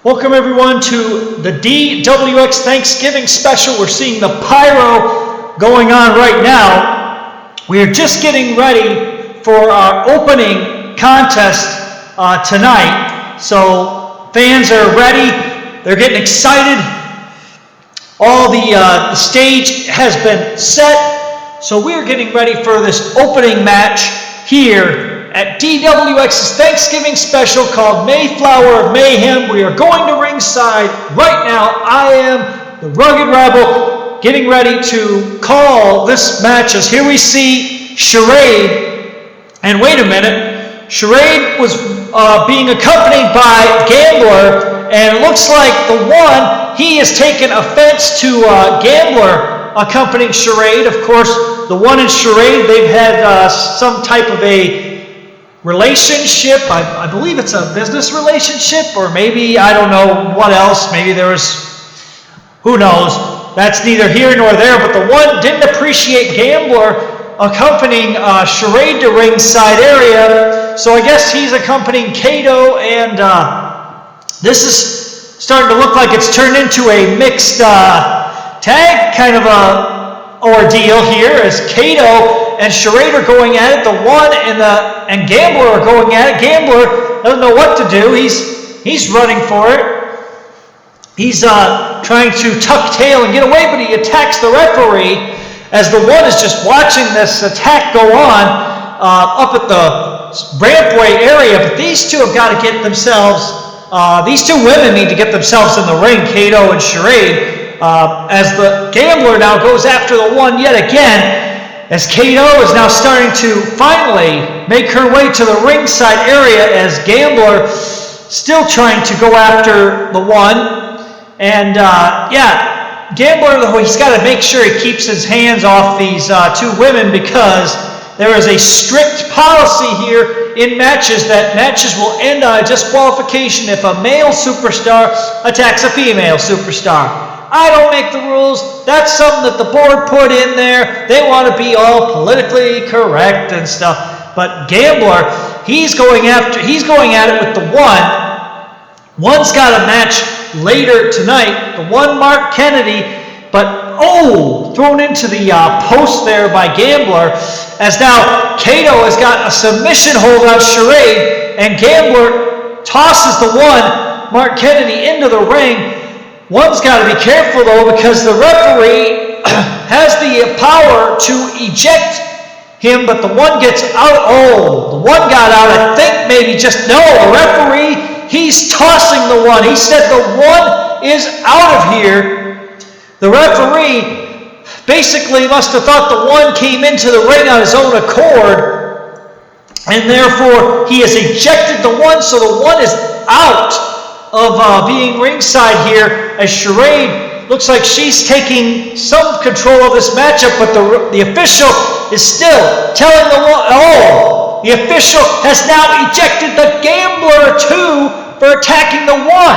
Welcome everyone to the DWX Thanksgiving Special. We're seeing the pyro going on right now. We are just getting ready for our opening contest tonight. So fans are ready. They're getting excited. All the stage has been set. So we are getting ready for this opening match here at DWX's Thanksgiving special called Mayflower Mayhem. We are going to ringside right now. I am the Rugged Rebel getting ready to call this match as here we see Charade. And wait a minute, Charade was being accompanied by Gambler, and it looks like the one, he has taken offense to Gambler accompanying Charade. Of course, the one in Charade, they've had some type of a relationship. I believe it's a business relationship, or maybe, I don't know what else. Maybe there was, who knows. That's neither here nor there, but the one didn't appreciate Gambler accompanying Charade to ringside area, so I guess he's accompanying Kato, and this is starting to look like it's turned into a mixed tag kind of a ordeal here as Kato and Charade are going at it. The one and Gambler are going at it. Gambler doesn't know what to do. He's running for it. He's trying to tuck tail and get away, but he attacks the referee as the one is just watching this attack go on up at the rampway area. But these two have got to get themselves, these two women need to get themselves in the ring, Kato and Charade, as the Gambler now goes after the one yet again, as Kato is now starting to finally make her way to the ringside area as Gambler still trying to go after the one. And Gambler, he's got to make sure he keeps his hands off these two women, because there is a strict policy here in matches that matches will end on a disqualification if a male superstar attacks a female superstar. I don't make the rules. That's something that the board put in there. They want to be all politically correct and stuff. But Gambler, he's going at it with the one. One's got a match later tonight. The one, Mark Kennedy, but thrown into the post there by Gambler, as now Kato has got a submission hold on Charade, and Gambler tosses the one, Mark Kennedy, into the ring. One's got to be careful though, because the referee has the power to eject him, but the one gets out. The one got out, I think maybe just, no, the referee, he's tossing the one. He said the one is out of here. The referee basically must have thought the one came into the ring on his own accord, and therefore he has ejected the one, so the one is out of being ringside here, as Charade looks like she's taking some control of this matchup, but the official is still telling the one, the official has now ejected the Gambler too for attacking the one.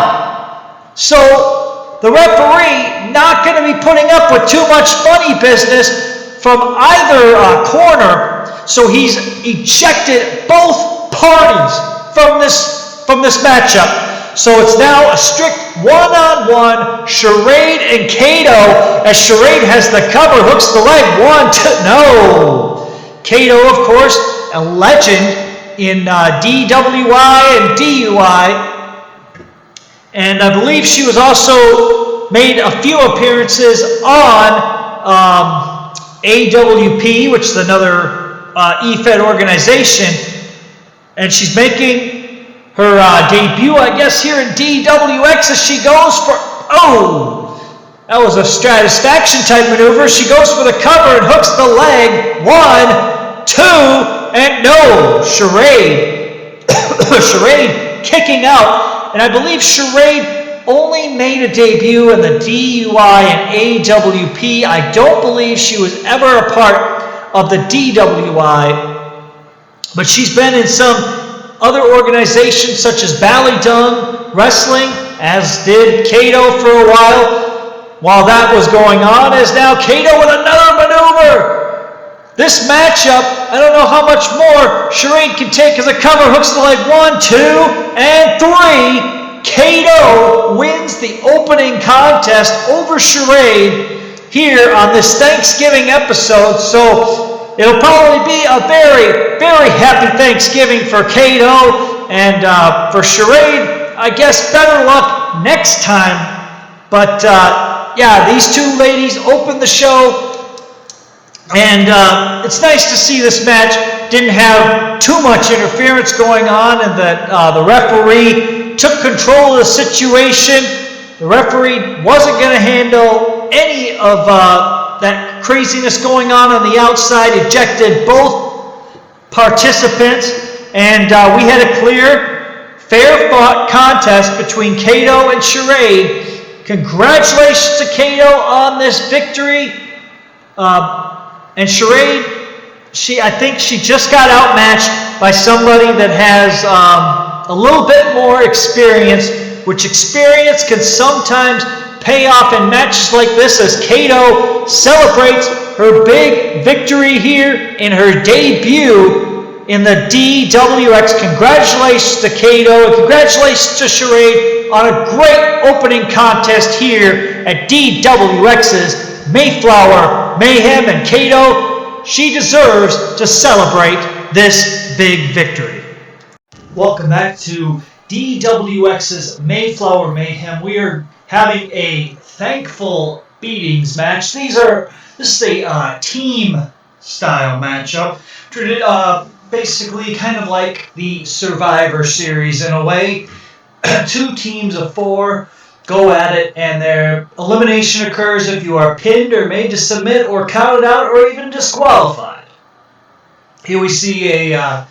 So the referee not going to be putting up with too much funny business from either corner, so he's ejected both parties from this matchup. So it's now a strict one-on-one, Charade and Kato, as Charade has the cover, hooks the leg, 1, 2, no! Kato, of course, a legend in DWI and DUI, and I believe she was also made a few appearances on AWP, which is another EFED organization, and she's making her debut, I guess, here in DWX as she goes for, that was a Stratisfaction type maneuver. She goes for the cover and hooks the leg. 1, 2, and no. Charade. Charade kicking out. And I believe Charade only made a debut in the DUI and AWP. I don't believe she was ever a part of the DWI. But she's been in some other organizations such as Ballydung Wrestling, as did Kato for a while that was going on, as now Kato with another maneuver. This matchup, I don't know how much more Charade can take as a cover, hooks the leg, 1, 2, and 3. Kato wins the opening contest over Charade here on this Thanksgiving episode. So it'll probably be a very, very happy Thanksgiving for Kato, and for Charade, I guess better luck next time. But yeah, these two ladies opened the show, and it's nice to see this match didn't have too much interference going on, and that the referee took control of the situation. The referee wasn't going to handle any of that craziness going on the outside, ejected both participants, and we had a clear, fair-fought contest between Kato and Charade. Congratulations to Kato on this victory. And Charade, I think she just got outmatched by somebody that has a little bit more experience, which experience can sometimes pay off in matches like this, as Kato celebrates her big victory here in her debut in the DWX. Congratulations to Kato, and congratulations to Charade on a great opening contest here at DWX's Mayflower Mayhem. And Kato, she deserves to celebrate this big victory. Welcome back to DWX's Mayflower Mayhem. We are having a thankful beatings match. This is a team style matchup. Basically kind of like the Survivor Series in a way. Two teams of four go at it, and their elimination occurs if you are pinned or made to submit or counted out or even disqualified. Here we see a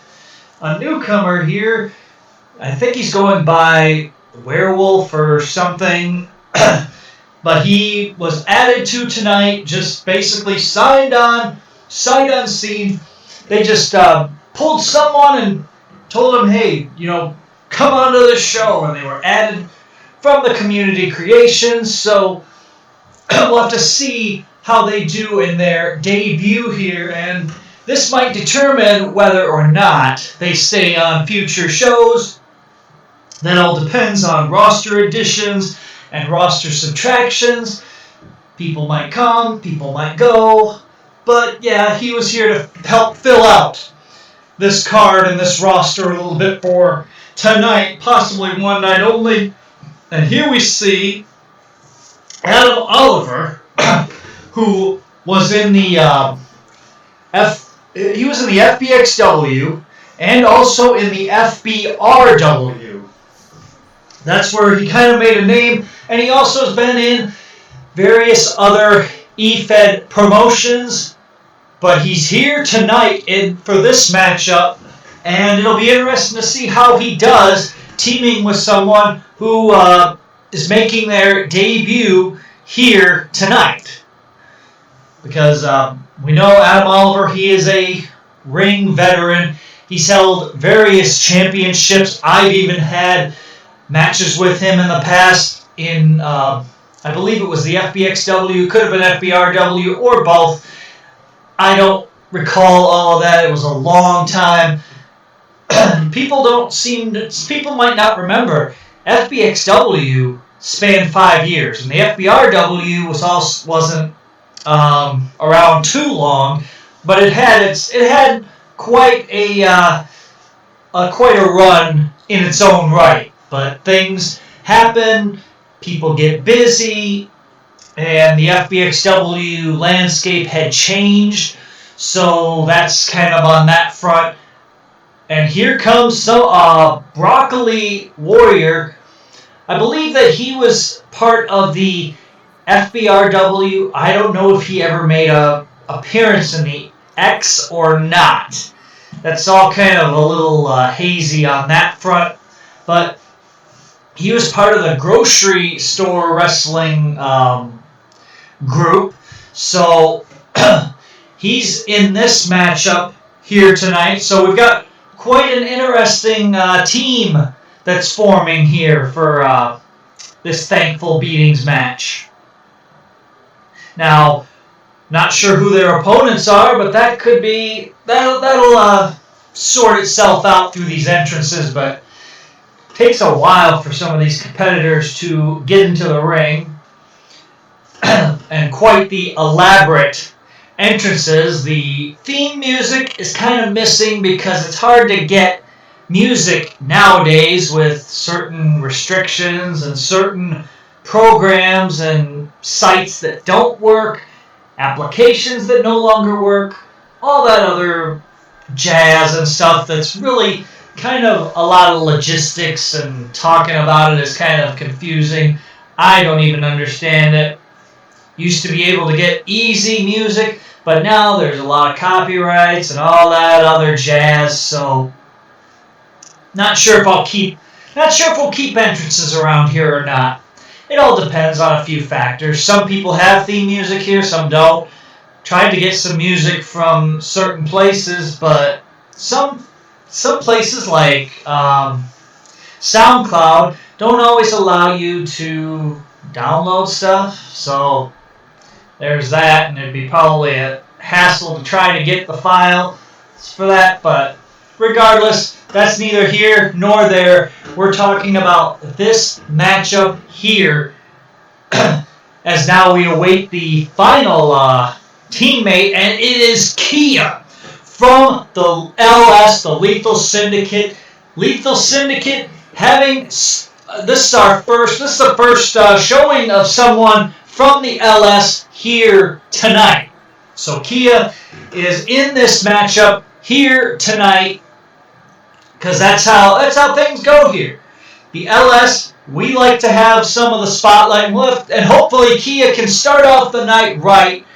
newcomer here. I think he's going by Werewolf or something, but he was added to tonight, just basically signed on, sight unseen. They just pulled someone and told him, hey, come onto the show, and they were added from the community creations. So we'll have to see how they do in their debut here, and this might determine whether or not they stay on future shows. That all depends on roster additions and roster subtractions. People might come, people might go, but yeah, he was here to help fill out this card and this roster a little bit for tonight, possibly one night only. And here we see Adam Oliver, who was in the FBXW and also in the FBRW. That's where he kind of made a name, and he also has been in various other EFED promotions, but he's here tonight for this matchup, and it'll be interesting to see how he does teaming with someone who is making their debut here tonight. Because we know Adam Oliver, he is a ring veteran. He's held various championships. I've even had matches with him in the past in, I believe it was the FBXW, could have been FBRW, or both. I don't recall all of that. It was a long time. People might not remember, FBXW spanned 5 years, and the FBRW wasn't around too long, but it had quite a run in its own right. But things happen, people get busy, and the FBXW landscape had changed, so that's kind of on that front. And here comes Broccoli Warrior. I believe that he was part of the FBRW. I don't know if he ever made an appearance in the X or not. That's all kind of a little hazy on that front. But he was part of the grocery store wrestling group. So he's in this matchup here tonight. So we've got quite an interesting team that's forming here for this Thankful Beatings match. Now, not sure who their opponents are, but that'll sort itself out through these entrances. But takes a while for some of these competitors to get into the ring. And quite the elaborate entrances. The theme music is kind of missing because it's hard to get music nowadays with certain restrictions and certain programs and sites that don't work, applications that no longer work, all that other jazz and stuff that's really kind of a lot of logistics, and talking about it is kind of confusing. I don't even understand it. Used to be able to get easy music, but now there's a lot of copyrights and all that other jazz, so not sure if we'll keep entrances around here or not. It all depends on a few factors. Some people have theme music here, some don't. Tried to get some music from certain places, but some places like SoundCloud don't always allow you to download stuff, so there's that, and it'd be probably a hassle to try to get the file for that, but regardless, that's neither here nor there. We're talking about this matchup here as now we await the final teammate, and it is Kia from the LS, the Lethal Syndicate. Lethal Syndicate having this is the first showing of someone from the LS here tonight. So Kia is in this matchup here tonight because that's how things go here. The LS, we like to have some of the spotlight left, and hopefully Kia can start off the night right.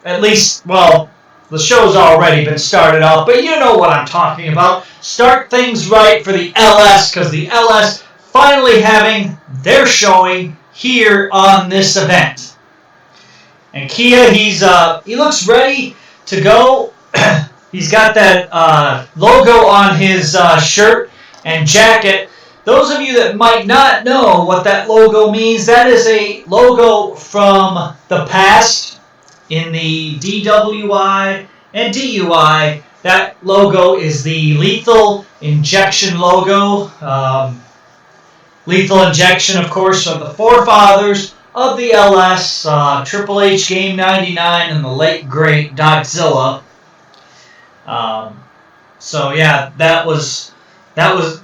At least, well, the show's already been started off, but you know what I'm talking about. Start things right for the LS, because the LS finally having their showing here on this event. And Kia, he looks ready to go. He's got that logo on his shirt and jacket. Those of you that might not know what that logo means, that is a logo from the past in the DWI and DUI. That logo is the Lethal Injection logo. Lethal Injection, of course, are the forefathers of the LS, Triple H Game 99, and the late great Doczilla. So yeah, that was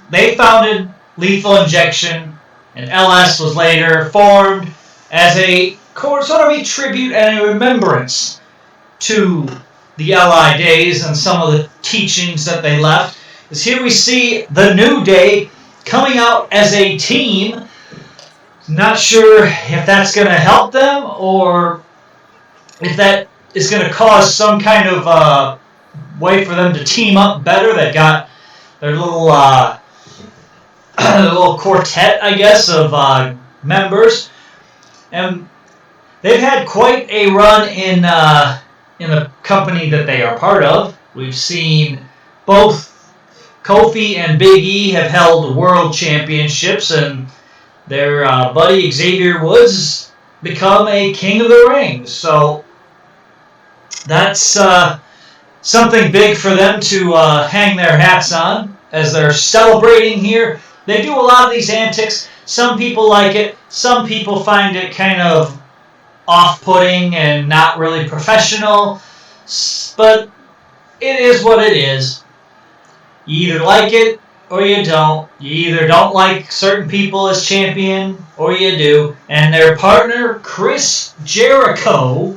they founded Lethal Injection, and LS was later formed as a sort of a tribute and a remembrance to the LI days and some of the teachings that they left. Because here we see the New Day coming out as a team. Not sure if that's going to help them or if that is going to cause some kind of way for them to team up better. They got their little little quartet, I guess, of members, and they've had quite a run in the company that they are part of. We've seen both Kofi and Big E have held world championships, and their buddy Xavier Woods become a King of the Ring. So that's something big for them to hang their hats on as they're celebrating here. They do a lot of these antics. Some people like it. Some people find it kind of off-putting and not really professional. But it is what it is. You either like it or you don't. You either don't like certain people as champion or you do. And their partner, Chris Jericho,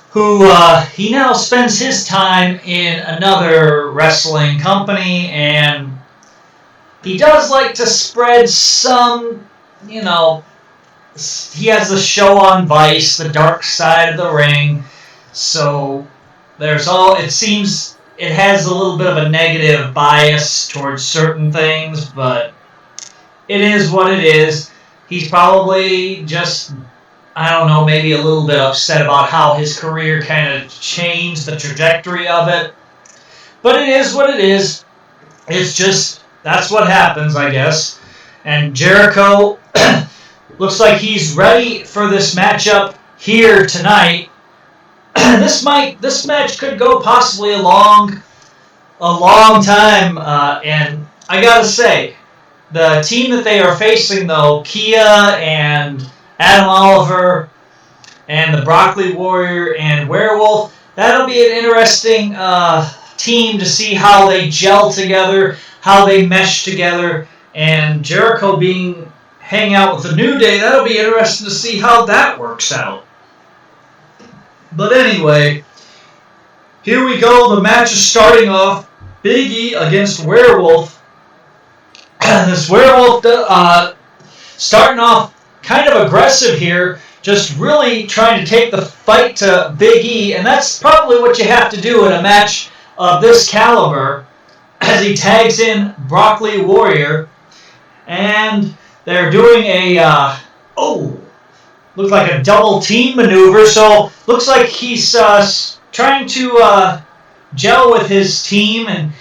who he now spends his time in another wrestling company, and he does like to spread some, he has a show on Vice, The Dark Side of the Ring, so it seems it has a little bit of a negative bias towards certain things, but it is what it is. He's probably just, I don't know, maybe a little bit upset about how his career kind of changed, the trajectory of it. But it is what it is. It's just, that's what happens, I guess. And Jericho looks like he's ready for this matchup here tonight. This match could go possibly a long time. And I gotta say, The team that they are facing, though, Kia and Adam Oliver and the Broccoli Warrior and Werewolf, that'll be an interesting team to see how they gel together, how they mesh together, and Jericho hang out with the New Day, that'll be interesting to see how that works out. But anyway, here we go. The match is starting off. Big E against Werewolf. This Werewolf starting off kind of aggressive here, just really trying to take the fight to Big E, and that's probably what you have to do in a match of this caliber, as he tags in Broccoli Warrior, and they're doing a, looks like a double team maneuver, so looks like he's trying to gel with his team, and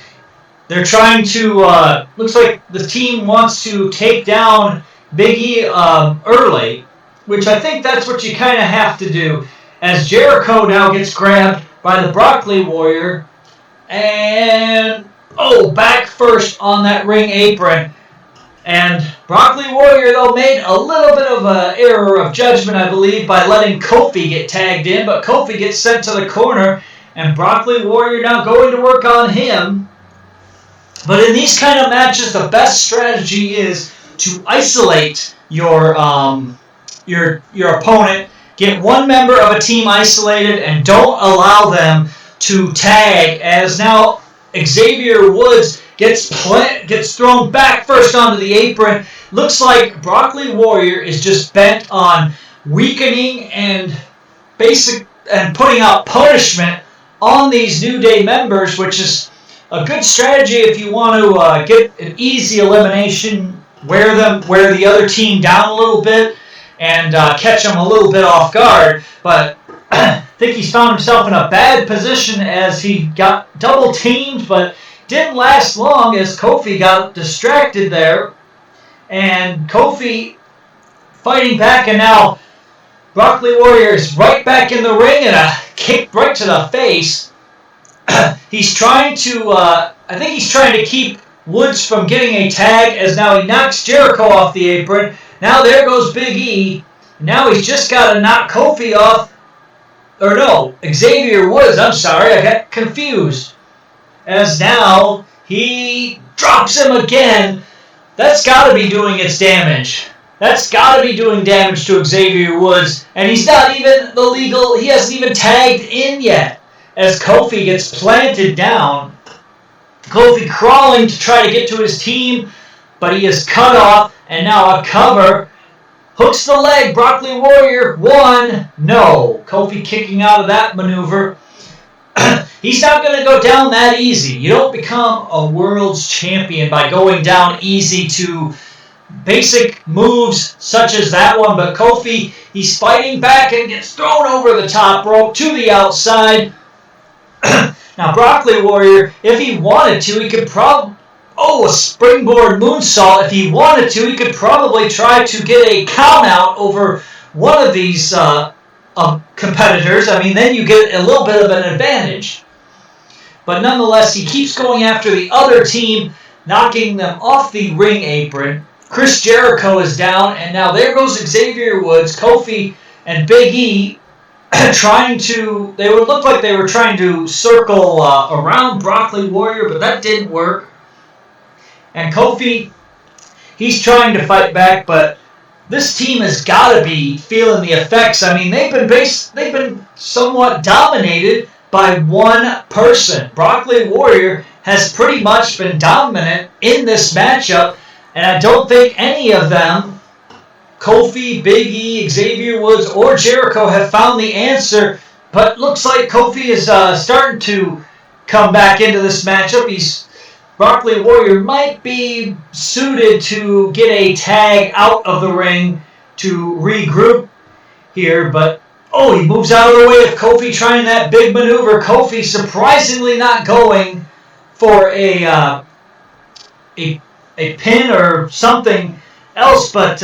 they're trying to, looks like the team wants to take down Big E early, which I think that's what you kind of have to do, as Jericho now gets grabbed by the Broccoli Warrior, and, back first on that ring apron. And Broccoli Warrior, though, made a little bit of an error of judgment, I believe, by letting Kofi get tagged in, but Kofi gets sent to the corner, and Broccoli Warrior now going to work on him. But in these kind of matches, the best strategy is to isolate your opponent, get one member of a team isolated, and don't allow them to tag, as now Xavier Woods gets thrown back first onto the apron. Looks like Broccoli Warrior is just bent on weakening and putting out punishment on these New Day members, which is a good strategy if you want to get an easy elimination, wear the other team down a little bit, and catch them a little bit off guard. But I think he's found himself in a bad position as he got double teamed, but didn't last long as Kofi got distracted there. And Kofi fighting back, and now Broccoli Warrior is right back in the ring and a kick right to the face. He's trying to, I think he's trying to keep Woods from getting a tag, as now he knocks Jericho off the apron. Now there goes Big E. Now he's just got to knock Kofi off. Or no, Xavier Woods, I'm sorry, I got confused. As now he drops him again. That's got to be doing its damage. That's got to be doing damage to Xavier Woods. And he's not even he hasn't even tagged in yet. As Kofi gets planted down. Kofi crawling to try to get to his team, but he is cut off, and now a cover. Hooks the leg, Broccoli Warrior, 1, no. Kofi kicking out of that maneuver. He's not going to go down that easy. You don't become a world's champion by going down easy to basic moves such as that one, but Kofi, he's fighting back and gets thrown over the top rope to the outside. Now, Broccoli Warrior, if he wanted to, he could probably... a springboard moonsault. If he wanted to, he could probably try to get a count out over one of these competitors. I mean, then you get a little bit of an advantage. But nonetheless, he keeps going after the other team, knocking them off the ring apron. Chris Jericho is down, and now there goes Xavier Woods, Kofi, and Big E they would look like they were trying to circle around Broccoli Warrior, but that didn't work. And Kofi, he's trying to fight back, but this team has got to be feeling the effects. I mean, they've been somewhat dominated by one person. Broccoli Warrior has pretty much been dominant in this matchup, and I don't think any of them, Kofi, Big E, Xavier Woods, or Jericho, have found the answer. But looks like Kofi is starting to come back into this matchup. Broccoli Warrior might be suited to get a tag out of the ring to regroup here, but he moves out of the way of Kofi trying that big maneuver. Kofi surprisingly not going for a pin or something else, but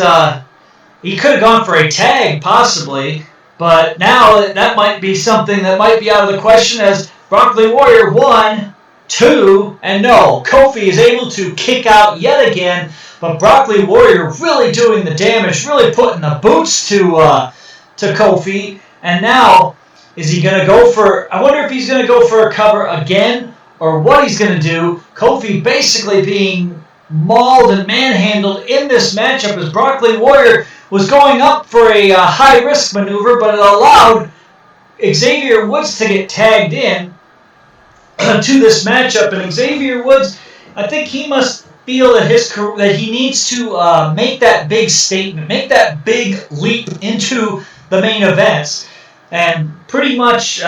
he could have gone for a tag possibly, but now that might be something that might be out of the question, as Broccoli Warrior 1, 2, and no. Kofi is able to kick out yet again, but Broccoli Warrior really doing the damage, really putting the boots to Kofi. And now, is he going to go for... I wonder if he's going to go for a cover again, or what he's going to do. Kofi basically being mauled and manhandled in this matchup as Broccoli Warrior was going up for a high-risk maneuver, but it allowed Xavier Woods to get tagged in to this matchup. And Xavier Woods, I think he must feel that that he needs to make that big statement, make that big leap into the main events, and pretty much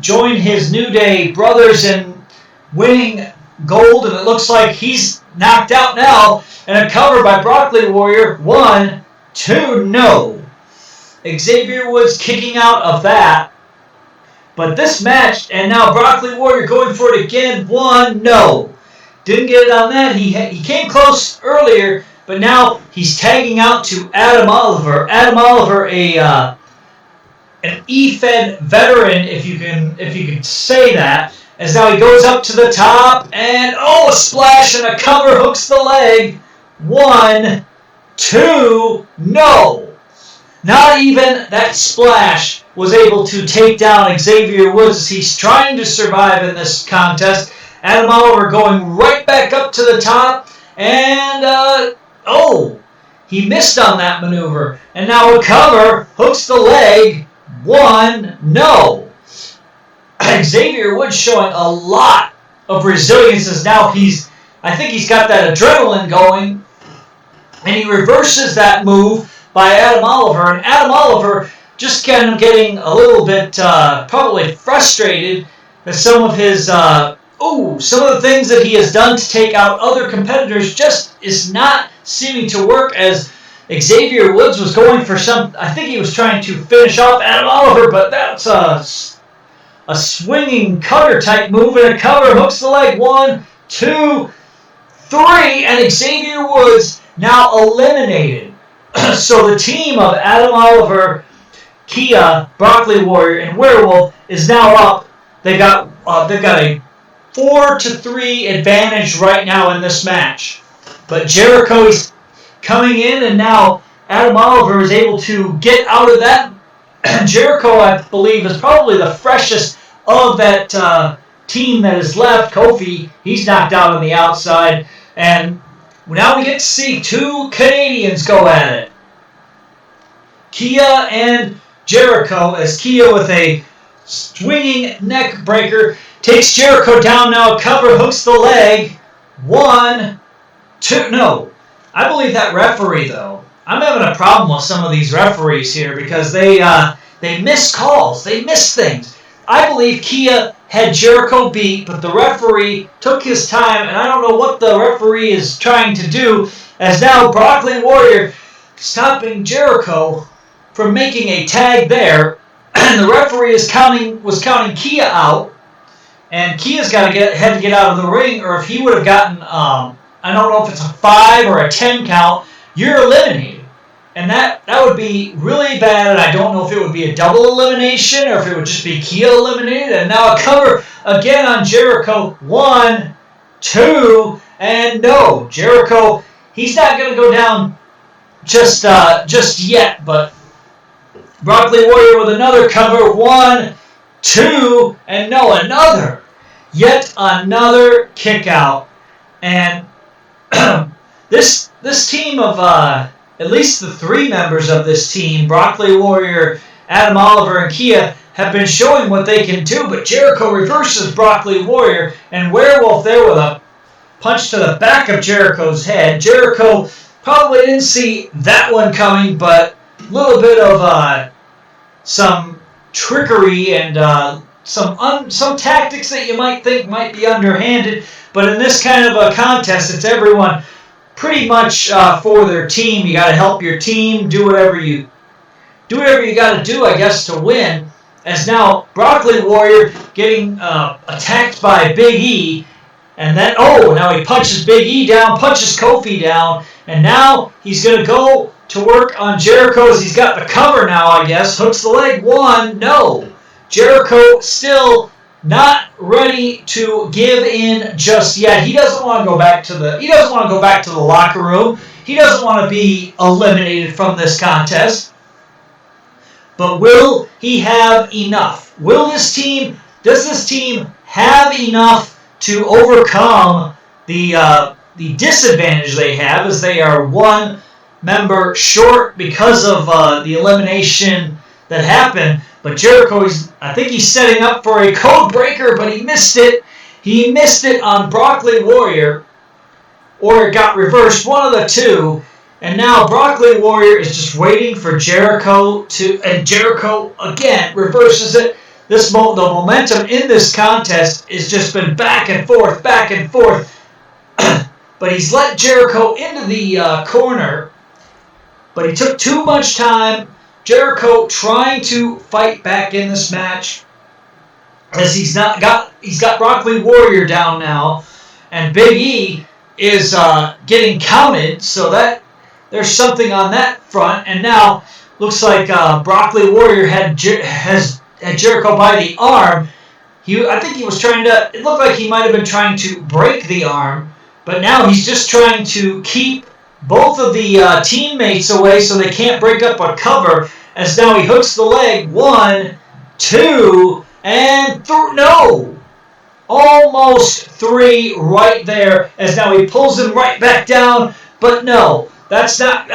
join his New Day brothers in winning gold. And it looks like he's knocked out now, and a cover by Broccoli Warrior. 1, 2, no. Xavier Woods kicking out of that. But this match, and now Broccoli Warrior going for it again. 1, no. Didn't get it on that. He came close earlier, but now he's tagging out to Adam Oliver. Adam Oliver, an E-Fed veteran, if you can say that. As now he goes up to the top, and a splash and a cover, hooks the leg. 1, 2, no. Not even that splash was able to take down Xavier Woods as he's trying to survive in this contest. Adam Oliver going right back up to the top, and he missed on that maneuver. And now a cover, hooks the leg. 1, no. Xavier Woods showing a lot of resilience as now I think he's got that adrenaline going, and he reverses that move by Adam Oliver. And Adam Oliver just kind of getting a little bit probably frustrated with some of the things that he has done to take out other competitors just is not seeming to work, as Xavier Woods was going for I think he was trying to finish off Adam Oliver, but that's a swinging cutter type move, and a cover hooks the leg. 1, 2, 3, and Xavier Woods now eliminated. So the team of Adam Oliver, Kia, Broccoli Warrior, and Werewolf is now up. They've got a 4-3 advantage right now in this match. But Jericho is coming in, and now Adam Oliver is able to get out of that. Jericho, I believe, is probably the freshest of that team that is left. Kofi, he's knocked out on the outside. And now we get to see 2 Canadians go at it. Kia and Jericho, as Kia with a swinging neck breaker takes Jericho down. Now a cover, hooks the leg. 1, 2, no. I believe that referee, though. I'm having a problem with some of these referees here because they miss calls. They miss things. I believe Kia had Jericho beat, but the referee took his time, and I don't know what the referee is trying to do, as now Broccoli Warrior stopping Jericho from making a tag there, and the referee was counting Kia out, and Kia's had to get out of the ring, or if he would have gotten, I don't know if it's a 5 or a 10 count, you're eliminated. And that would be really bad, and I don't know if it would be a double elimination or if it would just be Kia eliminated. And now a cover again on Jericho. 1, 2, and no. Jericho, he's not going to go down just yet, but Broccoli Warrior with another cover. 1, 2, and no, yet another kick out. And this team of at least the 3 members of this team, Broccoli Warrior, Adam Oliver, and Kia, have been showing what they can do, but Jericho reverses Broccoli Warrior, and Werewolf there with a punch to the back of Jericho's head. Jericho probably didn't see that one coming, but a little bit of some trickery and some tactics that you might think might be underhanded, but in this kind of a contest, it's everyone pretty much for their team. You got to help your team, do whatever you got to do, I guess, to win. As now Broccoli Warrior getting attacked by Big E, and then now he punches Big E down, punches Kofi down, and now he's gonna go to work on Jericho as he's got the cover now, I guess. Hooks the leg. 1, no. Jericho still not ready to give in just yet. He doesn't want to go back to the locker room. He doesn't want to be eliminated from this contest. But will he have enough? Does this team have enough to overcome the disadvantage they have, as they are one member short because of the elimination that happened? But Jericho, I think he's setting up for a code breaker, but he missed it. He missed it on Broccoli Warrior, or it got reversed, one of the two. And now Broccoli Warrior is just waiting for Jericho and Jericho again reverses it. The momentum in this contest has just been back and forth. But he's let Jericho into the corner, but he took too much time. Jericho trying to fight back in this match, as he's got Broccoli Warrior down now, and Big E is getting counted, so that there's something on that front. And now looks like Broccoli Warrior has Jericho by the arm. I think he was trying to. It looked like he might have been trying to break the arm, but now he's just trying to keep both of the teammates away so they can't break up a cover. As now he hooks the leg. 1, 2, and 3. No! Almost 3 right there. As now he pulls him right back down. But no, that's not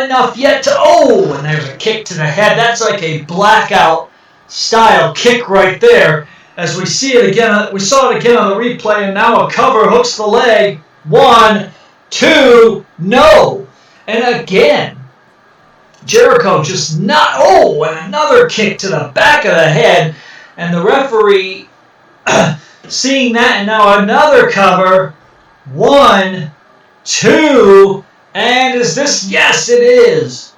enough yet to... Oh! And there's a kick to the head. That's like a blackout style kick right there. As we see it again, we saw it again on the replay, and now a cover hooks the leg. 1, 2, no! And again, Jericho just not... Oh, and another kick to the back of the head. And the referee seeing that, and now another cover. 1, 2, and is this... Yes, it is.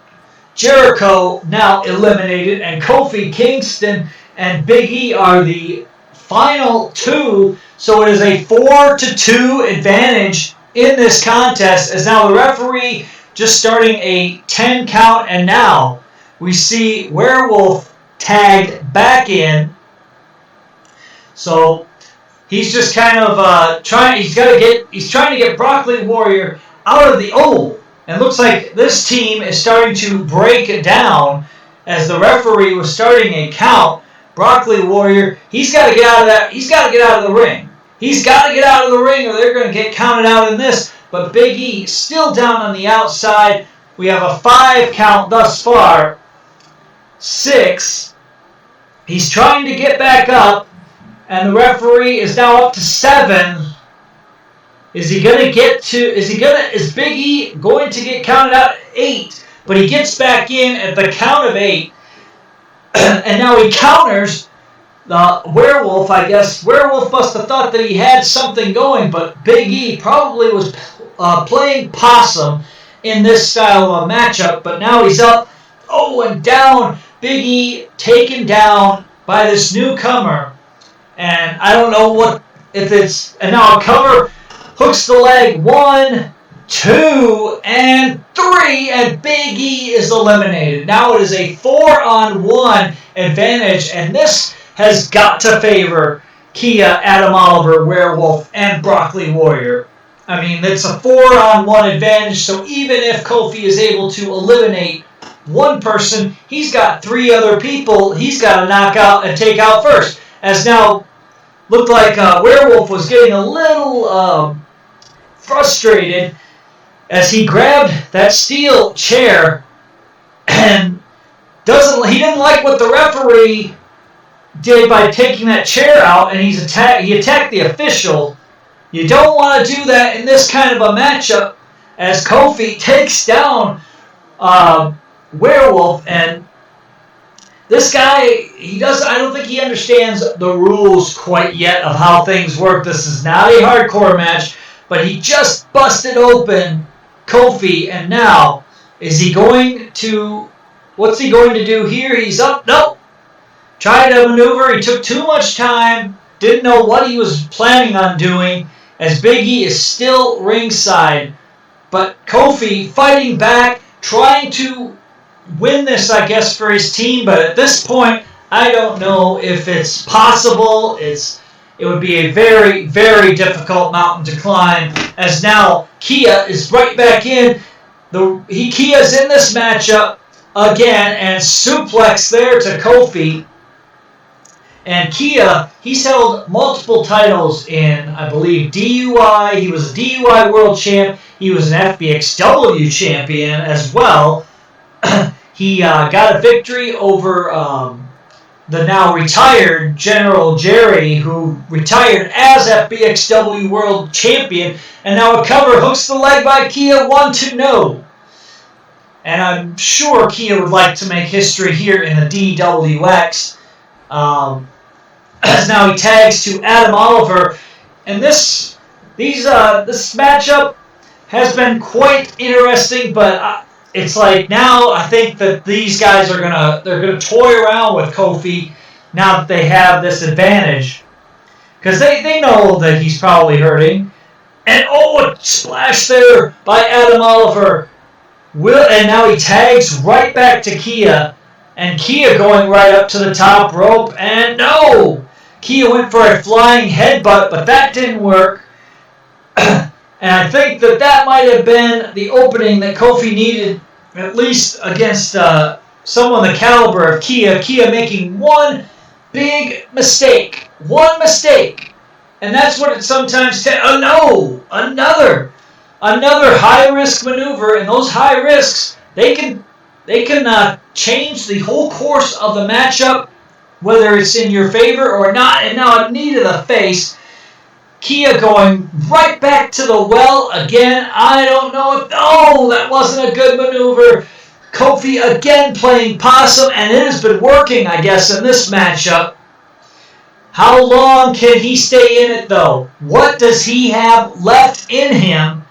Jericho now eliminated, and Kofi Kingston and Big E are the final 2. So it is a 4-2 advantage in this contest, as now the referee just starting a 10 count, and now we see Werewolf tagged back in. So he's just kind of trying to get Broccoli Warrior out of the... Oh, and looks like this team is starting to break down, as the referee was starting a count. Broccoli Warrior, he's got to get out of that. He's got to get out of the ring. He's got to get out of the ring, or they're going to get counted out in this. But Big E still down on the outside. We have a 5 count thus far. 6. He's trying to get back up, and the referee is now up to 7. Is Big E going to get counted out at 8? But he gets back in at the count of 8. And now he counters the Werewolf, I guess. Werewolf must have thought that he had something going, but Big E probably was playing possum in this style of a matchup. But now he's up, and down. Big E taken down by this newcomer. And I don't know if it's... And now a cover hooks the leg. 1, 2, and 3, and Big E is eliminated. Now it is a 4-on-1 advantage, and this has got to favor Kia, Adam Oliver, Werewolf, and Broccoli Warrior. I mean, it's a 4-on-1 advantage, so even if Kofi is able to eliminate one person, he's got 3 other people he's got to knock out and take out first. As now, looked like Werewolf was getting a little frustrated as he grabbed that steel chair and he didn't like what the referee did by taking that chair out, and he attacked the official. You don't want to do that in this kind of a matchup, as Kofi takes down Werewolf, and this guy, I don't think he understands the rules quite yet of how things work. This is not a hardcore match, but he just busted open Kofi, and now, what's he going to do here? He's up, nope. Tried to maneuver, he took too much time, didn't know what he was planning on doing, as Big E is still ringside. But Kofi fighting back, trying to win this, I guess, for his team, but at this point, I don't know if it's possible. It would be a very, very difficult mountain to climb, as now Kia is right back in. Kia's in this matchup again, and suplex there to Kofi. And Kia, he's held multiple titles in, I believe, DUI. He was a DUI world champ. He was an FBXW champion as well. He got a victory over the now retired General Jerry, who retired as FBXW World Champion, and now a cover hooks the leg by Kia 1-0. And I'm sure Kia would like to make history here in the DWX. As now he tags to Adam Oliver, and this matchup has been quite interesting, but it's like now I think that these guys are gonna toy around with Kofi now that they have this advantage, because they know that he's probably hurting. And a splash there by Adam Oliver. And now he tags right back to Kia, and Kia going right up to the top rope, and no! Kia went for a flying headbutt, but that didn't work. And I think that might have been the opening that Kofi needed, at least against someone the caliber of Kia. Kia making one big mistake. One mistake. And that's what it sometimes takes. Oh no! Another high-risk maneuver, and those high risks, they can change the whole course of the matchup, whether it's in your favor or not. And now a knee to the face. Kia going right back to the well again. I don't know if... Oh, that wasn't a good maneuver. Kofi again playing possum, and it has been working, I guess, in this matchup. How long can he stay in it, though? What does he have left in him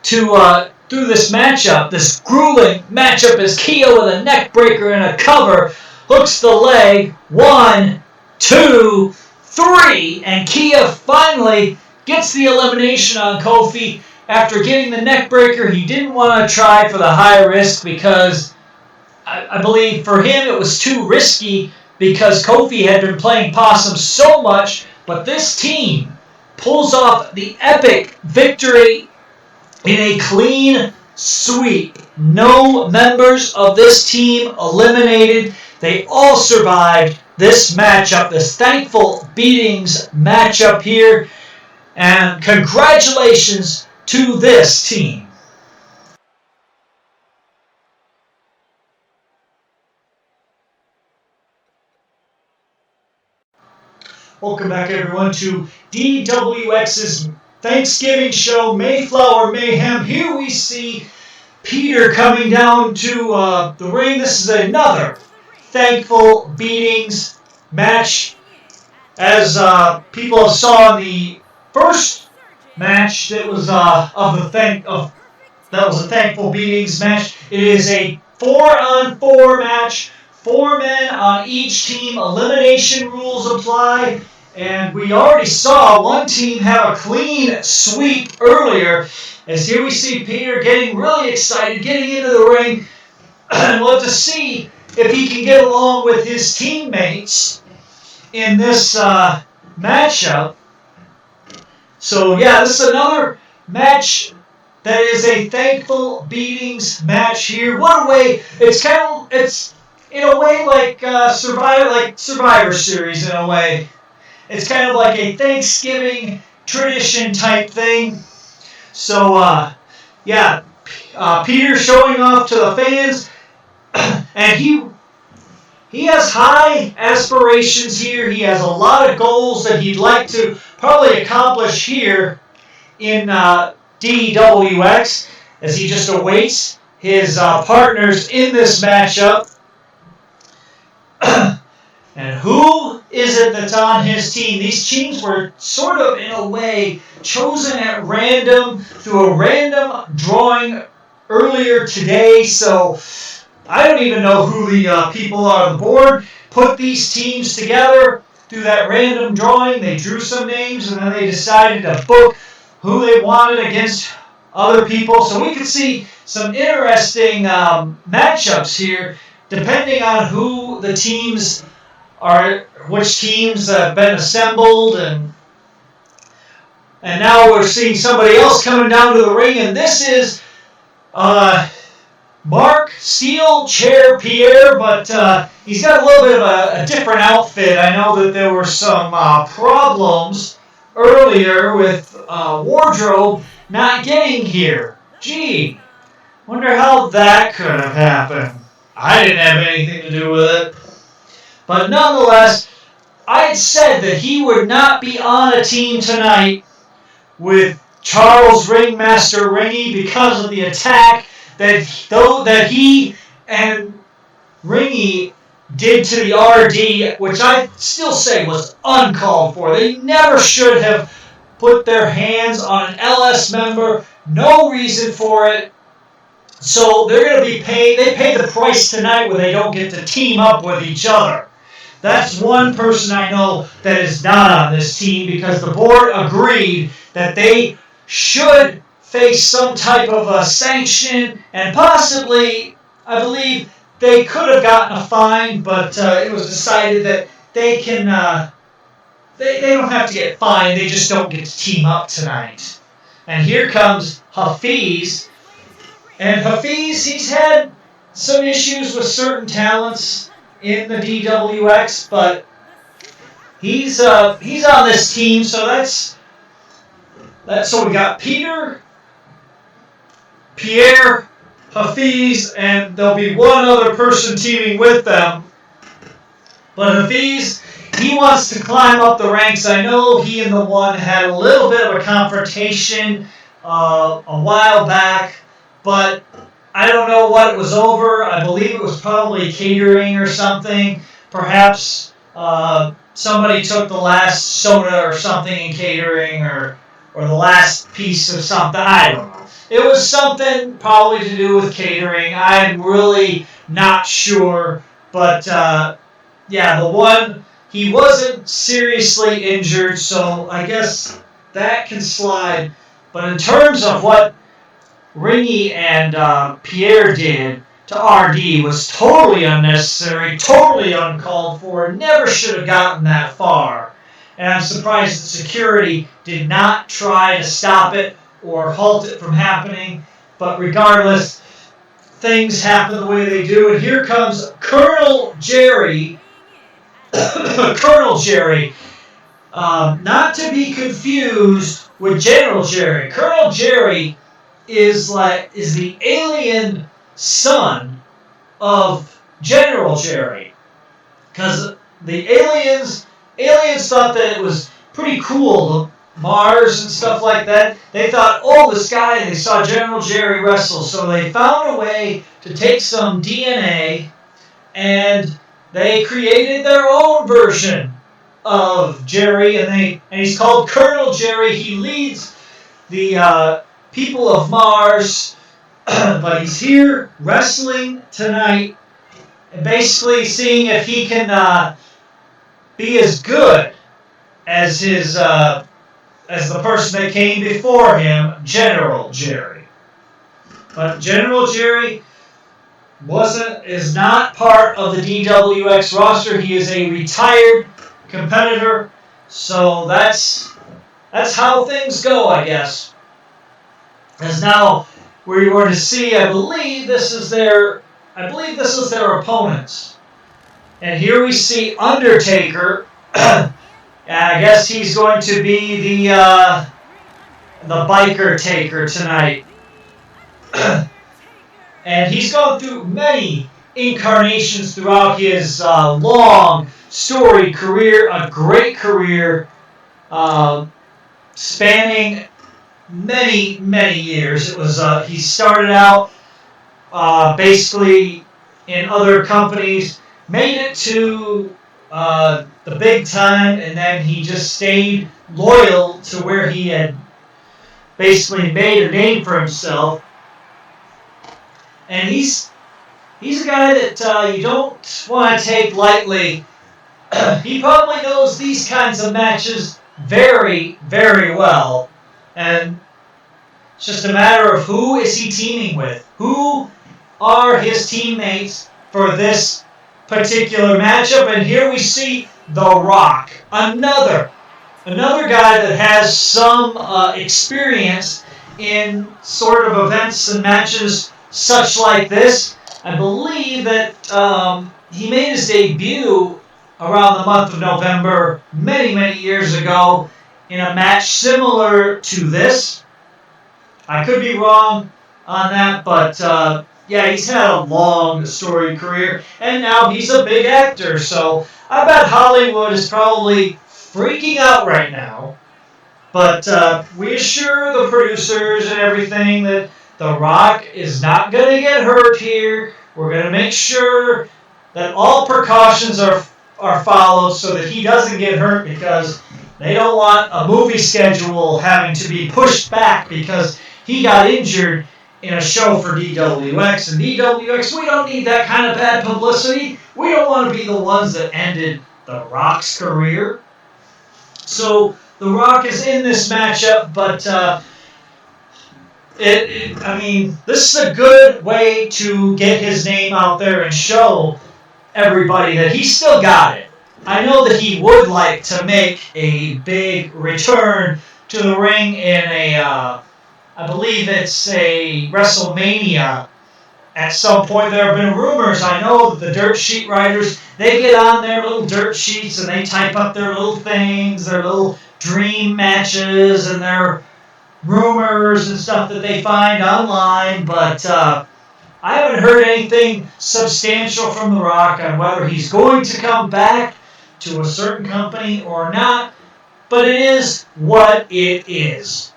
to through this matchup, this grueling matchup, as Kia with a neck breaker and a cover hooks the leg. 1, 2, 3, and Kia finally gets the elimination on Kofi after getting the neck breaker. He didn't want to try for the high risk because I believe for him it was too risky because Kofi had been playing possum so much, but this team pulls off the epic victory in a clean sweep. No members of this team eliminated. They all survived this matchup, this Thankful Beatings matchup here. And congratulations to this team. Welcome back, everyone, to DWX's Thanksgiving Show, Mayflower Mayhem. Here we see Peter coming down to the ring. This is another Thankful Beatings match. As people saw in the first match that was a Thankful Beatings match, it is a 4-on-4 match. 4 men on each team. Elimination rules apply. And we already saw one team have a clean sweep earlier. As here we see Peter getting really excited, getting into the ring. And we'll have to see if he can get along with his teammates in this matchup. So yeah, this is another match that is a Thankful Beatings match here. What a way! It's in a way like Survivor Series in a way. It's kind of like a Thanksgiving tradition type thing. So Peter showing off to the fans, and he has high aspirations here. He has a lot of goals that he'd like to probably accomplish here in DWX as he just awaits his partners in this matchup. And who is it that's on his team? These teams were sort of, in a way, chosen at random through a random drawing earlier today. So I don't even know who the people on the board put these teams together through that random drawing. They drew some names and then they decided to book who they wanted against other people. So we could see some interesting matchups here depending on who the teams are, which teams have been assembled, and now we're seeing somebody else coming down to the ring, and this is Mark Steel Chair Pierre, but he's got a little bit of a different outfit. I know that there were some problems earlier with wardrobe not getting here. Gee, wonder how that could have happened. I didn't have anything to do with it. But nonetheless, I had said that he would not be on a team tonight with Charles Ringmaster Ringy because of the attack that he and Ringy did to the RD, which I still say was uncalled for. They never should have put their hands on an LS member. No reason for it. So they're going to be paid. They pay the price tonight where they don't get to team up with each other. That's one person I know that is not on this team because the board agreed that they should face some type of a sanction, and possibly, I believe, they could have gotten a fine, but it was decided that they can, they don't have to get fined, they just don't get to team up tonight. And here comes Hafiz, and Hafiz, he's had some issues with certain talents in the DWX, but he's on this team, so that's so we got Peter, Pierre, Hafiz, and there'll be one other person teaming with them. But Hafiz, he wants to climb up the ranks. I know he and the One had a little bit of a confrontation a while back, but I don't know what it was over. I believe it was probably catering or something. Perhaps somebody took the last soda or something in catering, or the last piece of something. I don't know. It was something probably to do with catering. I'm really not sure. But, yeah, the One, he wasn't seriously injured, so I guess that can slide. But in terms of what Ringy and Pierre did to RD was totally unnecessary, totally uncalled for, never should have gotten that far. And I'm surprised that security did not try to stop it or halt it from happening. But regardless, things happen the way they do. And here comes Colonel Jerry. Colonel Jerry. Not to be confused with General Jerry. Colonel Jerry is the alien son of General Jerry. Because the aliens thought that it was pretty cool, Mars and stuff like that. They thought, oh, this guy, they saw General Jerry wrestle. So they found a way to take some DNA and they created their own version of Jerry, and he's called Colonel Jerry. He leads the people of Mars, but he's here wrestling tonight and basically seeing if he can be as good as his as the person that came before him, General Jerry. But General Jerry is not part of the DWX roster. He is a retired competitor, so that's how things go, I guess. As now we're going to see, I believe this is their opponents. And here we see Undertaker. And I guess he's going to be the biker taker tonight. And he's gone through many incarnations throughout his long, storied career, a great career, spanning many, many years. It was he started out basically in other companies, made it to the big time, and then he just stayed loyal to where he had basically made a name for himself. And he's a guy that you don't want to take lightly. He probably knows these kinds of matches very, very well. And it's just a matter of who is he teaming with. Who are his teammates for this particular matchup. And here we see The Rock, another guy that has some experience in sort of events and matches such like this. I believe that he made his debut around the month of November many, many years ago in a match similar to this. I could be wrong on that, but yeah, he's had a long storied career, and now he's a big actor, so I bet Hollywood is probably freaking out right now. But we assure the producers and everything that The Rock is not going to get hurt here. We're going to make sure that all precautions are followed so that he doesn't get hurt, because they don't want a movie schedule having to be pushed back because he got injured in a show for DWX. And DWX, we don't need that kind of bad publicity. We don't want to be the ones that ended The Rock's career. So The Rock is in this matchup, but I mean, this is a good way to get his name out there and show everybody that he's still got it. I know that he would like to make a big return to the ring in a, I believe it's a WrestleMania at some point. There have been rumors. I know that the dirt sheet writers, they get on their little dirt sheets and they type up their little things, their little dream matches and their rumors and stuff that they find online, but I haven't heard anything substantial from The Rock on whether he's going to come back to a certain company or not, but it is what it is.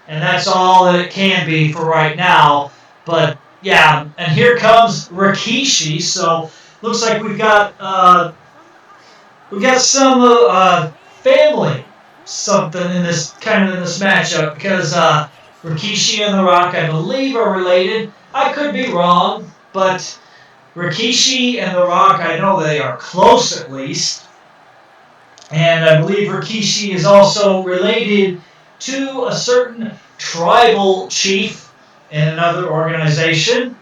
And that's all that it can be for right now. But yeah, and here comes Rikishi, so looks like we've got some family something in this matchup, because Rikishi and The Rock, I believe, are related. I could be wrong, but Rikishi and The Rock, I know they are close at least. And I believe Rikishi is also related to a certain tribal chief in another organization.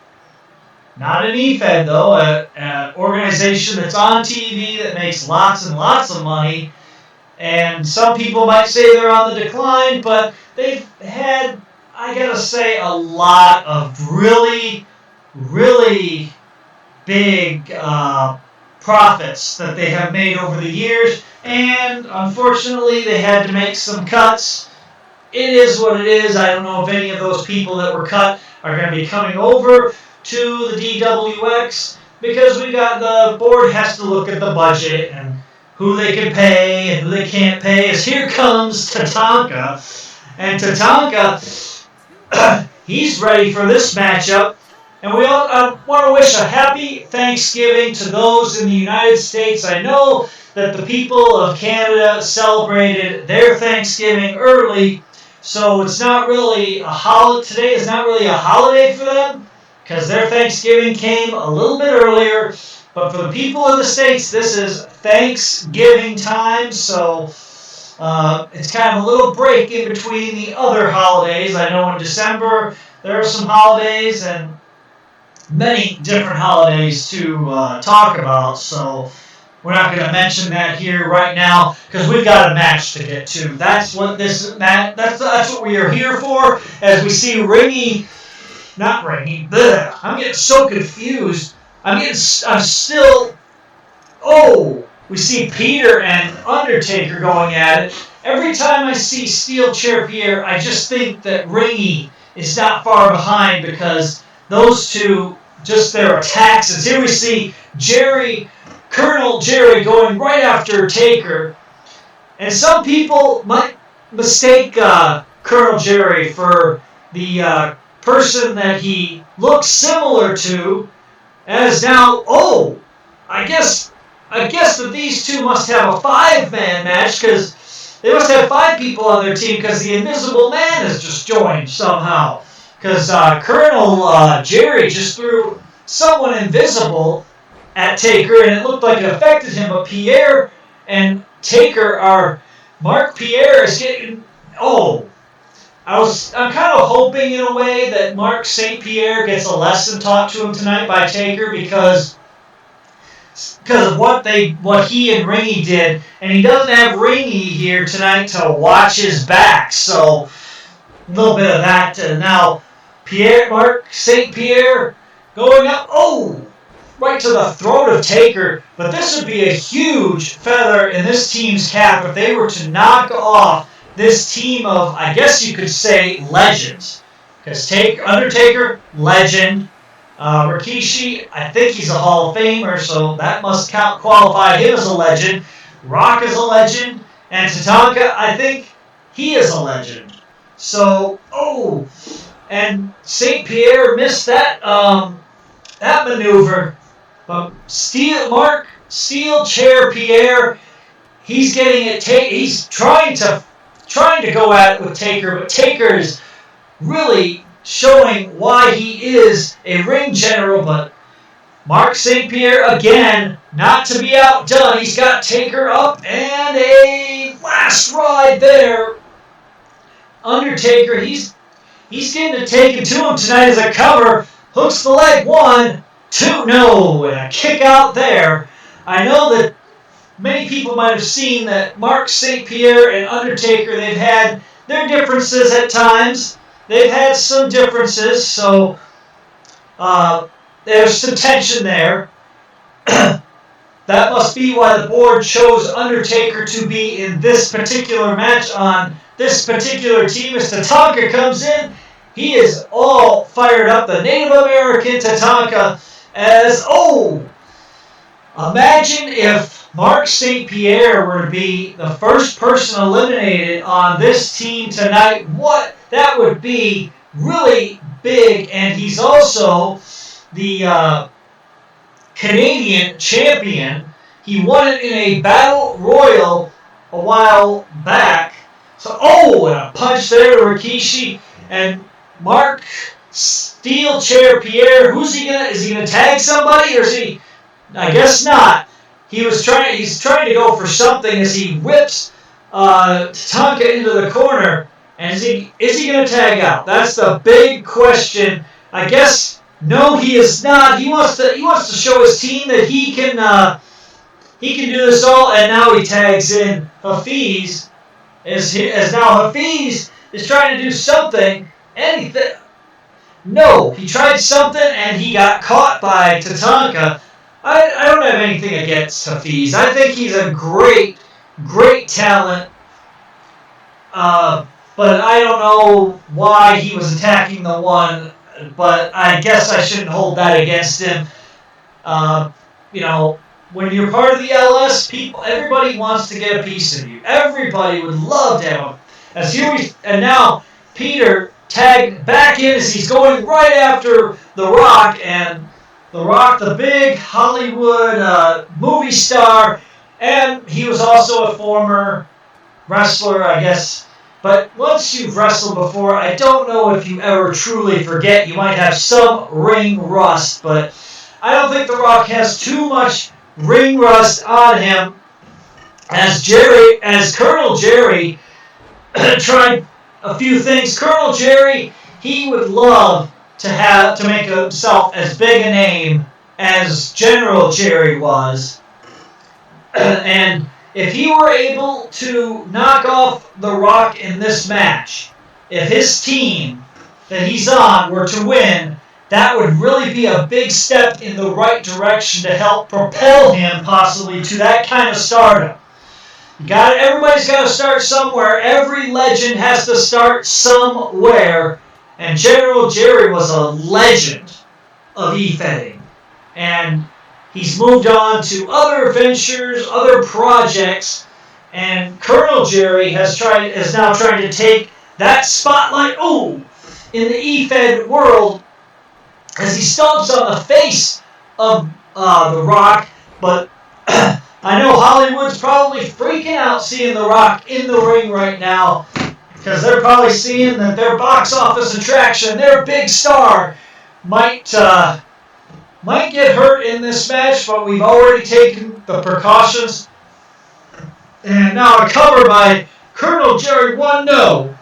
Not an EFED, though, an organization that's on TV that makes lots and lots of money. And some people might say they're on the decline, but they've had, I gotta say, a lot of really, really big profits that they have made over the years. And unfortunately, they had to make some cuts. It is what it is. I don't know if any of those people that were cut are going to be coming over to the DWX, because the board has to look at the budget and who they can pay and who they can't pay. As here comes Tatanka. And Tatanka, he's ready for this matchup. And we all want to wish a happy Thanksgiving to those in the United States. I know that the people of Canada celebrated their Thanksgiving early, so it's not really a holiday. Today is not really a holiday for them, because their Thanksgiving came a little bit earlier. But for the people in the States, this is Thanksgiving time, so it's kind of a little break in between the other holidays. I know in December there are some holidays and many different holidays to talk about, so we're not going to mention that here right now, because we've got a match to get to. That's what that's what we are here for. As we see I'm getting so confused. We see Peter and Undertaker going at it. Every time I see Steel Chair Pierre, I just think that Ringy is not far behind, because those two, just their attacks. And here we see Colonel Jerry going right after Taker. And some people might mistake Colonel Jerry for the person that he looks similar to, as now, I guess that these two must have a 5-man match, because they must have 5 people on their team, because the Invisible Man has just joined somehow. Because Colonel Jerry just threw someone invisible at Taker, and it looked like it affected him, but Pierre and Taker Mark Pierre is getting, I'm kind of hoping in a way that Mark St. Pierre gets a lesson taught to him tonight by Taker, because because of what he and Ringy did, and he doesn't have Ringy here tonight to watch his back. So a little bit of that. Now Mark St. Pierre going up. Oh, right to the throat of Taker. But this would be a huge feather in this team's cap if they were to knock off this team of, I guess you could say, legends. Because Undertaker, legend. Rikishi, I think he's a Hall of Famer, so that must qualify him as a legend. Rock is a legend. And Tatanka, I think he is a legend. So, and St. Pierre missed that maneuver. But Mark Steel Chair Pierre, he's getting it. He's trying to go at it with Taker, but Taker is really showing why he is a ring general. But Mark St. Pierre, again, not to be outdone. He's got Taker up and a last ride there. Undertaker, he's getting it taken to him tonight as a cover. Hooks the leg, 1, 2, no, and a kick out there. I know that many people might have seen that Mark St. Pierre and Undertaker, they've had their differences at times. They've had some differences, so there's some tension there. That must be why the board chose Undertaker to be in this particular match on this particular team. As Tatanka comes in, he is all fired up. The Native American Tatanka imagine if Mark St. Pierre were to be the first person eliminated on this team tonight. That would be really big. And he's also the Canadian champion. He won it in a battle royal a while back. So, and a punch there to Rikishi. And Mark Steel Chair Pierre, is he gonna tag somebody, or is he? I guess not. He's trying to go for something as he whips Tatanka into the corner. And is he going to tag out? That's the big question. I guess no, he is not. He wants to show his team that he can do this all. And now he tags in Hafiz, as now Hafiz is trying to do something. No, he tried something and he got caught by Tatanka. I don't have anything against Hafiz. I think he's a great talent. But I don't know why he was attacking the one. But I guess I shouldn't hold that against him. When you're part of the LS, everybody wants to get a piece of you. Everybody would love to have him. And now Peter tagged back in as he's going right after The Rock, and The Rock, the big Hollywood movie star, and he was also a former wrestler, I guess. But once you've wrestled before, I don't know if you ever truly forget. You might have some ring rust, but I don't think The Rock has too much ring rust on him. As Colonel Jerry tried a few things. Colonel Jerry, he would love to make himself as big a name as General Jerry was. And if he were able to knock off The Rock in this match, if his team that he's on were to win, that would really be a big step in the right direction to help propel him possibly to that kind of stardom. Everybody's got to start somewhere. Every legend has to start somewhere. And General Jerry was a legend of e-fetting. And he's moved on to other ventures, other projects. And Colonel Jerry is now trying to take that spotlight, in the e-fed world, as he stomps on the face of The Rock. But I know Hollywood's probably freaking out seeing The Rock in the ring right now, because they're probably seeing that their box office attraction, their big star, might get hurt in this match, but we've already taken the precautions. And now a cover by Colonel Jerry, 1-0.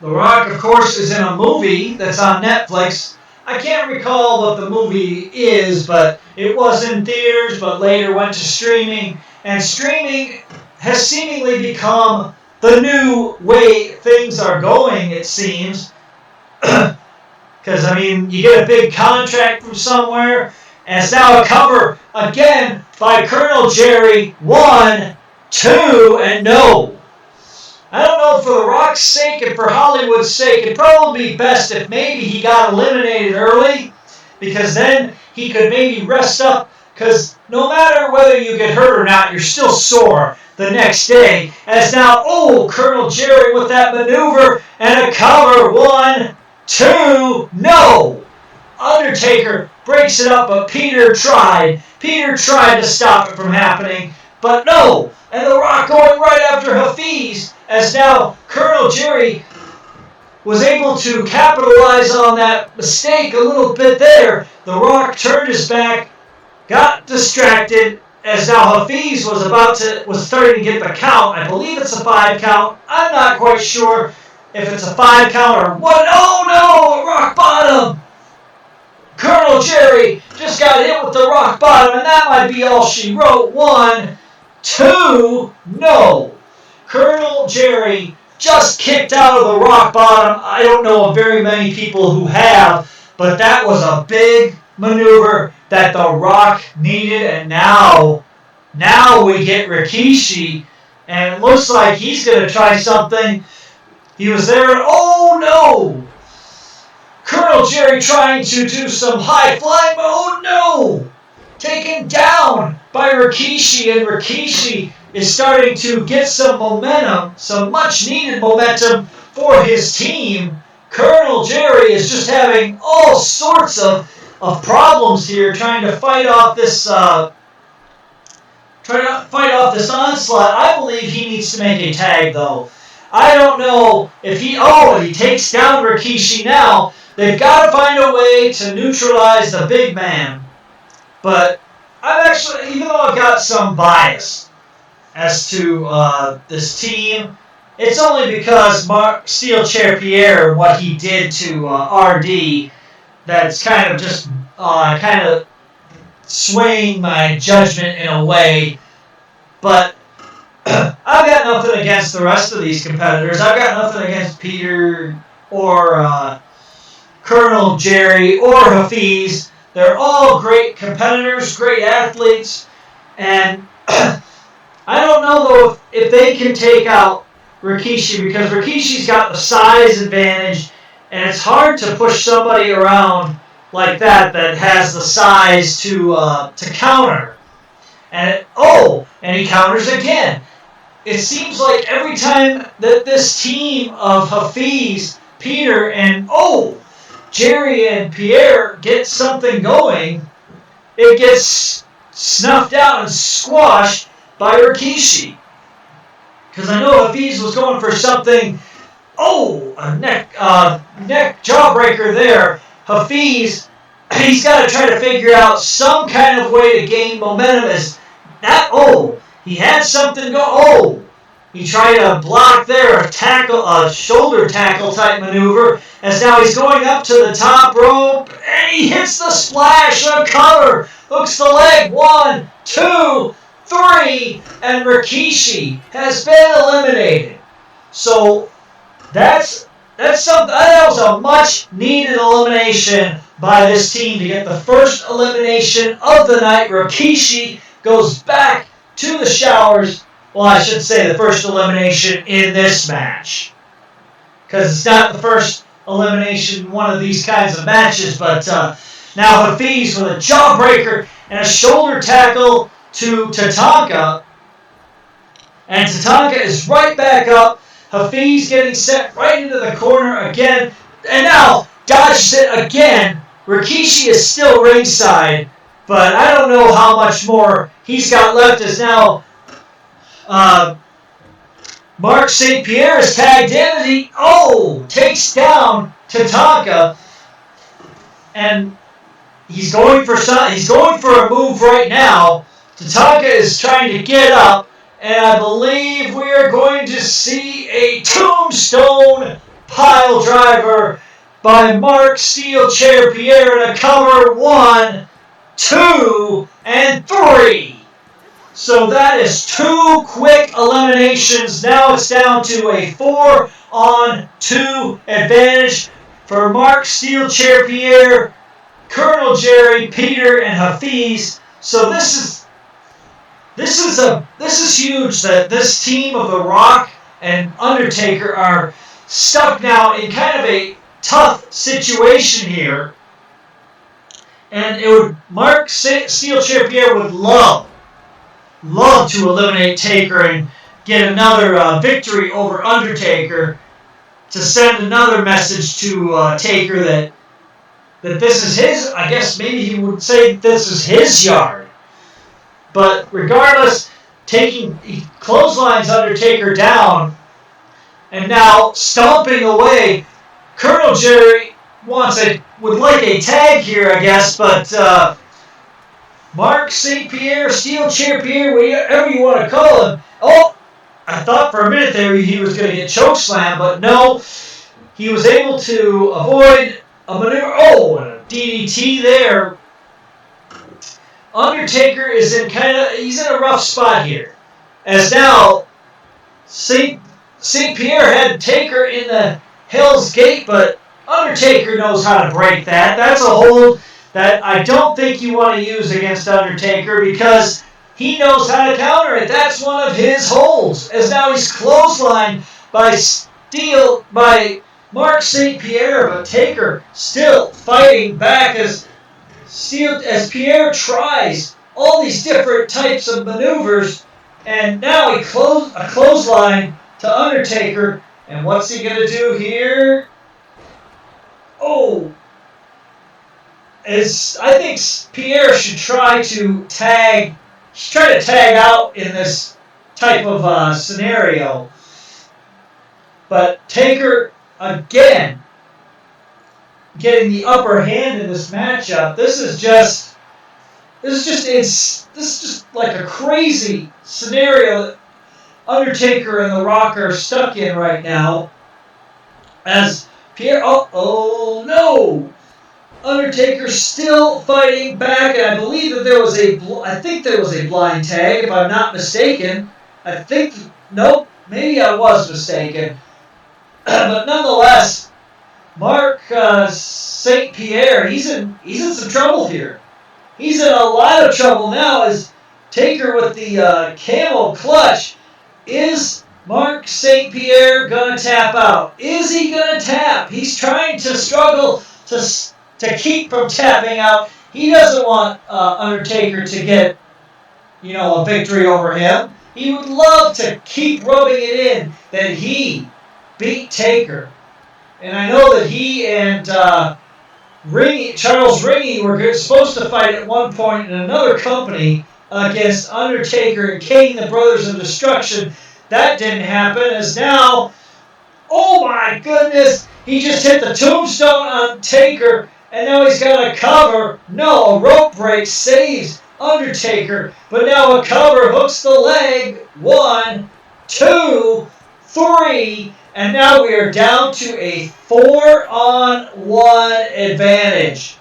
The Rock, of course, is in a movie that's on Netflix. I can't recall what the movie is, but it was in theaters, but later went to streaming. And streaming has seemingly become the new way things are going, it seems. Because, I mean, you get a big contract from somewhere, and it's now a cover, again, by Colonel Jerry. 1, 2, and no. I don't know, for The Rock's sake and for Hollywood's sake, it'd probably be best if maybe he got eliminated early, because then he could maybe rest up, because no matter whether you get hurt or not, you're still sore the next day. As now, Colonel Jerry with that maneuver and a cover. 1, 2, no! Undertaker breaks it up, but Peter tried. Peter tried to stop it from happening, but no! And The Rock going right after Hafiz, as now Colonel Jerry was able to capitalize on that mistake a little bit there. The Rock turned his back, got distracted, as now Hafiz was starting to get the count. I believe it's a 5 count. I'm not quite sure if it's a 5 count or what. Oh no! Rock bottom! Colonel Jerry just got hit with the rock bottom, and that might be all she wrote. 1, 2, no. Colonel Jerry just kicked out of the rock bottom. I don't know of very many people who have, but that was a big maneuver that The Rock needed, and now we get Rikishi, and it looks like he's going to try something. He was there, oh no! Colonel Jerry trying to do some high flying, but oh no! Taken down by Rikishi, and Rikishi is starting to get some momentum, some much needed momentum for his team. Colonel Jerry is just having all sorts of problems here, trying to fight off this onslaught. I believe he needs to make a tag, though. I don't know if he takes down Rikishi now. They've got to find a way to neutralize the big man. But I've actually, even though I've got some bias as to this team, it's only because Steel Chair Pierre, what he did to RD, that's kind of just swaying my judgment in a way. But I've got nothing against the rest of these competitors. I've got nothing against Peter or Colonel Jerry or Hafiz. They're all great competitors, great athletes, and I don't know though if they can take out Rikishi, because Rikishi's got the size advantage, and it's hard to push somebody around like that has the size to counter. And he counters again. It seems like every time that this team of Hafiz, Peter, and Jerry and Pierre get something going, it gets snuffed out and squashed by Rikishi. Because I know Hafiz was going for something. A neck jawbreaker there. Hafiz, he's got to try to figure out some kind of way to gain momentum. He had something go. He tried to block there, a shoulder tackle type maneuver, as now he's going up to the top rope, and he hits the splash, a cover, hooks the leg, 1, 2, 3, and Rikishi has been eliminated. So that's something. That was a much needed elimination by this team to get the first elimination of the night. Rikishi goes back to the showers. Well, I should say the first elimination in this match, because it's not the first elimination in one of these kinds of matches. But now Hafiz with a jawbreaker and a shoulder tackle to Tatanka, and Tatanka is right back up. Hafiz getting set right into the corner again, and now dodges it again. Rikishi is still ringside, but I don't know how much more he's got left, as now Mark St. Pierre is tagged in, and he takes down Tatanka, and he's going for a move right now. Tatanka is trying to get up, and I believe we are going to see a tombstone pile driver by Mark Steel Chair Pierre to cover 1, 2, and 3. So that is 2 quick eliminations. Now it's down to a 4-on-2 advantage for Mark Steel Chair Pierre, Colonel Jerry, Peter, and Hafiz. So this is huge that this team of The Rock and Undertaker are stuck now in kind of a tough situation here. And Mark Steel Chair Pierre would love to eliminate Taker and get another victory over Undertaker to send another message to Taker that this is his, I guess maybe he would say this is his yard. But regardless, he clotheslines Undertaker down, and now stomping away. Colonel Jerry would like a tag here, I guess, but Mark St. Pierre, Steel Chair Pierre, whatever you want to call him. Oh, I thought for a minute there he was going to get chokeslammed, but no, he was able to avoid a maneuver. Oh, and a DDT there. Undertaker is he's in a rough spot here, as now St. Pierre had Taker in the Hell's Gate, but Undertaker knows how to break that. That's a hold that I don't think you want to use against Undertaker because he knows how to counter it. That's one of his holds, as now he's clotheslined by Mark St. Pierre, but Taker still fighting back as Pierre tries all these different types of maneuvers, and now he a clothesline to Undertaker, and what's he going to do here? Oh, I think Pierre should try to tag out in this type of scenario, but Taker again getting the upper hand in this matchup. This is just like a crazy scenario that Undertaker and The Rock are stuck in right now. As Pierre, oh no! Undertaker still fighting back, and I believe that there was a blind tag, if I'm not mistaken. Nope, maybe I was mistaken. But nonetheless, Mark St. Pierre, he's in some trouble here. He's in a lot of trouble now as Taker with the camel clutch. Is Mark St. Pierre going to tap out? Is he going to tap? He's trying to struggle to keep from tapping out. He doesn't want Undertaker to get, a victory over him. He would love to keep rubbing it in that he beat Taker. And I know that he and Charles Ringy were supposed to fight at one point in another company against Undertaker and Kane, the Brothers of Destruction. That didn't happen, as now, oh my goodness, he just hit the tombstone on Taker, and now he's got a cover. No, a rope break saves Undertaker, but now a cover hooks the leg. 1, 2, 3, and now we are down to a 4-on-1 advantage.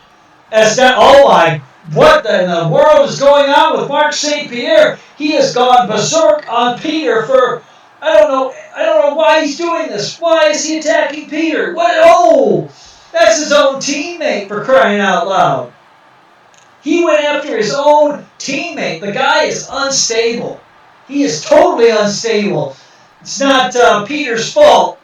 As that, oh my, what in the world is going on with Mark St. Pierre? He has gone berserk on Peter for, I don't know why he's doing this. Why is he attacking Peter? What? Oh, that's his own teammate, for crying out loud. He went after his own teammate. The guy is unstable. He is totally unstable. It's not Peter's fault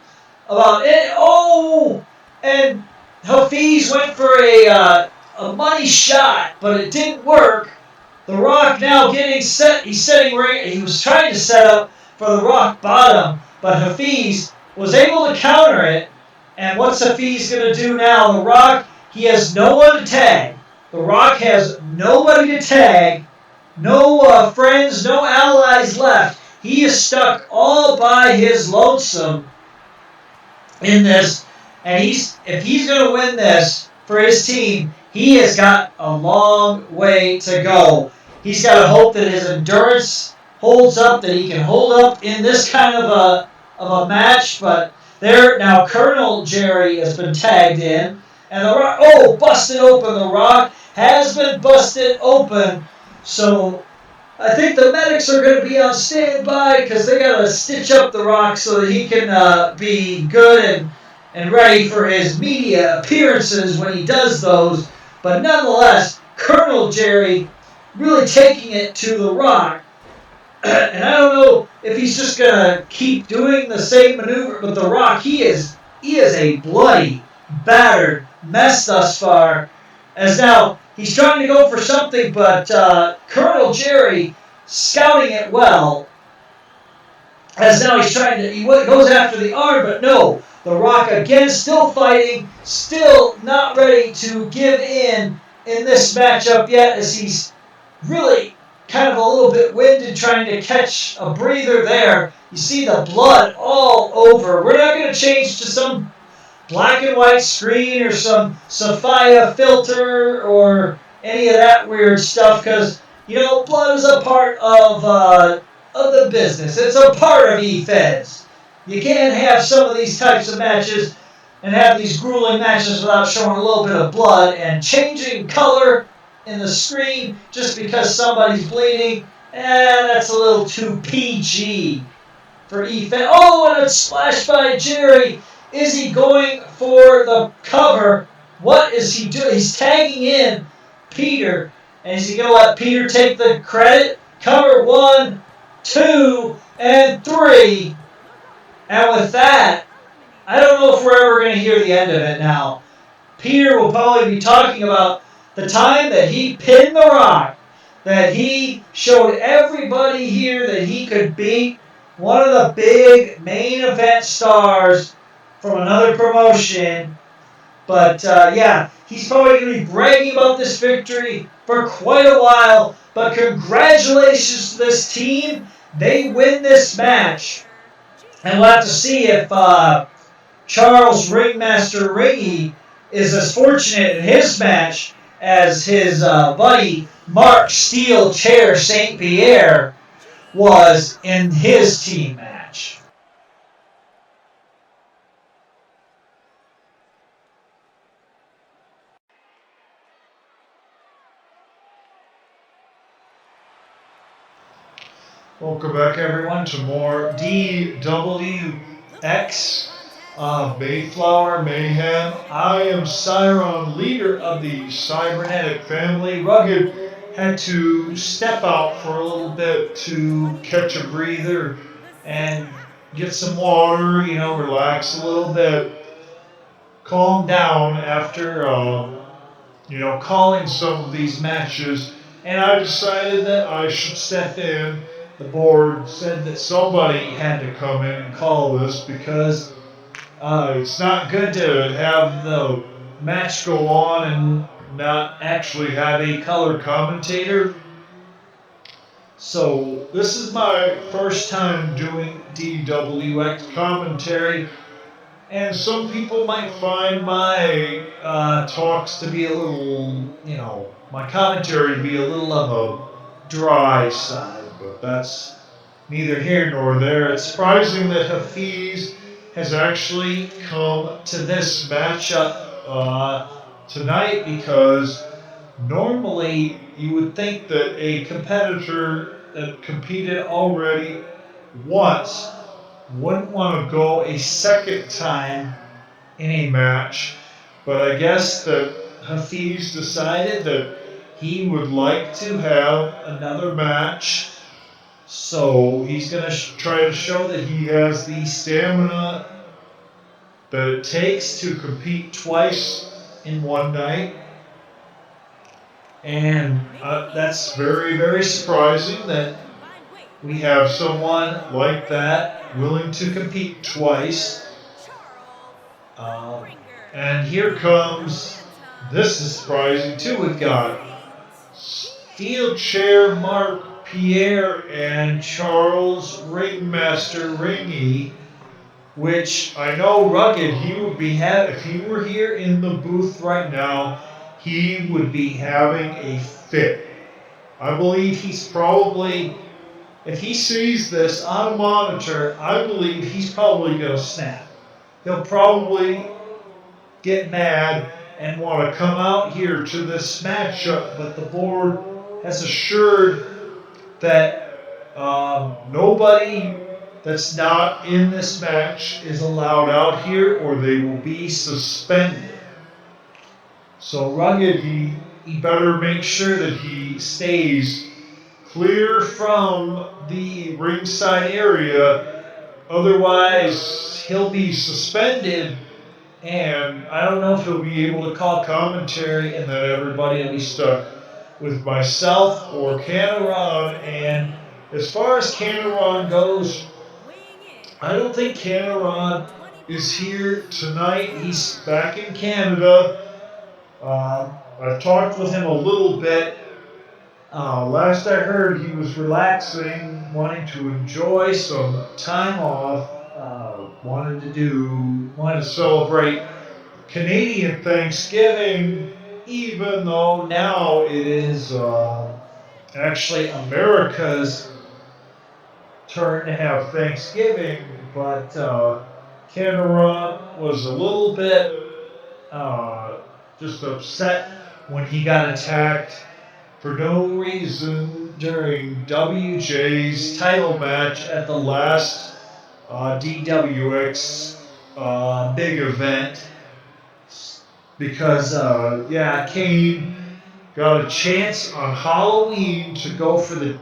about it. Oh, and Hafiz went for a money shot, but it didn't work. The Rock now getting set. He was trying to set up for the Rock bottom, but Hafiz was able to counter it. And what's Hafiz going to do now? The Rock, he has no one to tag. The Rock has nobody to tag. No friends, no allies left. He is stuck all by his lonesome in this. And if he's going to win this for his team, he has got a long way to go. He's got to hope that his endurance holds up, that he can hold up in this kind of a match. But There now, Colonel Jerry has been tagged in, and the Rock, busted open. The Rock has been busted open. So I think the medics are going to be on standby because they got to stitch up the Rock so that he can be good and ready for his media appearances when he does those. But nonetheless, Colonel Jerry really taking it to the Rock. And I don't know if he's just going to keep doing the same maneuver, but the Rock, he is a bloody, battered mess thus far. As now, he's trying to go for something, but Colonel Jerry scouting it well. As now he goes after the arm, but no. The Rock again still fighting, still not ready to give in this matchup yet, as he's really kind of a little bit winded trying to catch a breather there. You see the blood all over. We're not going to change to some black and white screen or some Sophia filter or any of that weird stuff because, blood is a part of the business. It's a part of E-Feds. You can't have some of these types of matches and have these grueling matches without showing a little bit of blood and changing color in the screen just because somebody's bleeding. That's a little too PG for E-Fed. Oh, and it's splashed by Jerry. Is he going for the cover? What is he doing? He's tagging in Peter. And is he going to let Peter take the credit? Cover 1, 2, and 3. And with that, I don't know if we're ever going to hear the end of it now. Peter will probably be talking about the time that he pinned the Rock, that he showed everybody here that he could beat one of the big main event stars from another promotion. But he's probably going to be bragging about this victory for quite a while. But congratulations to this team. They win this match. And we'll have to see if Charles Ringmaster Ringy is as fortunate in his match as his buddy Mark Steel Chair St. Pierre was in his team match. Welcome back, everyone, to more DWX Mayflower Mayhem. I am Cyron, leader of the Cybernetic family. Rugged had to step out for a little bit to catch a breather and get some water, relax a little bit, calm down after, calling some of these matches. And I decided that I should step in. The board said that somebody had to come in and call this because it's not good to have the match go on and not actually have a color commentator. So this is my first time doing DWX commentary, and some people might find my talks to be a little, my commentary to be a little on the dry side. But that's neither here nor there. It's surprising that Hafiz has actually come to this matchup tonight because normally you would think that a competitor that competed already once wouldn't want to go a second time in a match. But I guess that Hafiz decided that he would like to have another match. So he's going to try to show that he has the stamina that it takes to compete twice in one night. And that's very, very surprising that we have someone like that willing to compete twice. And here comes, this is surprising too, we've got Steel Chair Mark Pierre and Charles Ringmaster Ringy, which I know Rugged, he would be if he were here in the booth right now, he would be having a fit. I believe he's probably, if he sees this on a monitor, I believe he's probably going to snap. he'll probably get mad and want to come out here to this matchup, but the board has assured that nobody that's not in this match is allowed out here or they will be suspended. So Rugged, he better make sure that he stays clear from the ringside area, otherwise he'll be suspended, and I don't know if he'll be able to call commentary, and then everybody will be stuck with myself or Canaron. And as far as Canaron goes, I don't think Canaron is here tonight. He's back in Canada. I've talked with him a little bit. Last I heard, he was relaxing, wanting to enjoy some time off, wanted to celebrate Canadian Thanksgiving, even though now it is actually America's turn to have Thanksgiving. But Cameron was a little bit just upset when he got attacked for no reason during WJ's title match at the last DWX big event. Because, Kane got a chance on Halloween to go for the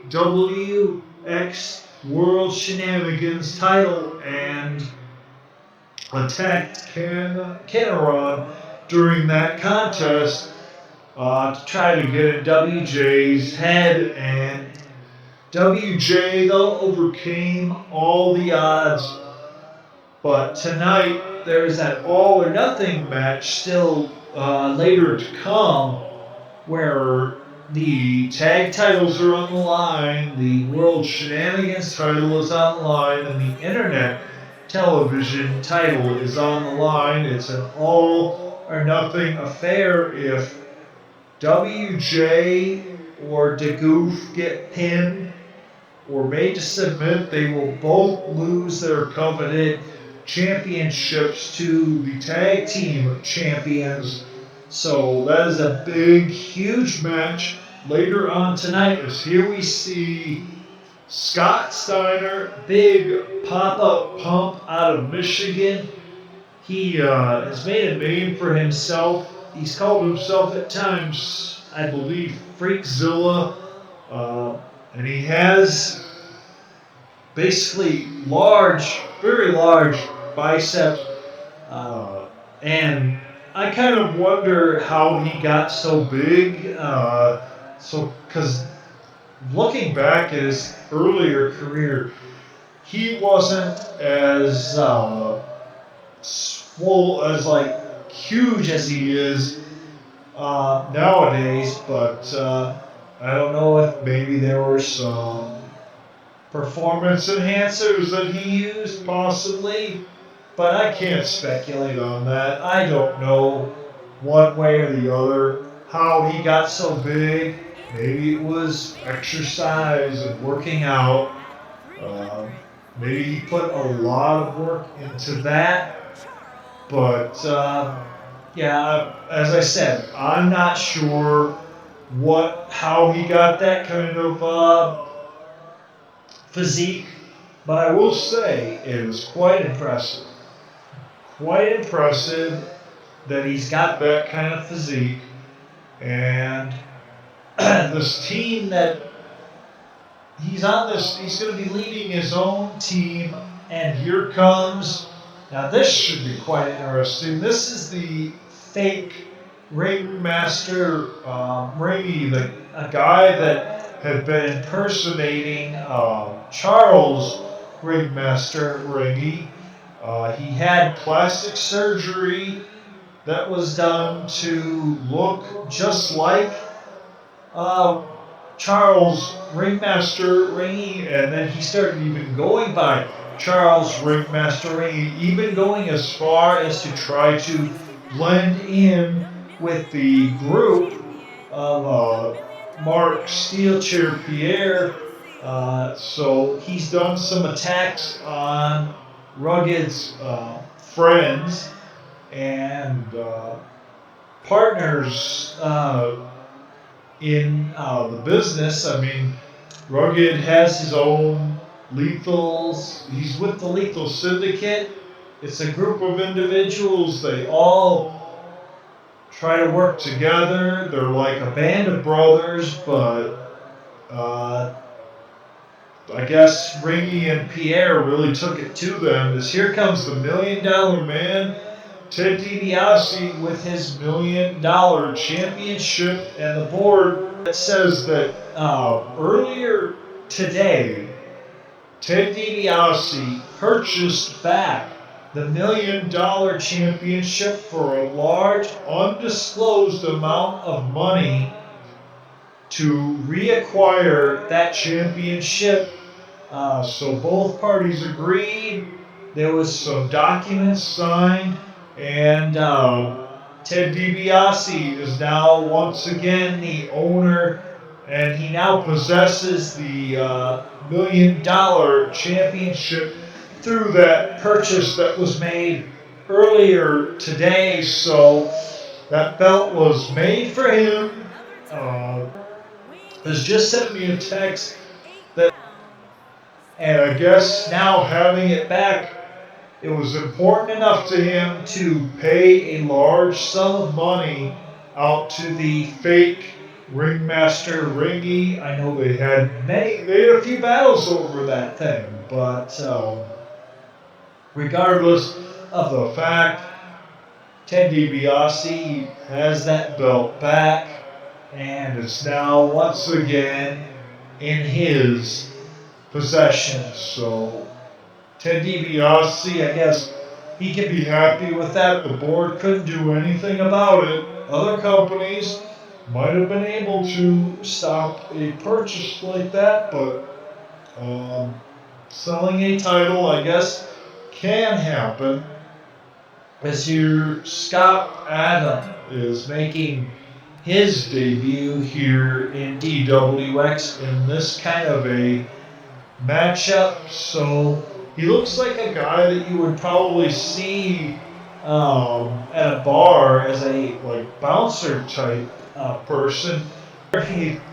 DWX World Shenanigans title and attacked Canaron during that contest to try to get in WJ's head, and WJ, though, overcame all the odds. But tonight, there's that all or nothing match still later to come, where the tag titles are on the line, the World Shenanigans title is on the line, and the Internet Television title is on the line. It's an all or nothing affair. If WJ or DeGoof get pinned or made to submit, they will both lose their coveted championships to the tag team champions. So that is a big, huge match later on tonight, as here we see Scott Steiner, big pop-up pump out of Michigan. He has made a name for himself. He's called himself at times, I believe, Freakzilla, and he has basically large, very large biceps, and I kind of wonder how he got so big. Because looking back at his earlier career, he wasn't as swole, as huge as he is nowadays. But I don't know if maybe there were some performance enhancers that he used, possibly. But I can't speculate on that. I don't know one way or the other how he got so big. Maybe it was exercise and working out. Maybe he put a lot of work into that. But as I said, I'm not sure how he got that kind of physique. But I will say it was quite impressive. Quite impressive that he's got that kind of physique. And this team that he's on, he's going to be leading his own team. And here comes, now this should be quite interesting. This is the fake ringmaster, Ringy, a guy that had been impersonating Charles Ringmaster Ringy. He had plastic surgery that was done to look just like Charles Ringmaster Ringy, and then he started even going by Charles Ringmaster Ringy, even going as far as to try to blend in with the group of Mark Steelchair Pierre. So he's done some attacks on Rugged's friends and partners in the business. I mean, Rugged has his own Lethals. He's with the Lethal Syndicate. It's a group of individuals. They all try to work together. They're like a band of brothers, but I guess Ringy and Pierre really took it to them. As here comes the $1 Million Man, Ted DiBiase, with his $1 Million championship, and the board says that earlier today, Ted DiBiase purchased back the $1 Million championship for a large, undisclosed amount of money to reacquire that championship. So both parties agreed. There was some documents signed, and Ted DiBiase is now once again the owner, and he now possesses the $1 Million championship through that purchase that was made earlier today. So that belt was made for him. Has just sent me a text that, and I guess now having it back, it was important enough to him to pay a large sum of money out to the fake ringmaster Ringy. I know they had a few battles over that thing, but regardless of the fact, Ted DiBiase has that belt back, and it's now once again in his possession. So Ted DiBiase, I guess he can be happy with that. The board couldn't do anything about it. Other companies might have been able to stop a purchase like that, but selling a title, I guess, can happen. As here, Scott Adam is making his debut here in DWX in this kind of a matchup. So he looks like a guy that you would probably see at a bar as a bouncer type person. If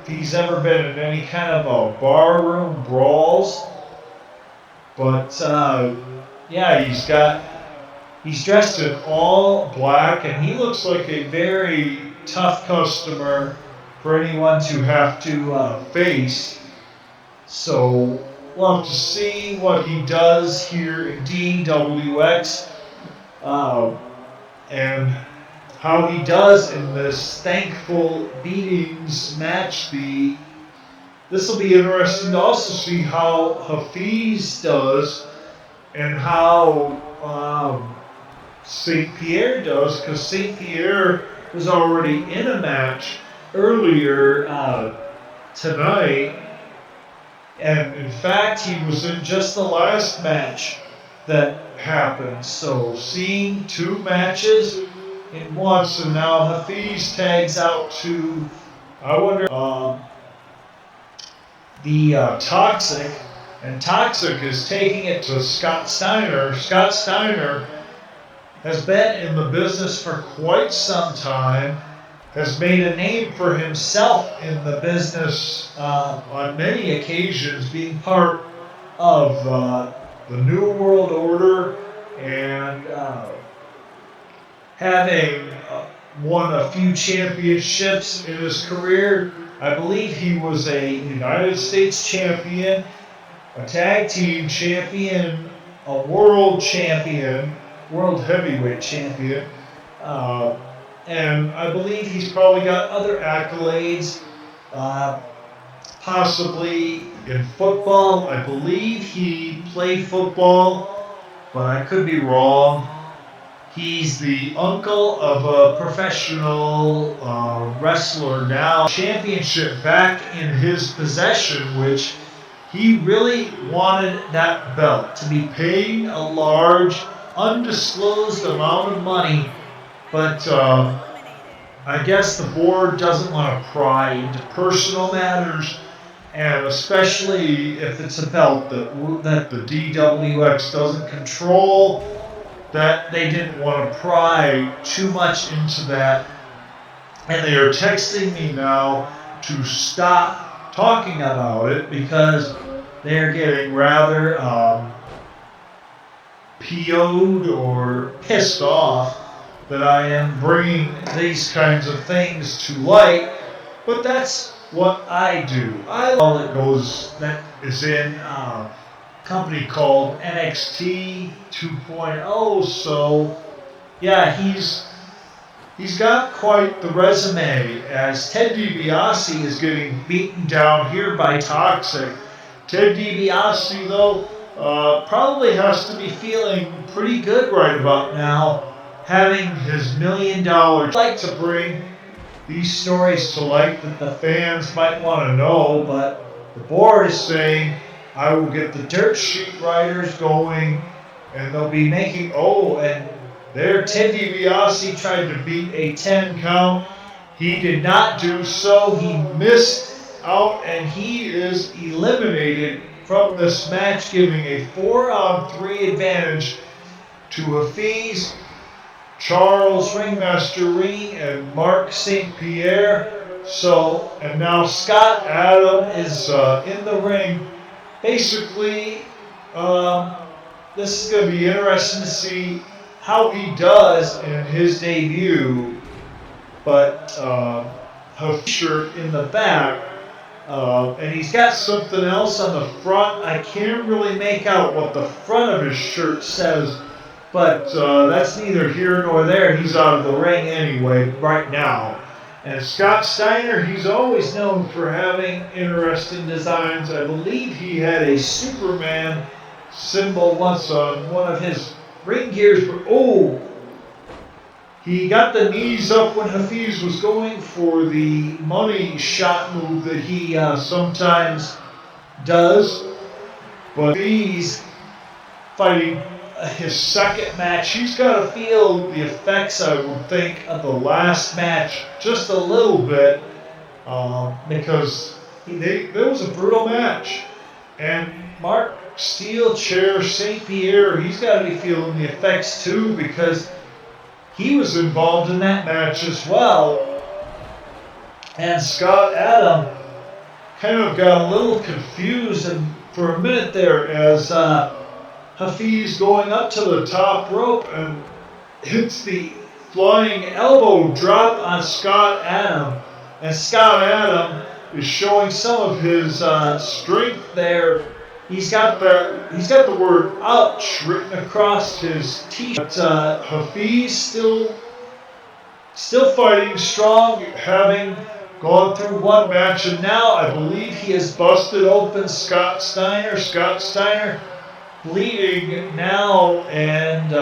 he's ever been in any kind of a barroom brawls, but yeah, he's dressed in all black, and he looks like a very tough customer for anyone to have to face. So we'll have to see what he does here in DWX and how he does in this Thankful Beatings match. This will be interesting to also see how Hafiz does and how St. Pierre does, because St. Pierre was already in a match earlier tonight, and in fact he was in just the last match that happened. So seeing two matches in one, so now Hafiz tags out to, I wonder, the Toxic, and Toxic is taking it to Scott Steiner. Scott Steiner has been in the business for quite some time, has made a name for himself in the business on many occasions, being part of the New World Order, and having won a few championships in his career. I believe he was a United States champion, a tag team champion, a world champion, world heavyweight champion, and I believe he's probably got other accolades, possibly in football. I believe he played football, but I could be wrong. He's the uncle of a professional wrestler now. Championship back in his possession, which he really wanted that belt to be paying a large, undisclosed amount of money. But I guess the board doesn't want to pry into personal matters, and especially if it's a belt that the DWX doesn't control, that they didn't want to pry too much into that. And they are texting me now to stop talking about it because they're getting rather PO'd or pissed off that I am bringing these kinds of things to light. But that's what I do. All it goes that is in a company called NXT 2.0. So yeah, he's got quite the resume, as Ted DiBiase is getting beaten down here by Toxic. Ted DiBiase, though, probably has to be feeling pretty good right about now, having his $1 million. I'd like to bring these stories to light that the fans might want to know, but the board is saying I will get the dirt sheet writers going, and they'll be making, and there Ted DiBiase tried to beat a 10 count. He did not do so. He missed out, and he is eliminated from this match, giving a 4-on-3 advantage to Hafiz, Charles Ringmaster Ring, and Mark St. Pierre. So, and now Scott Adam is in the ring. Basically, this is going to be interesting to see how he does in his debut. But a shirt in the back, and he's got something else on the front. I can't really make out what the front of his shirt says, but that's neither here nor there. He's out of the ring anyway right now. And Scott Steiner, he's always known for having interesting designs. I believe he had a Superman symbol once on one of his ring gears. He got the knees up when Hafiz was going for the money shot move that he sometimes does. But Hafiz fighting his second match, he's got to feel the effects, I would think, of the last match just a little bit, because there was a brutal match. And Mark Steel Chair St. Pierre, he's got to be feeling the effects too, because he was involved in that match as well. And Scott Adam kind of got a little confused and for a minute there as Hafiz going up to the top rope and hits the flying elbow drop on Scott Adam. And Scott Adam is showing some of his strength there. He's got the word "ouch" written across his t-shirt. But Hafiz still fighting strong, having gone through one match, and now I believe he has busted open Scott Steiner. Scott Steiner bleeding now, and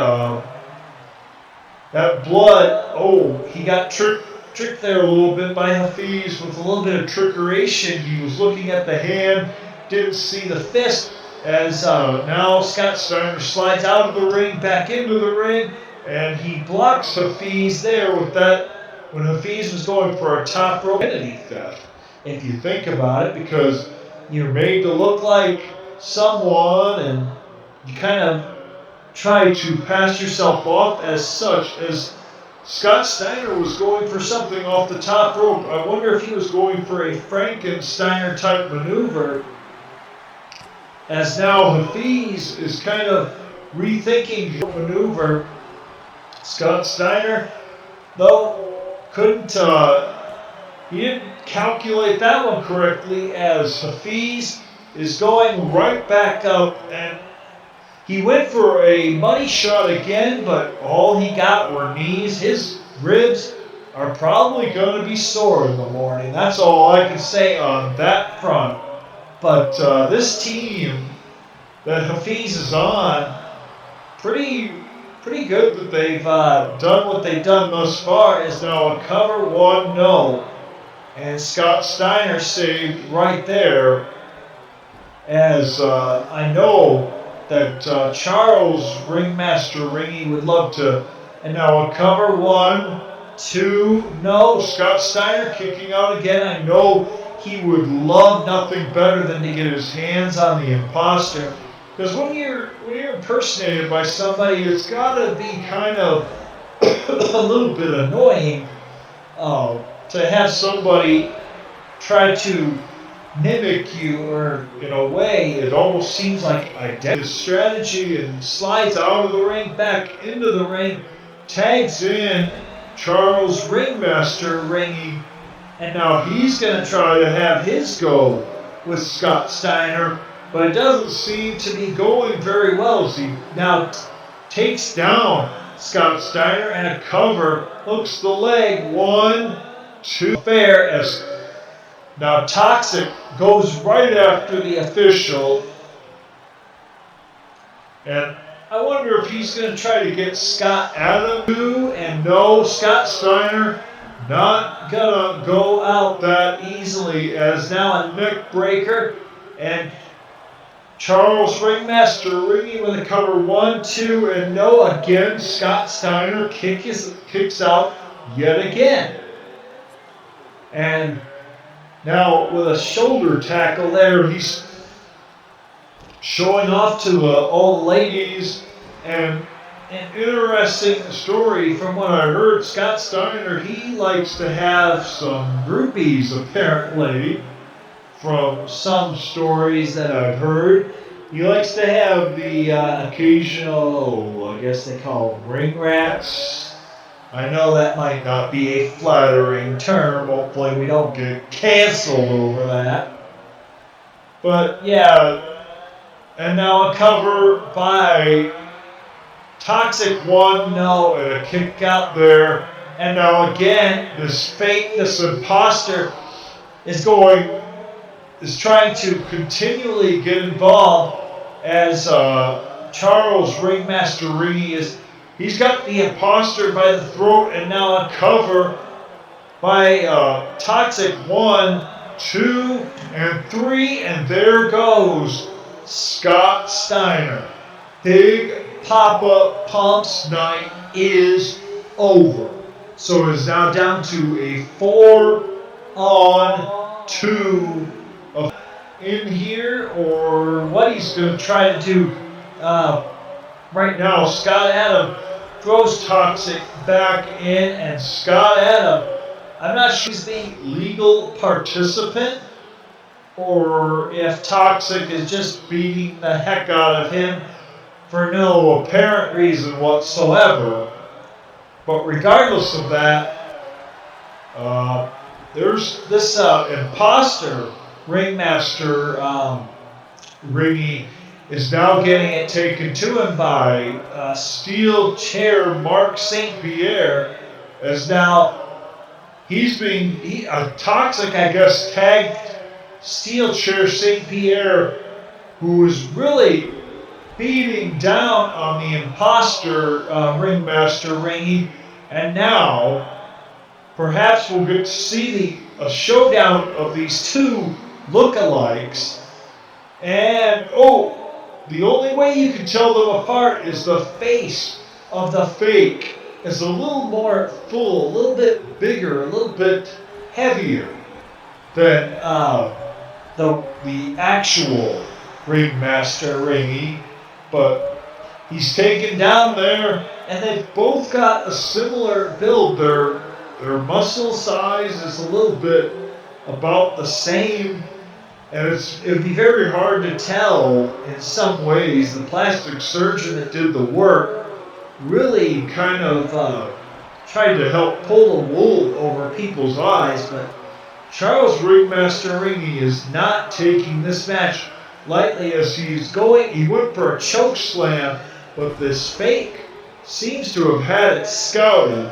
that blood. He got tricked there a little bit by Hafiz with a little bit of trickeration. He was looking at the hand, didn't see the fist, as now Scott Steiner slides out of the ring, back into the ring, and he blocks Hafiz there with that when Hafiz was going for a top rope identity theft. If you think about it, because you're made to look like someone and you kind of try to pass yourself off as such, as Scott Steiner was going for something off the top rope. I wonder if he was going for a Frankensteiner type maneuver, as now Hafiz is kind of rethinking the maneuver. Scott Steiner, though, he didn't calculate that one correctly, as Hafiz is going right back up, and he went for a money shot again, but all he got were knees. His ribs are probably going to be sore in the morning. That's all I can say on that front. But this team that Hafiz is on, pretty good that they've done what they've done thus far. Is now a cover 1, no. And Scott Steiner saved right there, as I know that Charles Ringmaster Ringy would love to. And now a cover 1, 2, no. Scott Steiner kicking out again. I know he would love nothing better than to get his hands on the imposter. Because when you're impersonated by somebody, it's got to be kind of a little bit annoying to have somebody try to mimic you, or in a way, it almost seems like identity strategy, and slides out of the ring, back into the ring, tags in Charles Ringmaster Ringy, and now he's going to try to have his go with Scott Steiner, but it doesn't seem to be going very well as he now takes down Scott Steiner, and a cover, hooks the leg, 1, 2, fair, as now Toxic goes right after the official, and I wonder if he's going to try to get Scott Adams too, and no, Scott Steiner not going to go out that easily, as now a neck breaker, and Charles Ringmaster Ringy with a cover, 1, 2, and no, again, Scott Steiner kicks out yet again. And now with a shoulder tackle there, he's showing off to all the ladies. And an interesting story from what I heard, Scott Steiner, he likes to have some groupies apparently, from some stories that I've heard. He likes to have the occasional, I guess they call them ring rats. I know that might not be a flattering term. Hopefully we don't get canceled over that. But yeah, and now a cover by Toxic, 1, no, and a kick out there. And now again, this imposter is trying to continually get involved, as Charles Ringmaster Ringy he's got the imposter by the throat, and now a cover by Toxic, 1, 2, and 3, and there goes Scott Steiner. Big Papa Pump's night is over. So it is now down to a 4-on-2 in here, or what he's going to try to do right now. Scott Adams throws Toxic back in, and Scott Adams, I'm not sure he's the legal participant, or if Toxic is just beating the heck out of him for no apparent reason whatsoever. But regardless of that, there's this imposter, Ringmaster Ringy, is now getting it taken to him by Steel Chair Mark St. Pierre, as now he's being Toxic, I guess, tagged Steel Chair St. Pierre, who was really beating down on the imposter Ringmaster Ringy, and now perhaps we'll get to see a showdown of these two lookalikes. And the only way you can tell them apart is the face of the fake is a little more full, a little bit bigger, a little bit heavier than the actual Ringmaster Ringy. But he's taken down there, and they've both got a similar build. Their muscle size is a little bit about the same, and it would be very hard to tell in some ways. The plastic surgeon that did the work really kind of tried to help pull the wool over people's eyes, but Charles Ringmaster Ringy is not taking this match lightly, as he went for a choke slam, but this fake seems to have had it scouted.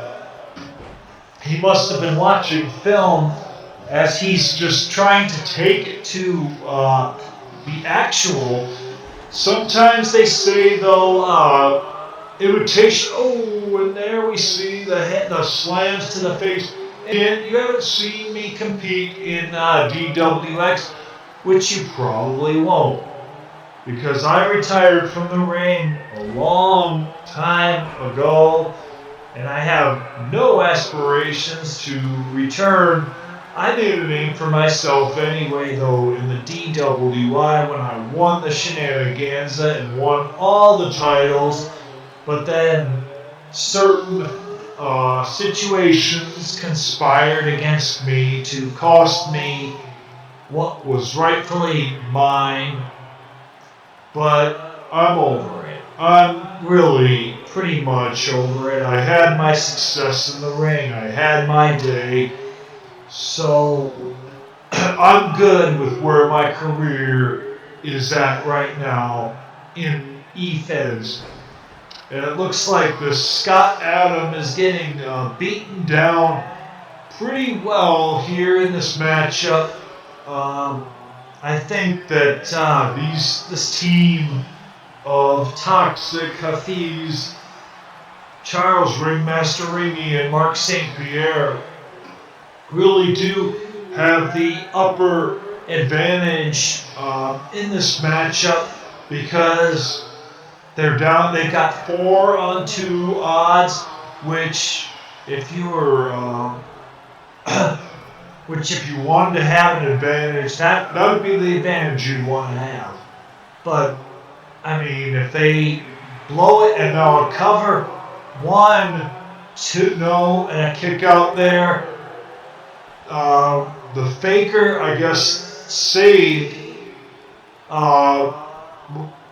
He must have been watching film, as he's just trying to take it to the actual. Sometimes they say, though, it would take, and there we see the slams to the face. And you haven't seen me compete in DWX, which you probably won't, because I retired from the ring a long time ago, and I have no aspirations to return I made a name for myself anyway, though, in the DWI when I won the Shenaniganza and won all the titles. But then certain situations conspired against me to cost me what was rightfully mine. But I'm over it. I'm really pretty much over it. I had my success in the ring. I had my day. So I'm good with where my career is at right now in EFES. And it looks like this Scott Adam is getting beaten down pretty well here in this matchup. I think that this team of Toxic Hafiz, Charles Ringmaster Ringy, and Mark St. Pierre really do have the upper advantage in this matchup because they're down. They've got 4-on-2 odds, which if you were if you wanted to have an advantage, that would be the advantage you'd want to have. But I mean, if they blow it and now a cover, 1, 2, no, and a kick out there. The faker, I guess, saved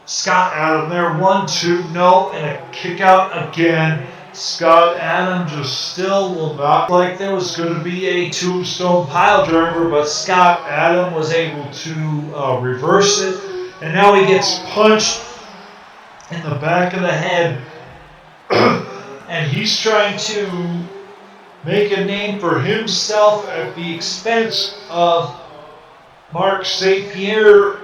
Scott Adam there. 1, 2, no, and a kick out again. Scott Adam just still will not. Like there was going to be a tombstone pile driver, but Scott Adam was able to reverse it, and now he gets punched in the back of the head, and he's trying to make a name for himself at the expense of Mark St. Pierre.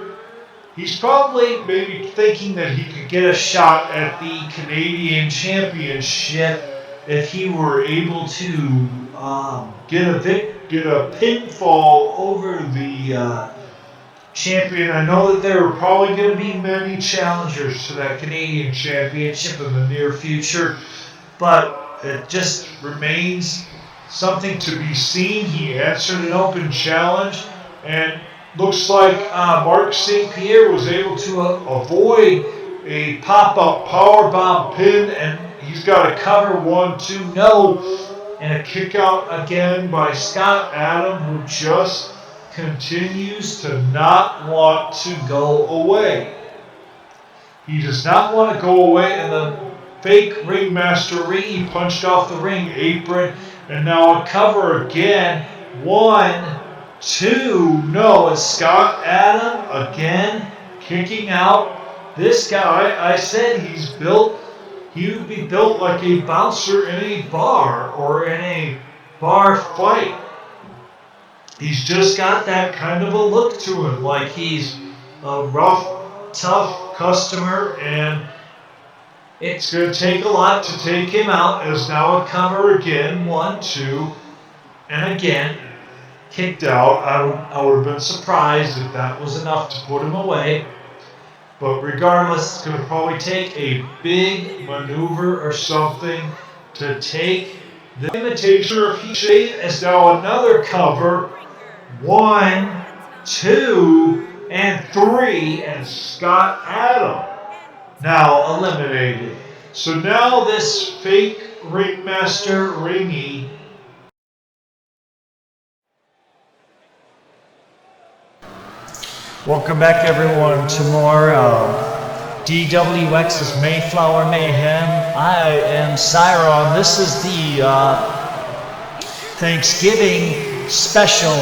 He's probably maybe thinking that he could get a shot at the Canadian Championship if he were able to get a pinfall over the champion. I know that there are probably going to be many challengers to that Canadian Championship in the near future, but it just remains something to be seen. He answered an open challenge, and looks like Mark St. Pierre was able to avoid a pop-up powerbomb pin, and he's got a cover 1, 2, no, and a kick out again by Scott Adam, who just continues to not want to go away. He does not want to go away, and the fake ringmaster Ringy punched off the ring apron, and now a cover again. 1, 2, no, and Scott Adam again kicking out. This guy, I said he would be built like a bouncer in a bar or in a bar fight. He's just got that kind of a look to him, like he's a rough, tough customer, and it's going to take a lot to take him out. As now a cover again, 1, 2, and again kicked out. I would have been surprised if that was enough to put him away. But regardless, it's going to probably take a big maneuver or something to take the imitation of Heat. As now another cover. 1, 2, and 3, and Scott Adam now eliminated. So now this fake ringmaster Ringy. Welcome back, everyone, to more DWX's Mayflower Mayhem. I am Cyron. This is the Thanksgiving special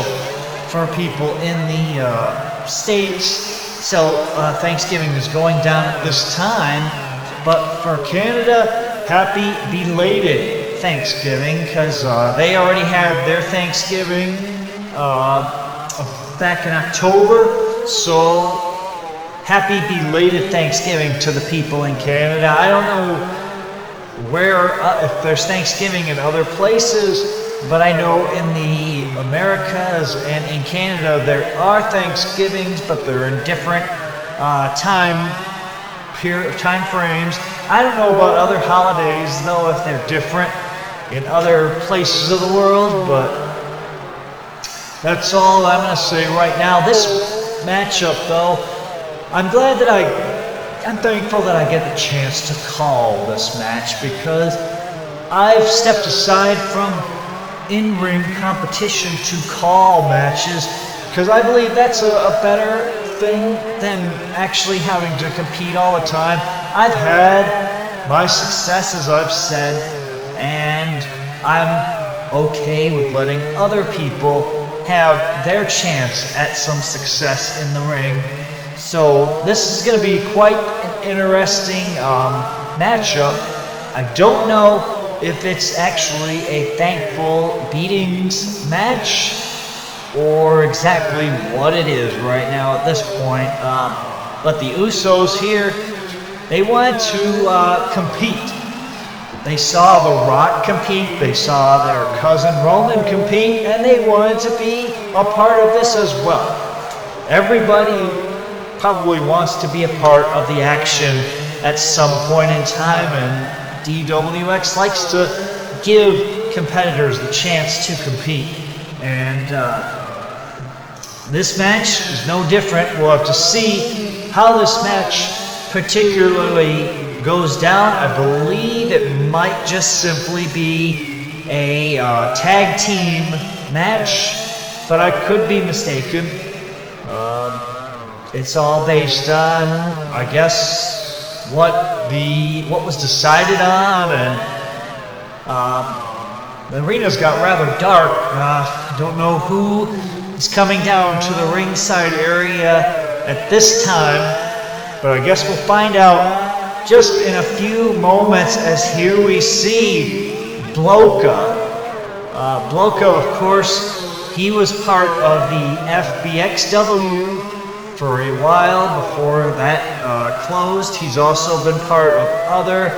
for people in the States. So Thanksgiving is going down at this time. But for Canada, happy belated Thanksgiving, because they already had their Thanksgiving back in October. So, happy belated Thanksgiving to the people in Canada. I don't know where, if there's Thanksgiving in other places, but I know in the Americas and in Canada there are Thanksgivings, but they're in different time frames. I don't know about other holidays, though, if they're different in other places of the world, but That's all I'm going to say right now. This matchup, though, I'm thankful that I get the chance to call this match because I've stepped aside from in-ring competition to call matches because I believe that's a better thing than actually having to compete all the time. I've had my successes, I've said, and I'm okay with letting other people have their chance at some success in the ring. So this is going to be quite an interesting matchup. I don't know if it's actually a thankful beatings match or exactly what it is right now at this point. But the Usos here, they wanted to compete. They saw The Rock compete, they saw their cousin Roman compete, and they wanted to be a part of this as well. Everybody probably wants to be a part of the action at some point in time, and DWX likes to give competitors the chance to compete. And this match is no different. We'll have to see how this match particularly goes down. I believe it might just simply be a tag team match, but I could be mistaken. It's all based on, I guess, what was decided on, and the arena's got rather dark. I don't know who is coming down to the ringside area at this time, but I guess we'll find out just in a few moments as here we see Bloka. Bloka, of course, he was part of the FBXW for a while before that closed. He's also been part of other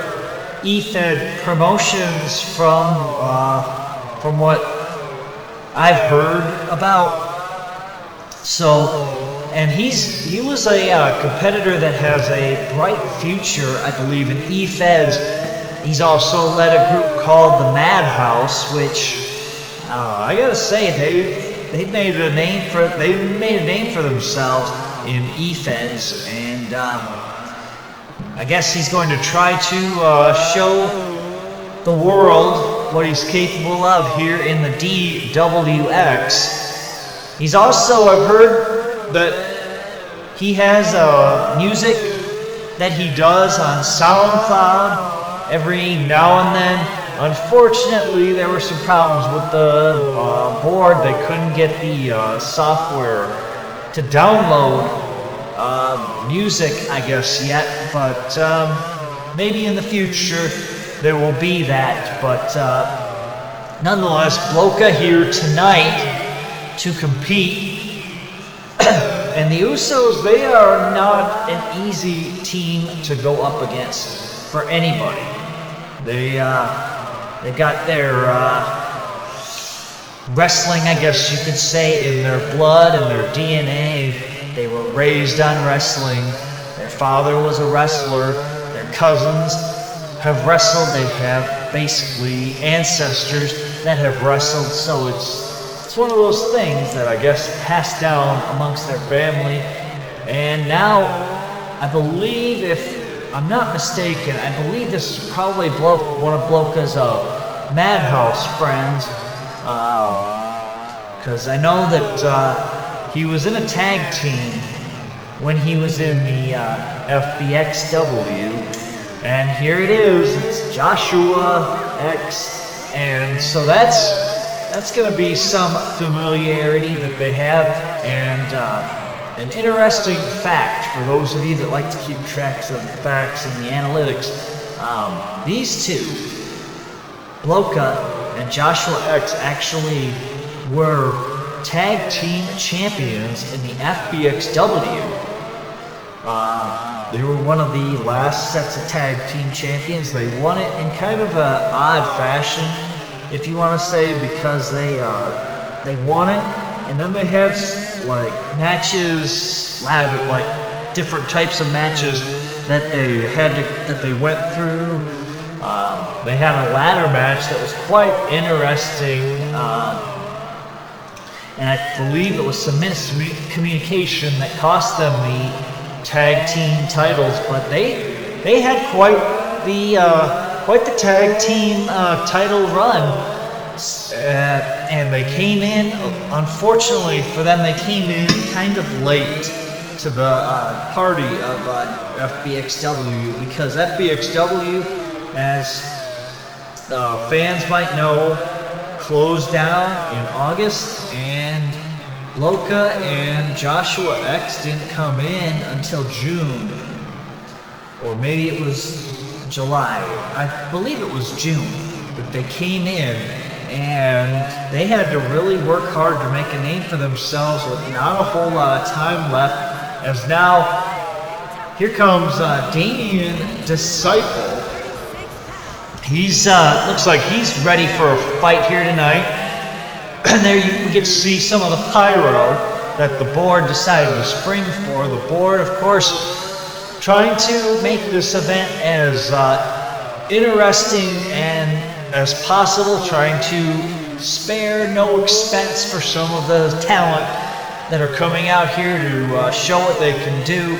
EFED promotions from what I've heard about. So, and he was a competitor that has a bright future, I believe, in EFEDs. He's also led a group called the Madhouse, which I gotta say they made a name for themselves in EFEDs, and I guess he's going to try to show the world what he's capable of here in the DWX. He's also, I've heard that he has music that he does on SoundCloud every now and then. Unfortunately, there were some problems with the board. They couldn't get the software to download music, I guess, yet. But maybe in the future there will be that. But nonetheless, Bloka here tonight to compete. And the Usos, they are not an easy team to go up against for anybody. They got their wrestling, I guess you could say, in their blood and their DNA. They were raised on wrestling. Their father was a wrestler. Their cousins have wrestled. They have basically ancestors that have wrestled. So it's one of those things that I guess passed down amongst their family. And now, I believe, if I'm not mistaken, I believe this is probably one of Bloka's Madhouse friends, because I know that he was in a tag team when he was in the FBXW, and here it is, it's Joshua X, and so that's going to be some familiarity that they have, and an interesting fact for those of you that like to keep tracks of the facts and the analytics. These two, Bloka and Joshua X, actually were tag team champions in the FBXW. They were one of the last sets of tag team champions. They won it in kind of an odd fashion, if you want to say, because they won it, and then they had like matches, like different types of matches that they went through. They had a ladder match that was quite interesting. and I believe it was some miscommunication that cost them the tag team titles. But they had quite the tag team title run. And they came in, unfortunately for them, they came in kind of late to the party of FBXW, because FBXW, as fans might know, closed down in August, and Loka and Joshua X didn't come in until June, or maybe it was July. I believe it was June, but they came in. And they had to really work hard to make a name for themselves with not a whole lot of time left. As now, here comes Damien Disciple. He's looks like he's ready for a fight here tonight. And there you get to see some of the pyro that the board decided to spring for. The board, of course, trying to make this event as interesting and as possible, trying to spare no expense for some of the talent that are coming out here to show what they can do.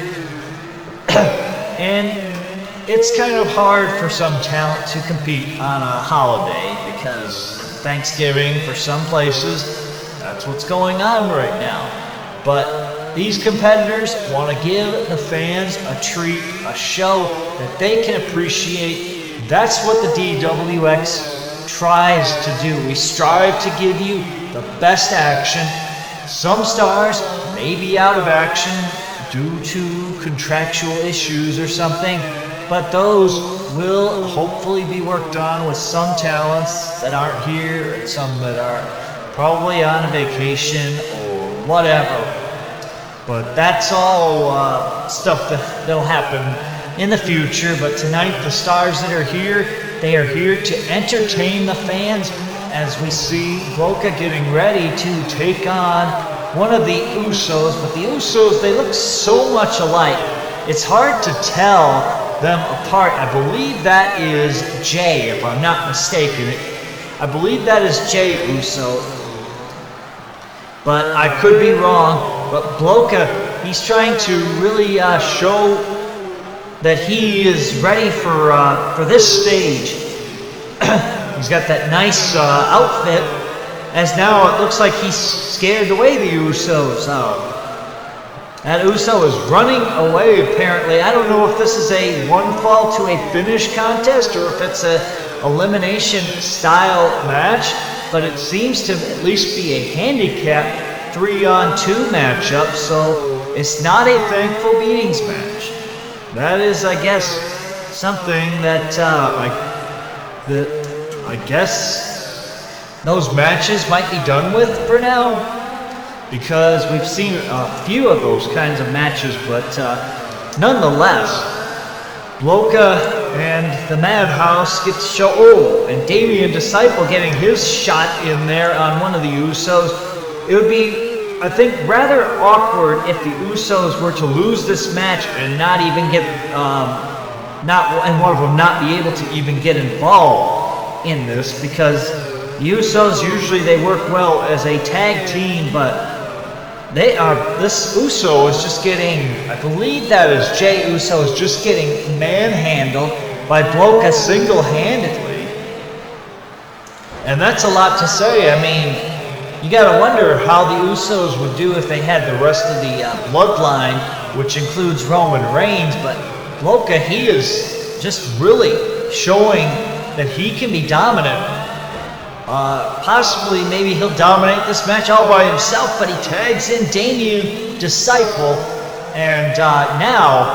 And it's kind of hard for some talent to compete on a holiday, because Thanksgiving for some places, that's what's going on right now. But these competitors want to give the fans a treat, a show that they can appreciate. That's what the DWX tries to do. We strive to give you the best action. Some stars may be out of action due to contractual issues or something, but those will hopefully be worked on with some talents that aren't here, and some that are probably on a vacation or whatever. But that's all stuff that'll happen in the future. But tonight, the stars that are here, they are here to entertain the fans, as we see Boca getting ready to take on one of the Usos. But the Usos, they look so much alike, it's hard to tell them apart. I believe that is Jay, if I'm not mistaken. I believe that is Jay Uso, but I could be wrong. But Bloka, he's trying to really show that he is ready for this stage. He's got that nice outfit, as now it looks like he's scared away the Usos. That Uso is running away, apparently. I don't know if this is a one fall to a finish contest or if it's a elimination style match, but it seems to at least be a handicap 3-on-2 matchup, so it's not a thankful beatings match. That is, I guess, something that I guess those matches might be done with for now, because we've seen a few of those kinds of matches. But nonetheless, Bloka and the Madhouse get to show, and Damien Disciple getting his shot in there on one of the Usos. It would be, I think, rather awkward if the Usos were to lose this match and not even get, and one of them not be able to even get involved in this, because the Usos usually they work well as a tag team, but this Uso is just getting, I believe that is Jay Uso, is just getting manhandled by Bloka single-handedly. And that's a lot to say. I mean, you gotta wonder how the Usos would do if they had the rest of the bloodline, which includes Roman Reigns. But Bloka, he is just really showing that he can be dominant. Possibly, maybe he'll dominate this match all by himself, but he tags in Damien Disciple, and now,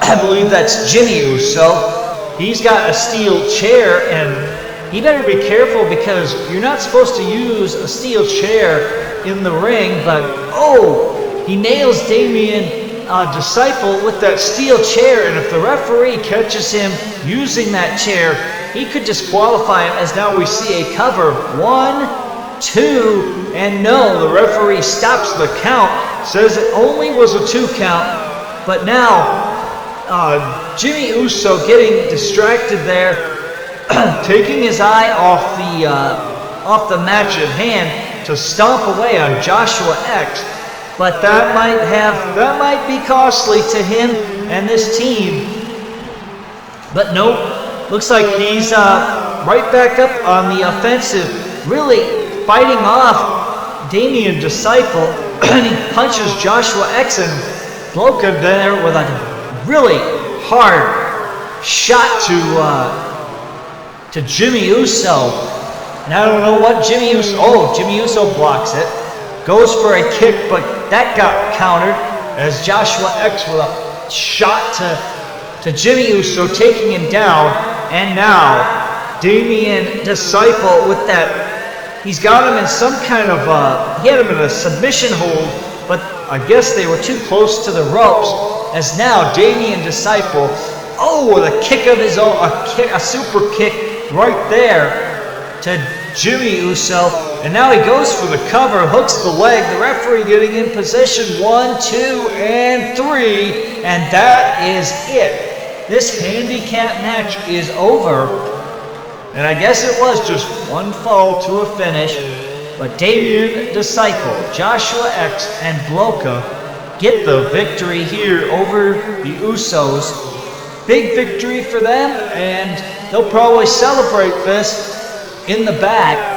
I believe that's Jimmy Uso. He's got a steel chair, and he better be careful, because you're not supposed to use a steel chair in the ring, but he nails Damien Disciple with that steel chair, and if the referee catches him using that chair, he could disqualify him, as now we see a cover. 1, 2, and no, the referee stops the count, says it only was a 2 count, but now Jimmy Uso getting distracted there, taking his eye off the match at hand, to stomp away on Joshua X. But that might be costly to him and this team. But nope, looks like he's right back up on the offensive, really fighting off Damien Disciple. And he punches Joshua X and Bloka there with a really hard shot to Jimmy Uso. And I don't know what Jimmy Uso blocks it. Goes for a kick, but that got countered as Joshua X with a shot to Jimmy Uso, taking him down. And now Damien Disciple with that, he's got him in some kind of, he had him in a submission hold, but I guess they were too close to the ropes, as now Damien Disciple, with a kick of his own, a super kick right there to Jimmy Uso, and now he goes for the cover, hooks the leg, the referee getting in position, 1, 2, and 3, and that is it. This handicap match is over, and I guess it was just one fall to a finish, but Damien Disciple, Joshua X, and Bloka get the victory here over the Usos. Big victory for them, and they'll probably celebrate this in the back.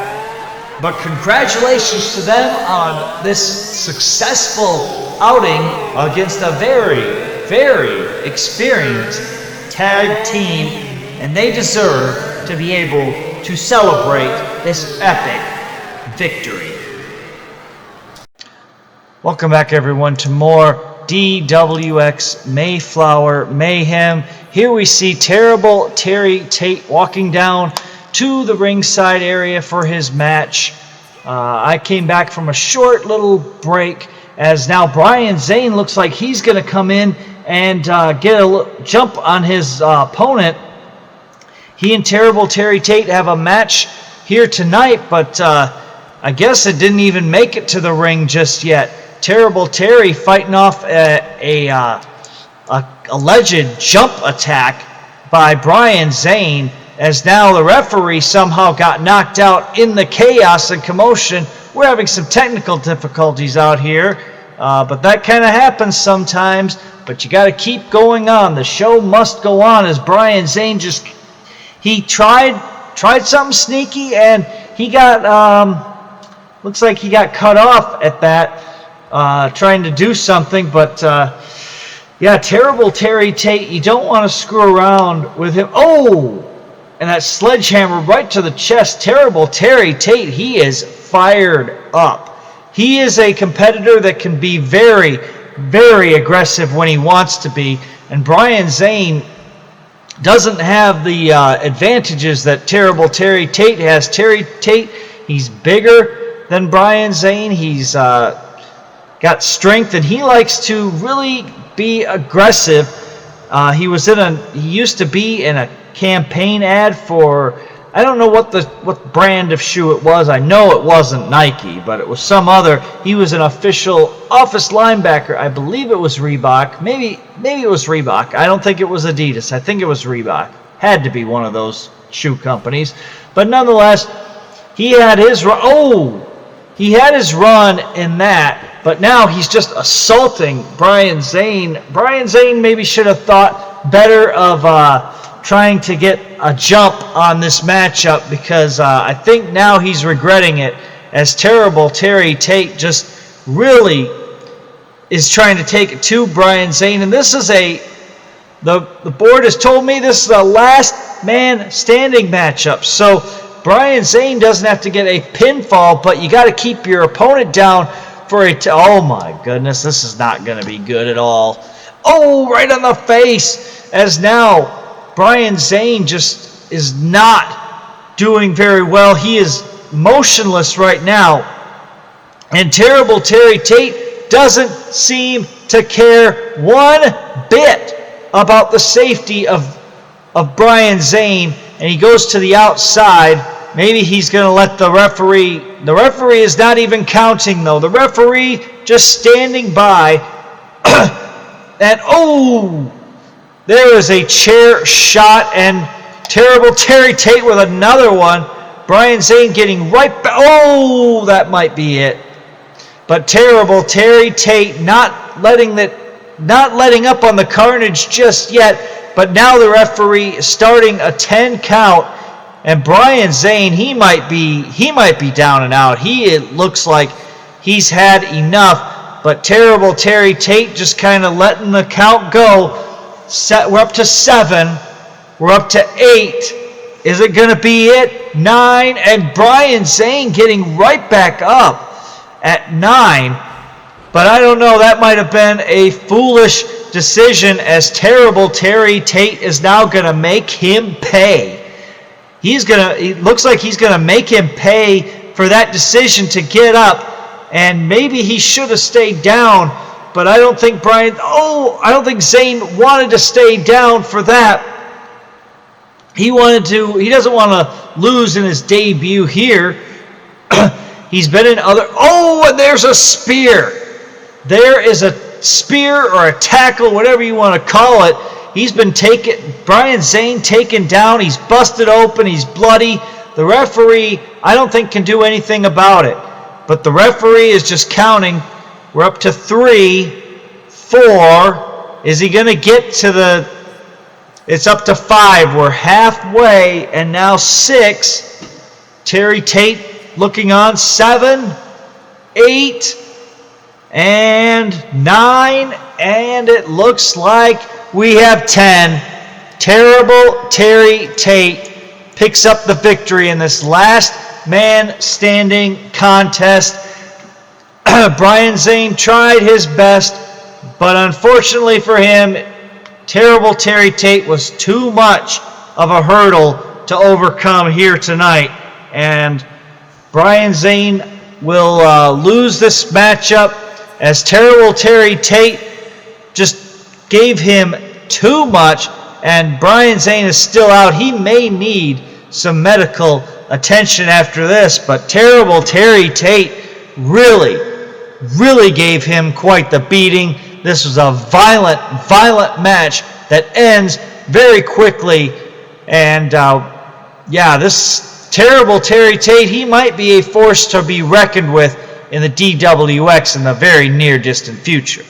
But congratulations to them on this successful outing against a very, very experienced tag team, and they deserve to be able to celebrate this epic victory. Welcome back, everyone, to more DWX Mayflower Mayhem. Here we see Terrible Terry Tate walking down to the ringside area for his match. I came back from a short little break, as now Brian Zane looks like he's going to come in and get a jump on his opponent. He and Terrible Terry Tate have a match here tonight, but I guess it didn't even make it to the ring just yet. Terrible Terry fighting off a alleged jump attack by Brian Zane, as now the referee somehow got knocked out in the chaos and commotion. We're having some technical difficulties out here, but that kind of happens sometimes. But you got to keep going on. The show must go on, as Brian Zane he tried something sneaky, and he got looks like he got cut off at that, trying to do something. But yeah, Terrible Terry Tate, you don't want to screw around with him. And that sledgehammer right to the chest. Terrible Terry Tate, he is fired up. He is a competitor that can be very, very aggressive when he wants to be. And Brian Zane doesn't have the advantages that Terrible Terry Tate has. Terry Tate, he's bigger than Brian Zane. He's got strength, and he likes to really be aggressive. He used to be in a campaign ad for, I don't know what brand of shoe it was. I know it wasn't Nike, but it was some other. He was an official office linebacker. I believe it was Reebok. Maybe it was Reebok. I don't think it was Adidas. I think it was Reebok. Had to be one of those shoe companies. But nonetheless, he had his run. He had his run in that, but now he's just assaulting Brian Zane. Brian Zane maybe should have thought better of trying to get a jump on this matchup, because I think now he's regretting it, as Terrible Terry Tate just really is trying to take it to Brian Zane. And this is the board has told me this is a last man standing matchup. So Brian Zane doesn't have to get a pinfall, but you got to keep your opponent down for oh my goodness, this is not going to be good at all. Right on the face, as now Brian Zane just is not doing very well. He is motionless right now. And Terrible Terry Tate doesn't seem to care one bit about the safety of Brian Zane. And he goes to the outside. Maybe he's going to let the referee. The referee is not even counting, though. The referee just standing by. And there is a chair shot, and Terrible Terry Tate with another one. Brian Zane getting right back. Oh, that might be it. But terrible Terry Tate not letting up on the carnage just yet. But now the referee is starting a 10 count, and Brian Zane, he might be down and out. It looks like he's had enough. But terrible Terry Tate just kind of letting the count go. We're up to 7. We're up to 8. Is it going to be it? 9. And Brian Zane getting right back up at 9. But I don't know. That might have been a foolish decision, as terrible Terry Tate is now going to make him pay. It looks like he's going to make him pay for that decision to get up. And maybe he should have stayed down. But I don't think Zane wanted to stay down for that. He doesn't want to lose in his debut here. He's been in other, and there's a spear. There is a spear or a tackle, whatever you want to call it. Brian Zane taken down. He's busted open. He's bloody. The referee, I don't think, can do anything about it. But the referee is just counting. We're up to 3, 4. Is he going to get to it's up to 5. We're halfway, and now 6. Terry Tate looking on. 7, 8, and 9. And it looks like we have 10. Terrible Terry Tate picks up the victory in this last man standing contest. Brian Zane tried his best, but unfortunately for him, terrible Terry Tate was too much of a hurdle to overcome here tonight. And Brian Zane will lose this matchup, as terrible Terry Tate just gave him too much, and Brian Zane is still out. He may need some medical attention after this, but terrible Terry Tate really gave him quite the beating. This was a violent match that ends very quickly. And this terrible Terry Tate, he might be a force to be reckoned with in the DWX in the very near distant future.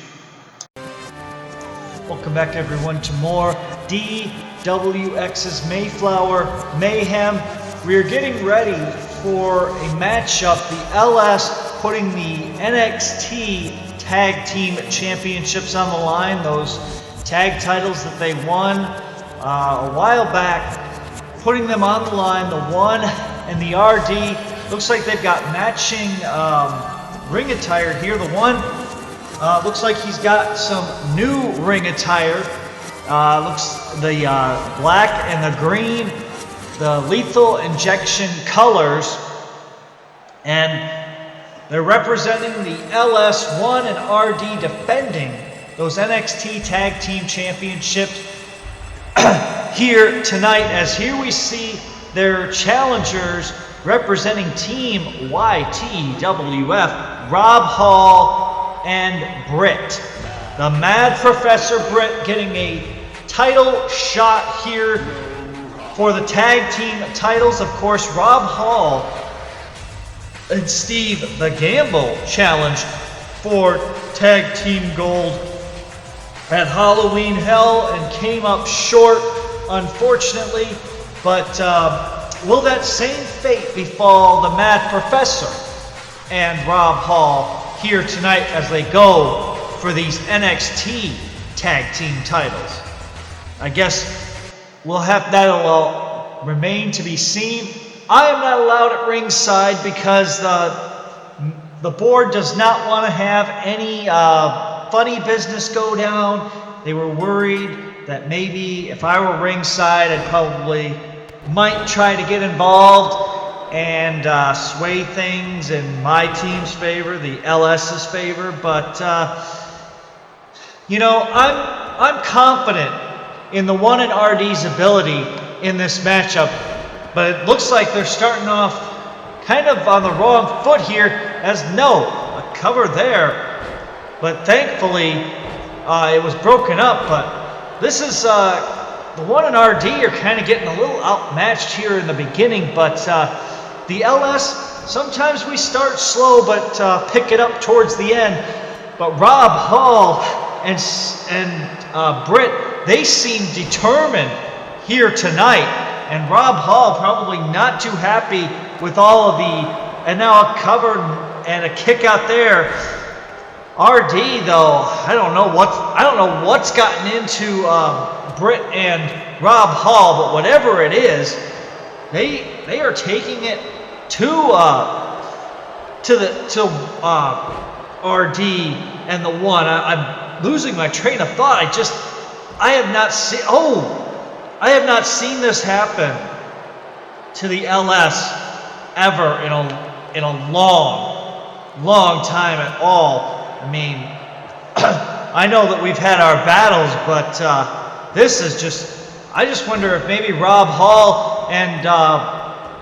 Welcome back, everyone, to more DWX's Mayflower Mayhem. We're getting ready for a matchup, the LS putting the NXT Tag Team Championships on the line, those tag titles that they won a while back, putting them on the line, the 1 and the RD. Looks like they've got matching ring attire here. The 1 looks like he's got some new ring attire. Looks the black and the green, the lethal injection colors, and they're representing the LS1 and RD, defending those NXT Tag Team Championships here tonight, as here we see their challengers representing Team YTWF, Rob Hall and Britt. The Mad Professor Britt getting a title shot here for the tag team titles. Of course, Rob Hall and Steve the Gamble challenged for tag team gold at Halloween Hell and came up short, unfortunately. But will that same fate befall the Mad Professor and Rob Hall here tonight as they go for these NXT tag team titles? I guess that'll remain to be seen. I am not allowed at ringside because the board does not want to have any funny business go down. They were worried that maybe if I were ringside, I probably might try to get involved and sway things in my team's favor, the LS's favor. But I'm confident in the 1 and RD's ability in this matchup. But it looks like they're starting off kind of on the wrong foot here, as a cover there. But thankfully, it was broken up. But this is, the 1 and RD are kind of getting a little outmatched here in the beginning. But The LS, sometimes we start slow but pick it up towards the end. But Rob Hall and Britt, they seem determined here tonight. And Rob Hall probably not too happy with all of and now a cover and a kick out there. RD though, I don't know what's gotten into Britt and Rob Hall, but whatever it is, they are taking it to RD and the one. I'm losing my train of thought. I have not seen this happen to the LS ever in a long time at all. I mean, I know that we've had our battles, but this is I just wonder if maybe Rob Hall and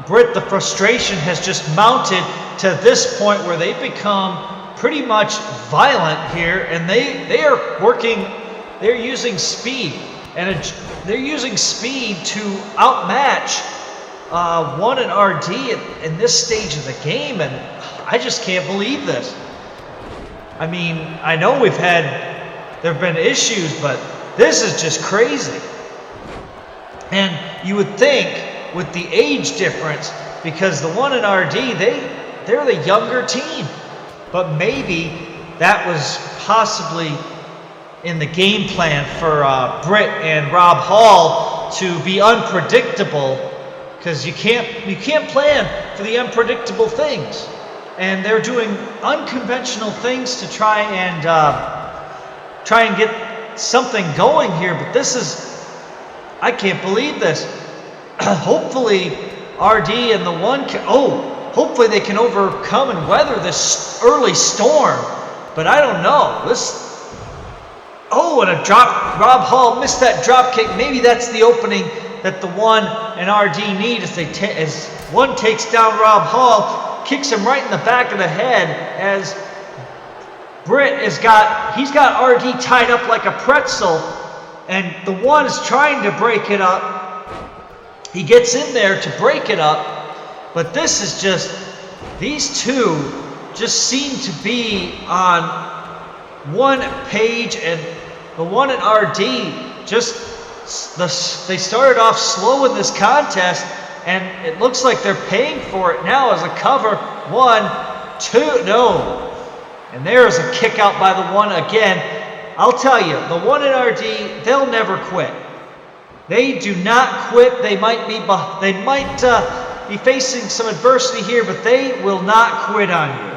Britt, the frustration has just mounted to this point where they've become pretty much violent here, and they're using speed, and they're using speed to outmatch One and RD in this stage of the game, and I just can't believe this. I mean, I know there have been issues, but this is just crazy. And you would think with the age difference, because the One and RD, they're the younger team, but maybe that was possibly in the game plan for Britt and Rob Hall to be unpredictable, because you can't plan for the unpredictable things, and they're doing unconventional things to try and get something going here. But I can't believe this. Hopefully RD and the one hopefully they can overcome and weather this early storm, but I don't know. And a drop. Rob Hall missed that drop kick. Maybe that's the opening that the One and RD need as One takes down Rob Hall, kicks him right in the back of the head, as Britt he's got RD tied up like a pretzel, and the One is trying to break it up. He gets in there to break it up, but this is these two just seem to be on one page, and the One and RD they started off slow in this contest, and it looks like they're paying for it now as a cover. 1, 2, no. And there's a kick out by the One again. I'll tell you, the One and RD, they'll never quit. They do not quit. They might be facing some adversity here, but they will not quit on you.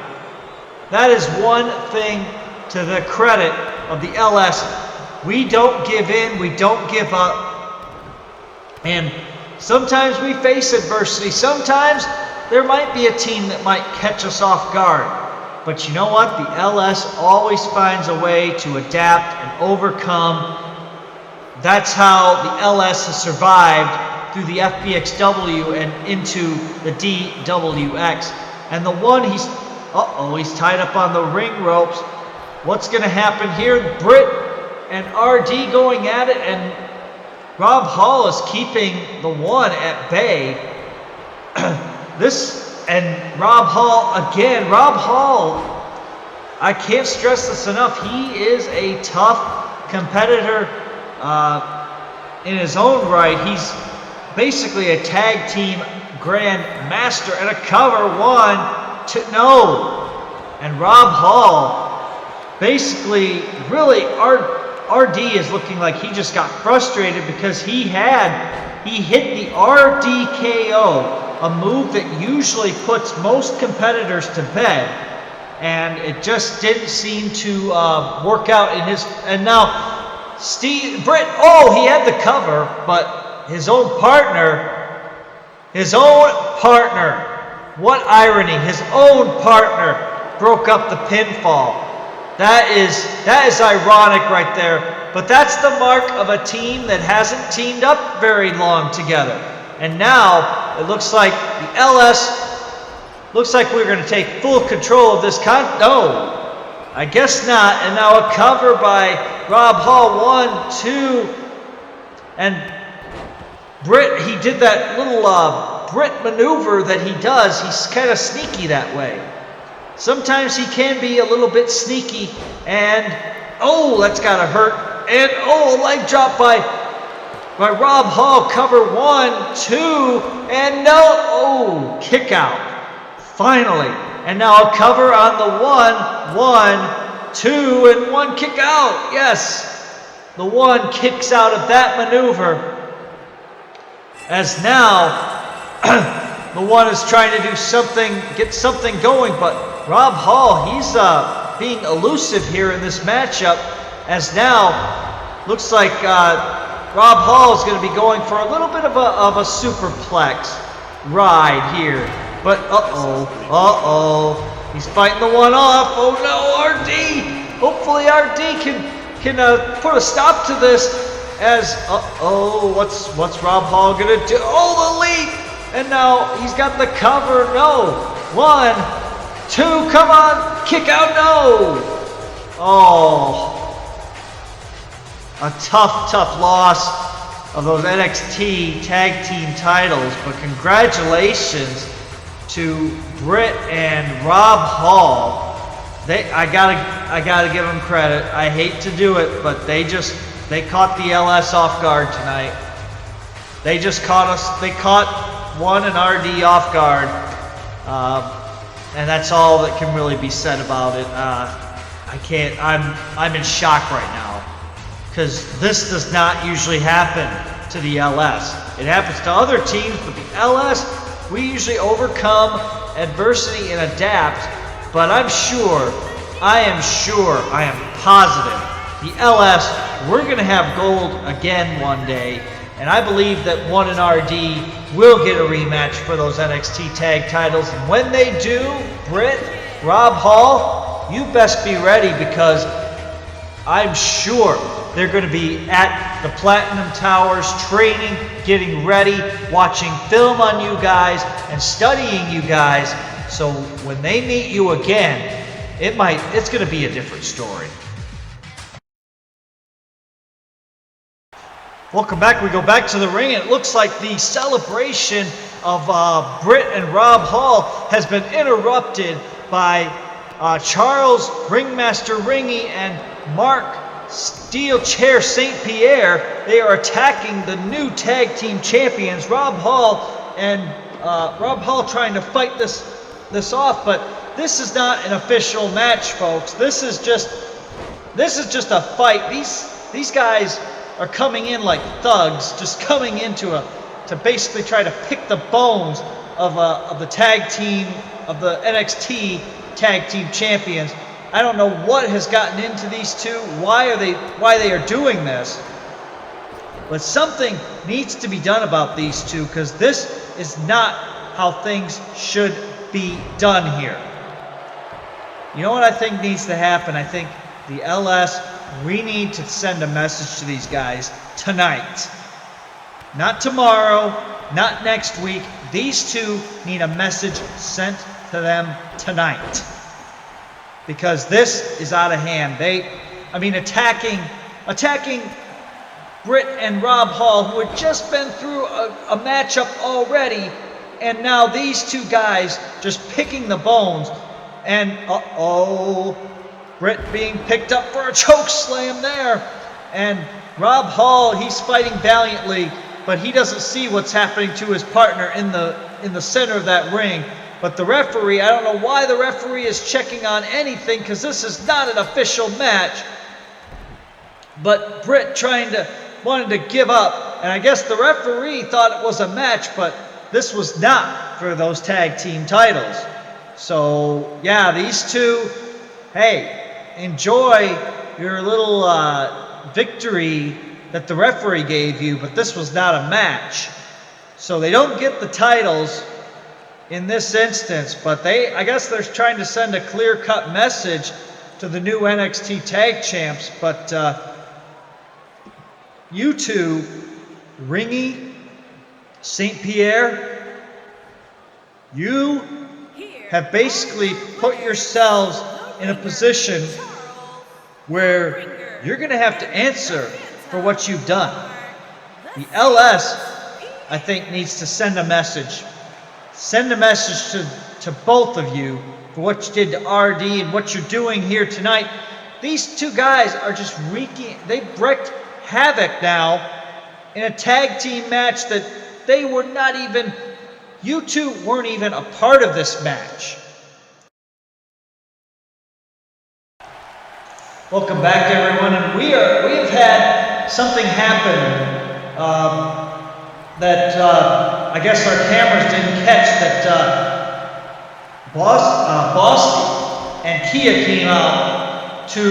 That is one thing to the credit of the LS. We don't give in. We don't give up. And sometimes we face adversity. Sometimes there might be a team that might catch us off guard. But you know what? The LS always finds a way to adapt and overcome. That's how the LS has survived through the FBXW and into the DWX. And the One, he's tied up on the ring ropes. What's going to happen here? Britt and RD going at it, and Rob Hall is keeping the One at bay. And Rob Hall again. Rob Hall, I can't stress this enough. He is a tough competitor in his own right. He's basically a tag team grand master, and a cover. 1, 2, no. And Rob Hall basically really RD is looking like he just got frustrated because he hit the RDKO, a move that usually puts most competitors to bed, and it just didn't seem to work out in his. And now Britt, he had the cover, but his own partner, what irony, his own partner broke up the pinfall. That is ironic right there, but that's the mark of a team that hasn't teamed up very long together. And now it looks like the LS looks like we're going to take full control of this no, I guess not. And now a cover by Rob Hall. 1, 2, and Britt, he did that little Brit maneuver that he does. He's kind of sneaky that way. Sometimes he can be a little bit sneaky, and oh, that's gotta hurt. And oh, a leg drop by Rob Hall. Cover 1, 2, and no, oh, kick out. Finally, and now a cover on the 1, 2, and 1 kick out. Yes, the 1 kicks out of that maneuver. As now, the 1 is trying to do something, get something going, but Rob Hall, he's being elusive here in this matchup, as now looks like Rob Hall is going to be going for a little bit of a superplex ride here. But he's fighting the 1 off. Oh no, RD! Hopefully RD can put a stop to this. As what's Rob Hall gonna do? Oh, the leap! And now he's got the cover. No, 1, 2, come on, kick out. No. Oh, a tough loss of those NXT tag team titles. But congratulations to Britt and Rob Hall. I gotta give them credit. I hate to do it, but they caught the LS off guard tonight. They just caught us. They caught 1 and RD off guard, and that's all that can really be said about it. I can't. I'm in shock right now, because this does not usually happen to the LS. It happens to other teams, but the LS, we usually overcome adversity and adapt. But I am positive, the LS, we're going to have gold again one day. And I believe that 1 and RD will get a rematch for those NXT tag titles. And when they do, Britt, Rob Hall, you best be ready, because I'm sure they're going to be at the Platinum Towers training, getting ready, watching film on you guys, and studying you guys. So when they meet you again, it's going to be a different story. Welcome back. We go back to the ring, and it looks like the celebration of Britt and Rob Hall has been interrupted by Charles Ringmaster Ringy and Mark Steel Chair St. Pierre. They are attacking the new tag team champions, Rob Hall, and Rob Hall trying to fight this off, but this is not an official match, folks. This is just a fight. These guys are coming in like thugs, just coming into to basically try to pick the bones of the tag team, of the NXT tag team champions. I don't know what has gotten into these two, why they are doing this, but something needs to be done about these two, because this is not how things should be done here. You know what I think needs to happen? I think the LS, we need to send a message to these guys tonight. Not tomorrow, not next week. These two need a message sent to them tonight, because this is out of hand. Attacking Britt and Rob Hall, who had just been through a matchup already, and now these two guys just picking the bones. And Britt being picked up for a choke slam there. And Rob Hall, he's fighting valiantly, but he doesn't see what's happening to his partner in the center of that ring. But the referee, I don't know why the referee is checking on anything, because this is not an official match. But Britt wanted to give up, and I guess the referee thought it was a match, but this was not for those tag team titles. So yeah, these two, hey, enjoy your little victory that the referee gave you, but this was not a match. So they don't get the titles in this instance, but I guess they're trying to send a clear-cut message to the new NXT tag champs. But you two, Ringy, St. Pierre, you have basically put yourselves in a position where you're going to have to answer for what you've done. The LS, I think, needs to send a message send a message to both of you for what you did to RD and what you're doing here tonight. These two guys are just they've wreaked havoc now in a tag team match that they were not even, you two weren't even a part of this match. Welcome back, everyone, and we have had something happen that I guess our cameras didn't catch, that Boston and Kia came out to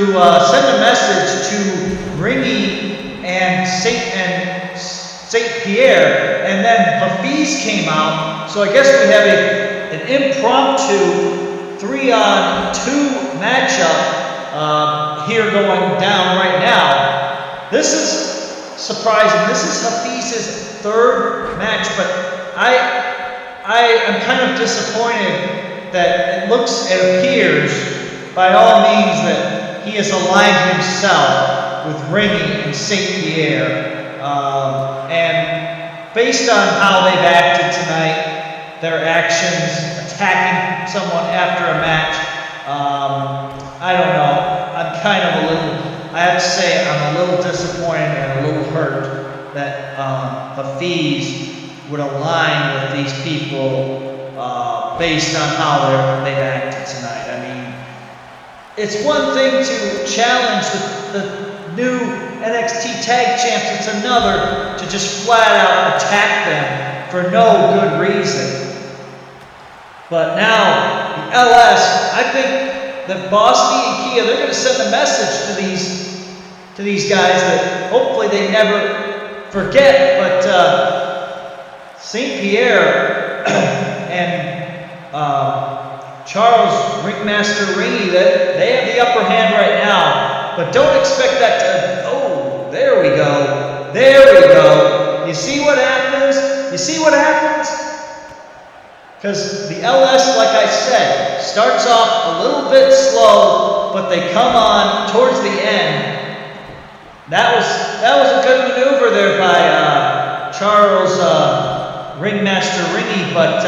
send a message to Ringy and Saint Pierre, and then Hafiz came out. So I guess we have an impromptu 3-on-2 matchup here going down right now. This is surprising. This is Hafiz's third match, but I am kind of disappointed that it appears by all means that he has aligned himself with Ringy and Saint Pierre. And based on how they've acted tonight, their actions, attacking someone after a match, I don't know. I'm kind of I have to say, I'm a little disappointed and a little hurt that Hafiz would align with these people based on how they've acted tonight. I mean, it's one thing to challenge the new NXT Tag Champs. It's another to just flat out attack them for no good reason. But now, the LS, I think that Boston and Kia, they're going to send a message to these guys that hopefully they never forget. But Saint Pierre and Charles Ringmaster Ringy, they have the upper hand right now. But don't expect that to, oh, there we go. There we go. You see what happens? You see what happens? Because the LS, like I said, starts off a little bit slow, but they come on towards the end. That was a good maneuver there by Charles Ringmaster Ringy, but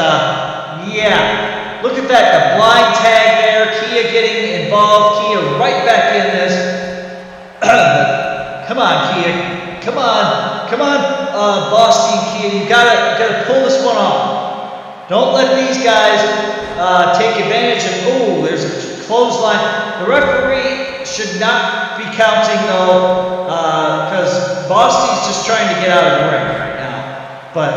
yeah, look at that, the blind tag there, Kia getting involved, Kia right back in this. Come on, Kia, come on, Boston Kia, you gotta pull this one off. Don't let these guys take advantage of, oh, there's a clothesline. The referee should not be counting though, because Boston's just trying to get out of the ring right now. But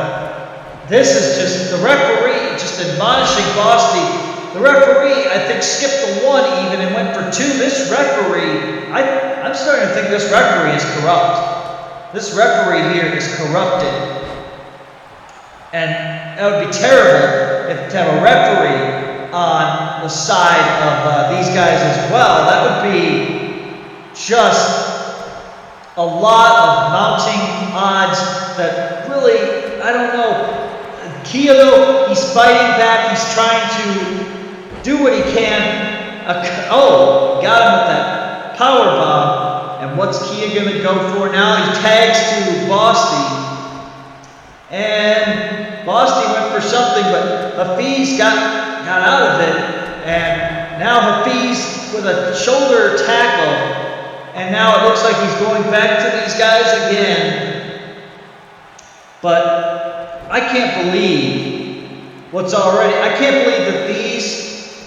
this is just, the referee just admonishing Boston. The referee, I think, skipped the 1 even and went for 2. This referee, I'm starting to think this referee is corrupt. This referee here is corrupted. And that would be terrible if to have a referee on the side of these guys as well. That would be just a lot of mounting odds that really, I don't know. Kia, though, he's fighting back. He's trying to do what he can. Oh, got him with that power bomb. And what's Kia going to go for now? He tags to Boston. And Boston went for something, but Hafiz got out of it. And now Hafiz with a shoulder tackle. And now it looks like he's going back to these guys again. But I can't believe I can't believe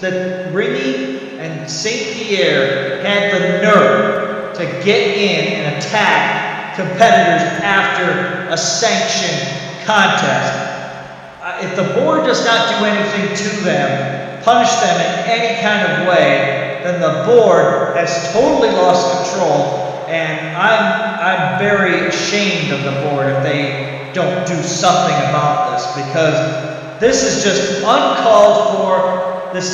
that Ringy and Saint Pierre had the nerve to get in and attack competitors after a sanctioned contest. If the board does not do anything to them, punish them in any kind of way, then the board has totally lost control, and I'm very ashamed of the board if they don't do something about this, because this is just uncalled for. This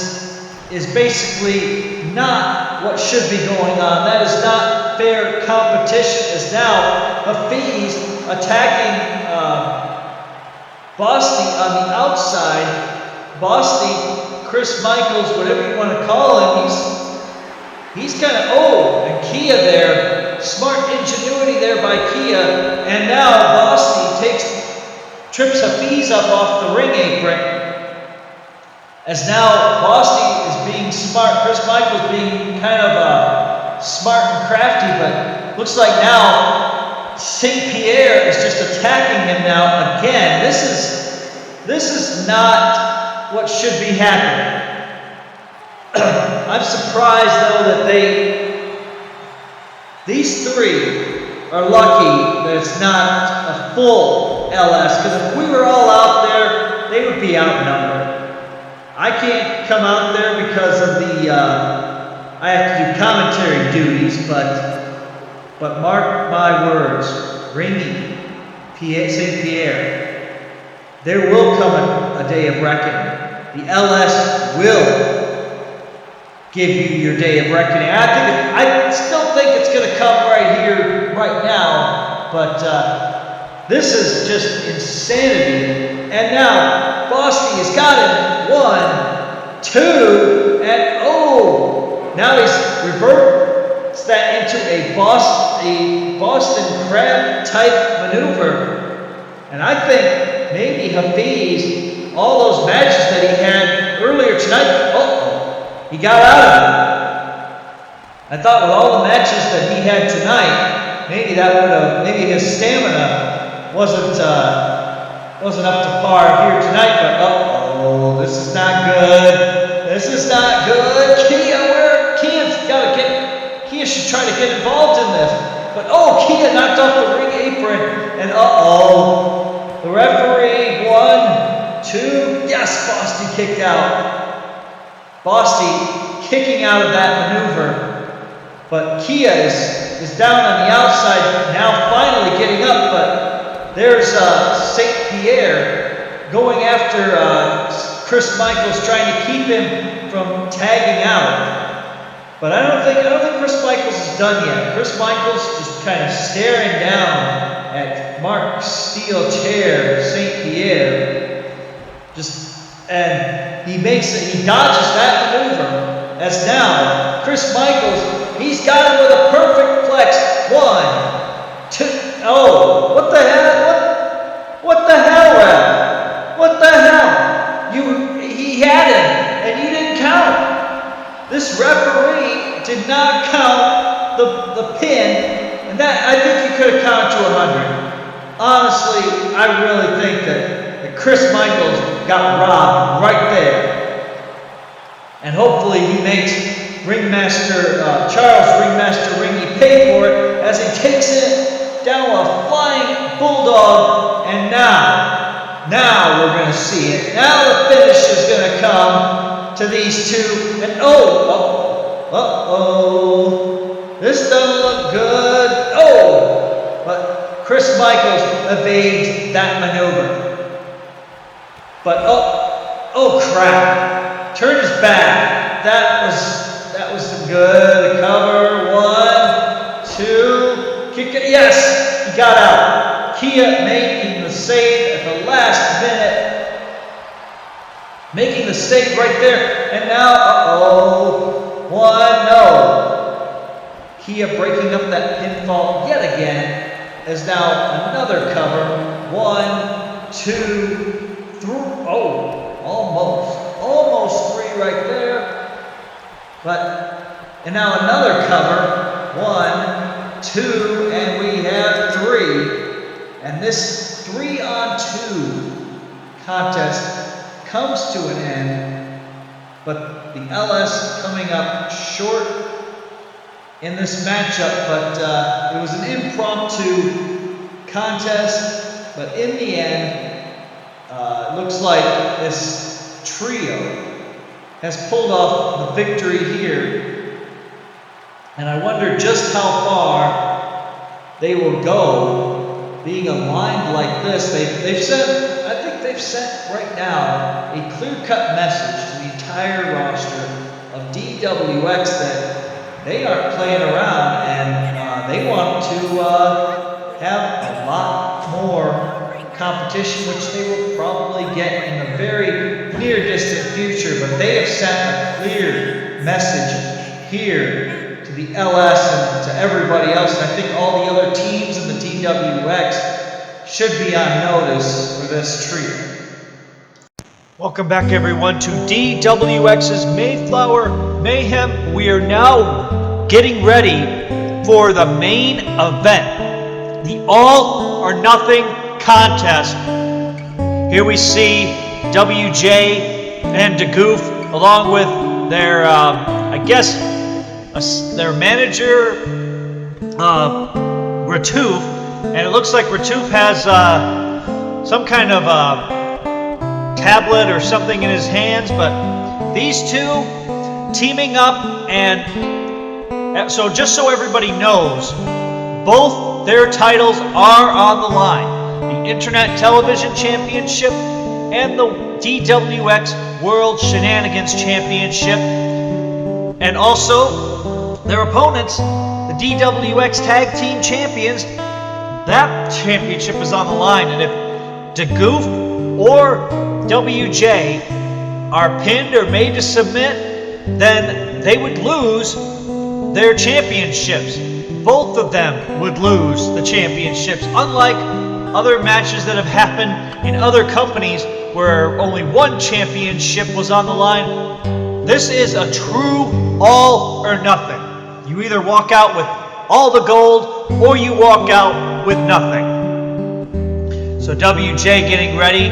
is basically not what should be going on. That is not fair competition. Is now Hafiz attacking Boston on the outside. Boston, Chris Michaels, whatever you want to call him, he's kind of, and Kia there, smart ingenuity there by Kia, and now Boston trips Hafiz up off the ring apron, As now Bosty is being smart, Chris Michaels being kind of smart and crafty, but looks like now St. Pierre is just attacking him now again. This is not what should be happening. I'm surprised though that these three are lucky that it's not a full LS, because if we were all out there, they would be outnumbered. I can't come out there because of I have to do commentary duties, but mark my words, Ringy, St. Pierre, there will come a day of reckoning. The LS will give you your day of reckoning. I still think it's going to come right here, right now, but this is just insanity. And now Bosty has got him 1, 2, and oh, now he's reverts that into a Boston Crab type maneuver. And I think maybe Hafiz, all those matches that he had earlier tonight, he got out of it. I thought with all the matches that he had tonight, maybe his stamina wasn't up to par here tonight, but this is not good. This is not good. Kia should try to get involved in this. But Kia knocked off the ring apron, and the referee, 1, 2, yes, Bosty kicked out. Bosty kicking out of that maneuver, but Kia is down on the outside, now finally getting up, but there's St. Pierre going after Chris Michaels, trying to keep him from tagging out. But I don't think Chris Michaels is done yet. Chris Michaels just kind of staring down at Mark Steel Chair St. Pierre. And he dodges that maneuver, as now Chris Michaels, he's got him with a perfect flex. 1, 2, what the hell? What the hell, Ref? What the hell? He had him, and you didn't count. This referee did not count the pin, and that I think you could have counted to 100. Honestly, I really think that Chris Michaels got robbed right there. And hopefully he makes Charles Ringmaster Ringy pay for it as he takes it down a flying bulldog. And now we're going to see it. Now the finish is going to come to these two. And this doesn't look good. But Chris Michaels evades that maneuver. But crap! Turned his back. That was good. The cover. 1, 2. Kick it. Yes, he got out. Kia making the save at the last minute. Making the save right there. And now, 1, no. Kia breaking up that pinfall yet again. As now another cover. 1, 2. Almost 3 right there. And now another cover. 1, 2, and we have 3. And this 3-on-2 contest comes to an end. But the LS coming up short in this matchup. But it was an impromptu contest. But in the end, it looks like this trio has pulled off the victory here. And I wonder just how far they will go being aligned like this. I think they've sent right now a clear-cut message to the entire roster of DWX that they aren't playing around, and they want to have a lot more competition, which they will probably get in the very near distant future. But they have sent a clear message here to the LS and to everybody else. And I think all the other teams in the DWX should be on notice for this trio. Welcome back, everyone, to DWX's Mayflower Mayhem. We are now getting ready for the main event, the all or nothing contest. Here we see WJ and DeGoof along with their, their manager, Ratouf, and it looks like Ratouf has some kind of tablet or something in his hands, but these two teaming up, and so just so everybody knows, both their titles are on the line. The Internet Television Championship and the DWX World Shenanigans Championship, and also their opponents, the DWX Tag Team Champions. That championship is on the line, and if DeGoof or WJ are pinned or made to submit, then they would lose their championships. Both of them would lose the championships, unlike other matches that have happened in other companies where only one championship was on the line. This is a true all or nothing. You either walk out with all the gold or you walk out with nothing. So WJ getting ready.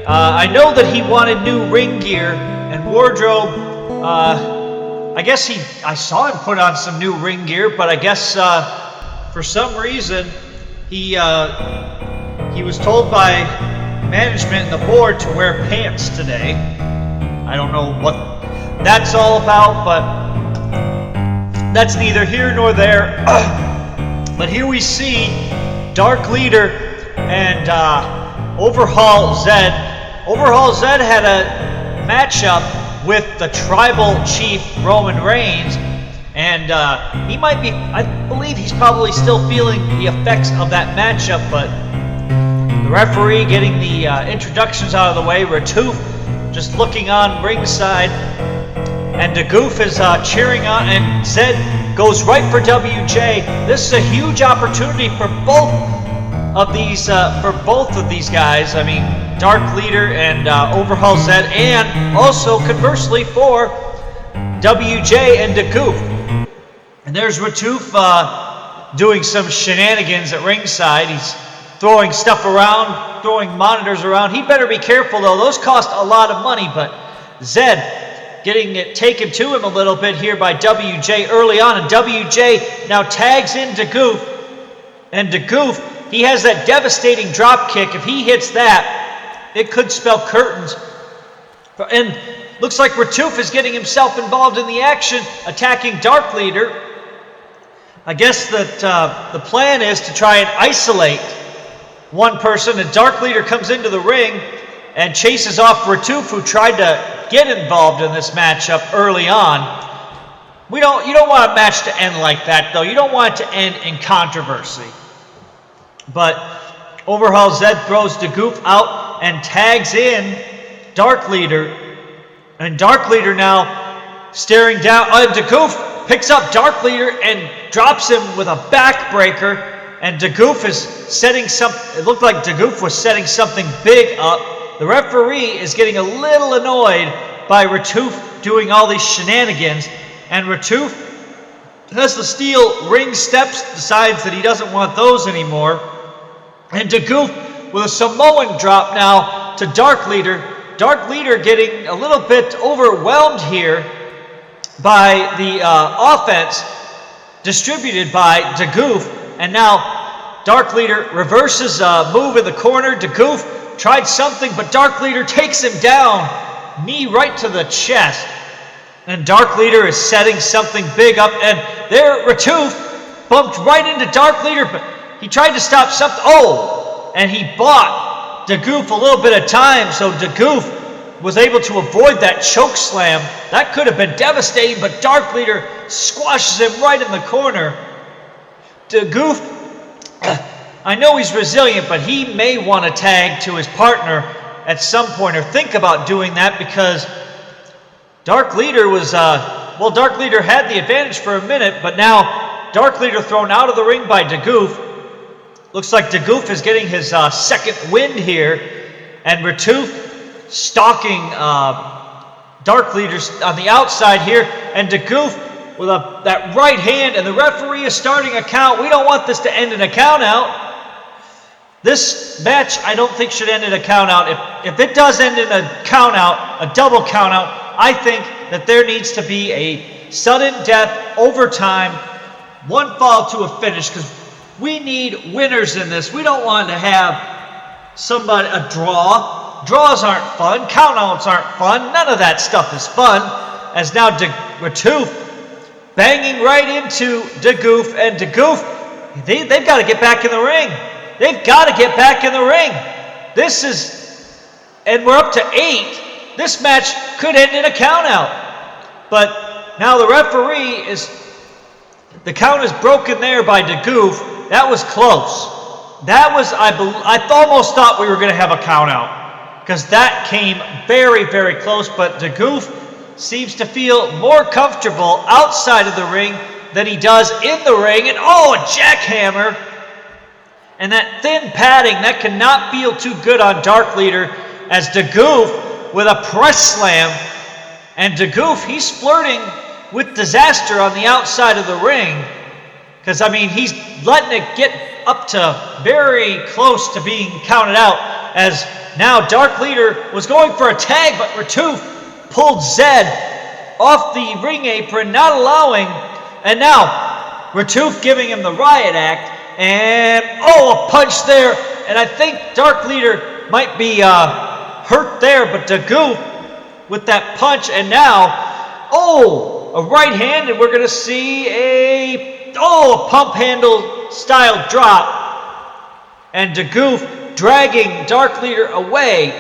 I know that he wanted new ring gear and wardrobe. I saw him put on some new ring gear, but I guess for some reason he was told by management and the board to wear pants today. I don't know what that's all about, but that's neither here nor there. But here we see Dark Leader and Overhaul Zed. Overhaul Zed had a matchup with the Tribal Chief Roman Reigns, and I believe he's probably still feeling the effects of that matchup, but the referee getting the introductions out of the way, Ratouf just looking on ringside, and DeGoof is cheering on, and Zed goes right for WJ. This is a huge opportunity for both of these guys. I mean, Dark Leader and Overhaul Zed, and also conversely for WJ and DeGoof. And there's Ratouf doing some shenanigans at ringside. He's throwing stuff around, throwing monitors around. He better be careful though. Those cost a lot of money, but Zed getting it taken to him a little bit here by WJ early on, and WJ now tags in DeGoof, and DeGoof, he has that devastating drop kick. If he hits that, it could spell curtains. And looks like Ratouf is getting himself involved in the action, attacking Dark Leader. I guess that the plan is to try and isolate one person, and Dark Leader comes into the ring and chases off Ratouf, who tried to get involved in this matchup early on. You don't want a match to end like that, though. You don't want it to end in controversy. But Overhaul Zed throws DeGoof out and tags in Dark Leader. And Dark Leader now staring down. DeGoof picks up Dark Leader and drops him with a backbreaker. And DeGoof is setting it looked like DeGoof was setting something big up. The referee is getting a little annoyed by Ratouf doing all these shenanigans. And Ratouf has the steel ring steps, decides that he doesn't want those anymore. And DeGoof with a Samoan drop now to Dark Leader. Dark Leader getting a little bit overwhelmed here by the offense distributed by DeGoof. And now Dark Leader reverses a move in the corner. DeGoof tried something, but Dark Leader takes him down. Knee right to the chest. And Dark Leader is setting something big up. And there Ratouf bumped right into Dark Leader, but he tried to stop something. And he bought DeGoof a little bit of time, so DeGoof was able to avoid that choke slam. That could have been devastating, but Dark Leader squashes him right in the corner. DeGoof, I know he's resilient, but he may want to tag to his partner at some point, or think about doing that, because Dark Leader was, Dark Leader had the advantage for a minute, but now Dark Leader thrown out of the ring by DeGoof. Looks like DeGoof is getting his second wind here, and Ratouf stalking Dark Leaders on the outside here, and DeGoof with that right hand, and the referee is starting a count. We don't want this to end in a count out. This match, I don't think, should end in a count out. If it does end in a count out, a double count out, I think that there needs to be a sudden death, overtime, one fall to a finish, because we need winners in this. We don't want to have a draw. Draws aren't fun. Count outs aren't fun. None of that stuff is fun. As now Ratoof banging right into DeGoof, and DeGoof, they've got to get back in the ring. They've got to get back in the ring. And we're up to 8. This match could end in a count out. But now the referee the count is broken there by DeGoof. That was close. That was, I almost thought we were going to have a count out, because that came very, very close. But DeGoof seems to feel more comfortable outside of the ring than he does in the ring. And a jackhammer. And that thin padding, that cannot feel too good on Dark Leader, as DeGoof with a press slam. And DeGoof, he's flirting with disaster on the outside of the ring, because, I mean, he's letting it get up to very close to being counted out, as now Dark Leader was going for a tag, but Ratoof pulled Zed off the ring apron, not allowing, and now Ratoof giving him the riot act. And, a punch there. And I think Dark Leader might be hurt there, but DeGoof with that punch. And now, a right hand, and we're going to see a pump handle style drop. And DeGoof dragging Dark Leader away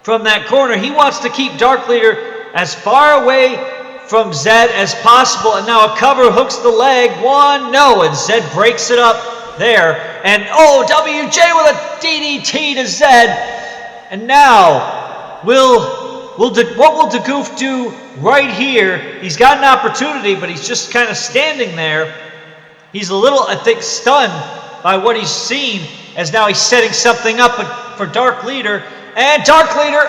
from that corner. He wants to keep Dark Leader as far away from Zed as possible, and now a cover hooks the leg. And Zed breaks it up there. And WJ with a DDT to Zed. And now, what will DeGoof do right here? He's got an opportunity, but he's just kind of standing there. He's a little, I think, stunned by what he's seen, as now he's setting something up for Dark Leader. And Dark Leader,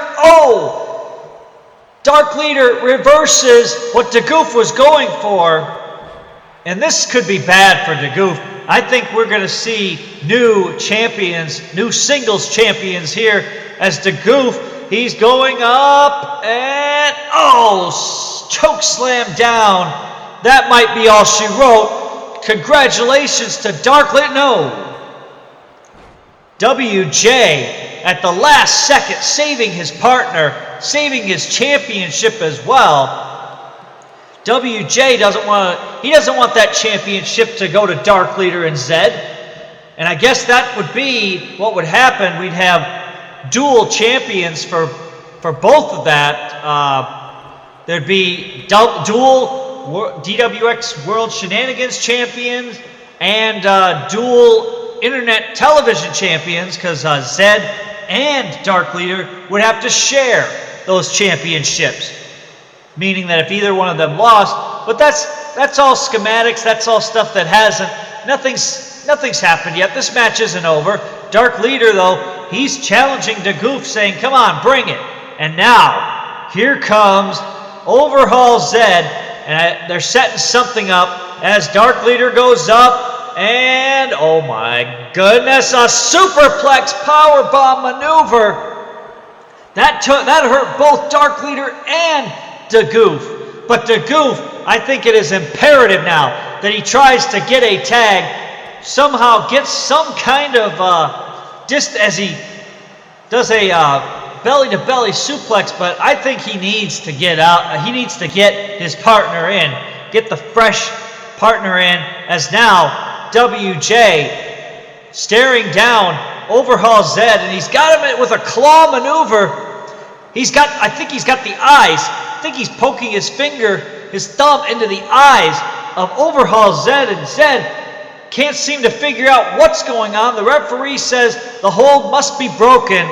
Dark Leader reverses what DeGoof was going for, and this could be bad for DeGoof. I think we're going to see new champions, new singles champions here, as DeGoof, he's going up, and choke slam down. That might be all she wrote. Congratulations to Dark Leader. No. WJ at the last second saving his partner, saving his championship as well. WJ doesn't want that championship to go to Dark Leader and Zed. And I guess that would be what would happen. We'd have dual champions for both of that. There'd be dual DWX World Shenanigans champions and dual Internet Television champions, because Zed and Dark Leader would have to share those championships, meaning that if either one of them lost, but that's all schematics, that's all stuff that nothing's happened yet. This match isn't over. Dark Leader, though, he's challenging DeGoof, saying, come on, bring it. And now, here comes Overhaul Zed, and they're setting something up as Dark Leader goes up. And, oh my goodness, a superplex powerbomb maneuver. That hurt both Dark Leader and DeGoof. But DeGoof, I think it is imperative now that he tries to get a tag, somehow gets some kind of, just as he does a belly-to-belly suplex, but I think he needs to get out. He needs to get his partner in, get the fresh partner in, as now WJ staring down Overhaul Zed, and he's got him with a claw maneuver. I think he's got the eyes. I think he's poking his thumb into the eyes of Overhaul Zed, and Zed can't seem to figure out what's going on. The referee says the hold must be broken,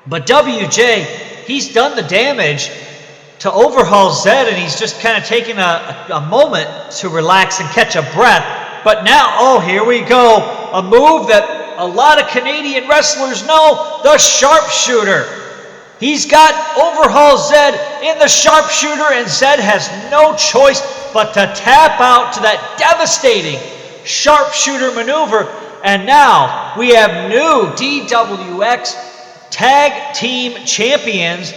but WJ, he's done the damage to Overhaul Zed, and he's just kind of taking a moment to relax and catch a breath. But now, here we go. A move that a lot of Canadian wrestlers know, the sharpshooter. He's got Overhaul Zed in the sharpshooter, and Zed has no choice but to tap out to that devastating sharpshooter maneuver. And now we have new DWX Tag Team Champions,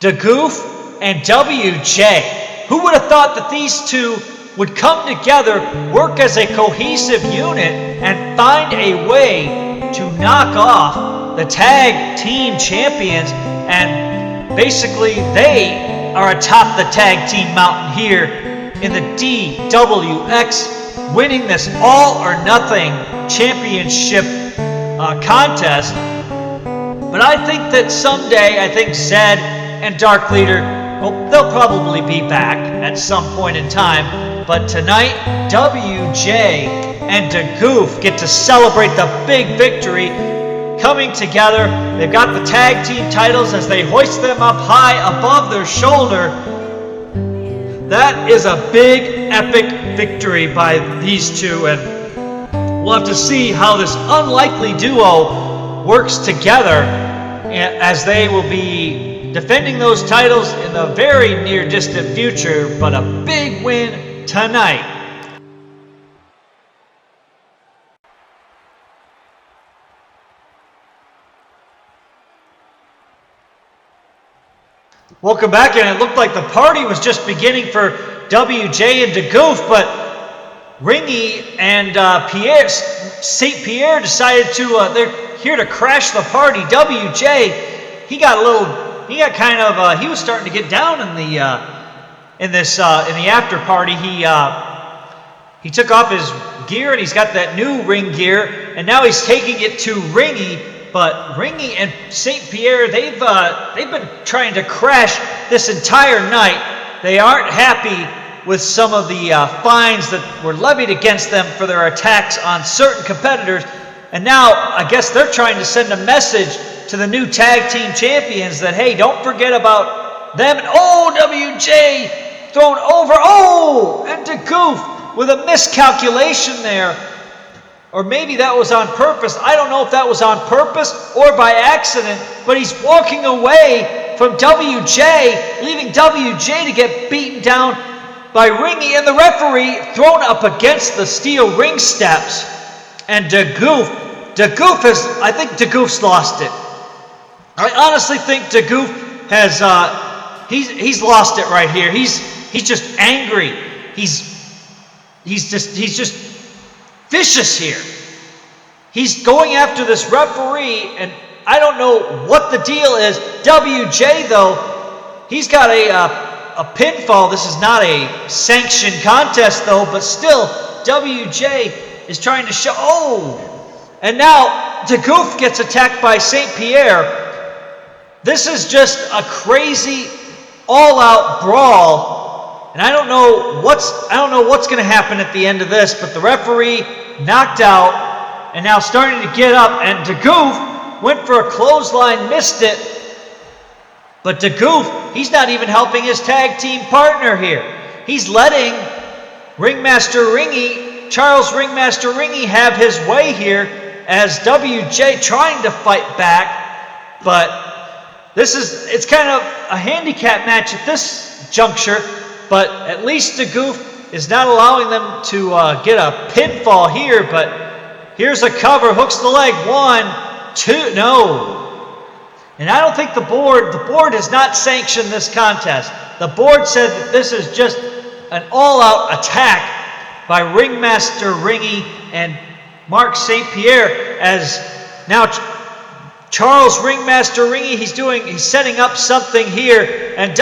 DeGoof and WJ. Who would have thought that these two would come together, work as a cohesive unit, and find a way to knock off the Tag Team Champions? And basically they are atop the Tag Team mountain here in the DWX, winning this all or nothing championship contest. But I think that someday, I think Zed and Dark Leader, well, they'll probably be back at some point in time. But tonight, WJ and DeGoof get to celebrate the big victory, coming together. They've got the tag team titles as they hoist them up high above their shoulder. That is a big, epic victory by these two, and we'll have to see how this unlikely duo works together as they will be defending those titles in the very near distant future, but a big win tonight. Welcome back, and it looked like the party was just beginning for WJ and DeGoof, but Ringy and St. Pierre decided to, they're here to crash the party. WJ, he was starting to get down in the after party. He took off his gear, and he's got that new ring gear, and now he's taking it to Ringy. But Ringy and St. Pierre, they've been trying to crash this entire night. They aren't happy with some of the fines that were levied against them for their attacks on certain competitors. And now I guess they're trying to send a message to the new tag team champions that, hey, don't forget about them. And WJ thrown over. And DeGoof with a miscalculation there. Or maybe that was on purpose. I don't know if that was on purpose or by accident, but he's walking away from WJ, leaving WJ to get beaten down by Ringy, and the referee thrown up against the steel ring steps. And DeGoof I think DeGoof's lost it. I honestly think DeGoof has, he's lost it right here. He's just angry. He's just vicious here. He's going after this referee, and I don't know what the deal is. WJ, though, he's got a pinfall. This is not a sanctioned contest, though, but still, WJ is trying to show. And now DeGoof gets attacked by St. Pierre. This is just a crazy, all-out brawl. And I don't know what's going to happen at the end of this, but the referee knocked out and now starting to get up, and DeGoof went for a clothesline, missed it. But DeGoof, he's not even helping his tag team partner here. He's letting Charles Ringmaster Ringy have his way here as WJ trying to fight back. But it's kind of a handicap match at this juncture. But at least DeGoof is not allowing them to get a pinfall here. But here's a cover, hooks the leg, 1, 2, no. And I don't think the board has not sanctioned this contest. The board said that this is just an all-out attack by Ringmaster Ringy and Mark St. Pierre, as now Charles Ringmaster Ringy, he's setting up something here, and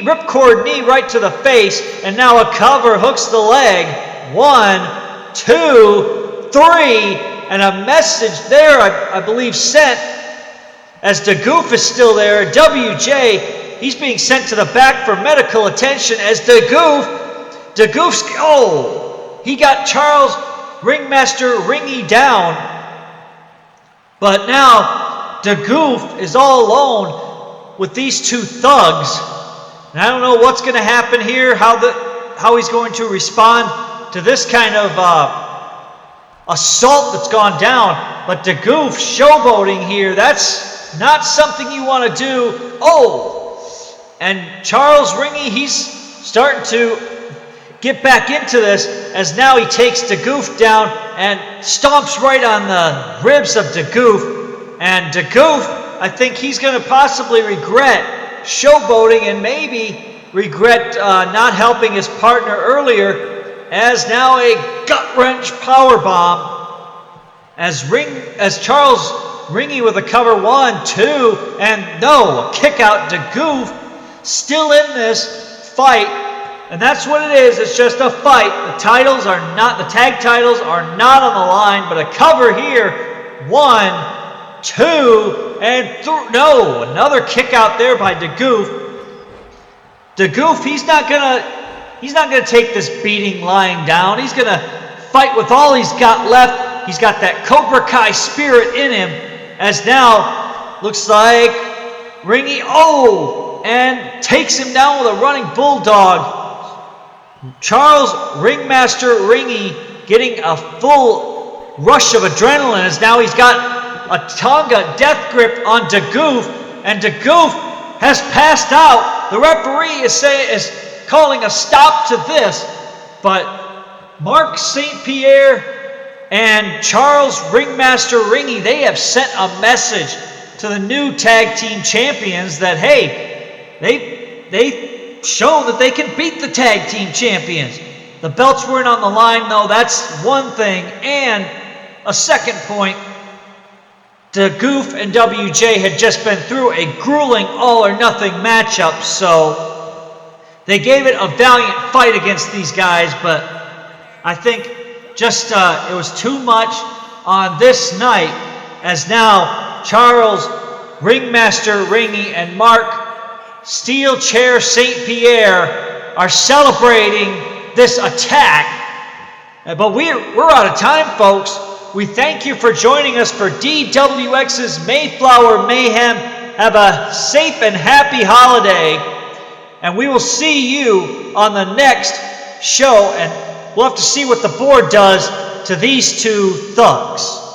ripcord knee right to the face, and now a cover, hooks the leg, 1, 2, 3, and a message there, I believe, sent, as DeGoof is still there. WJ, he's being sent to the back for medical attention as DeGoof's, he got Charles Ringmaster Ringy down, but now DeGoof is all alone with these two thugs. And I don't know what's going to happen here, how he's going to respond to this kind of assault that's gone down. But DeGoof showboating here, that's That's not something you want to do. Oh, and Charles Ringy, he's starting to get back into this as now he takes DeGoof down and stomps right on the ribs of DeGoof. And DeGoof, I think he's going to possibly regret showboating and maybe regret not helping his partner earlier, as now a gut-wrench powerbomb as Charles Ringy with a cover 1, 2, and no, a kick out. DeGoof still in this fight, and that's what it is. It's just a fight. The tag titles are not on the line, but a cover here. 1, 2, and no, another kick out there by DeGoof. DeGoof, he's not gonna take this beating lying down. He's gonna fight with all he's got left. He's got that Cobra Kai spirit in him, as now looks like Ringy, and takes him down with a running bulldog. Charles Ringmaster Ringy getting a full rush of adrenaline, as now he's got a Tonga death grip on DeGoof, and DeGoof has passed out. The referee is calling a stop to this, but Mark St. Pierre and Charles Ringmaster Ringy, they have sent a message to the new tag team champions that, hey, they've shown that they can beat the tag team champions. The belts weren't on the line, though. That's one thing. And a second point, DeGoof and WJ had just been through a grueling all-or-nothing matchup, so they gave it a valiant fight against these guys, but I think just it was too much on this night, as now Charles Ringmaster Ringy and Mark Steel Chair St. Pierre are celebrating this attack. But we're out of time, folks. We thank you for joining us for DWX's Mayflower Mayhem. Have a safe and happy holiday, and we will see you on the next show, and we'll have to see what the board does to these two thugs.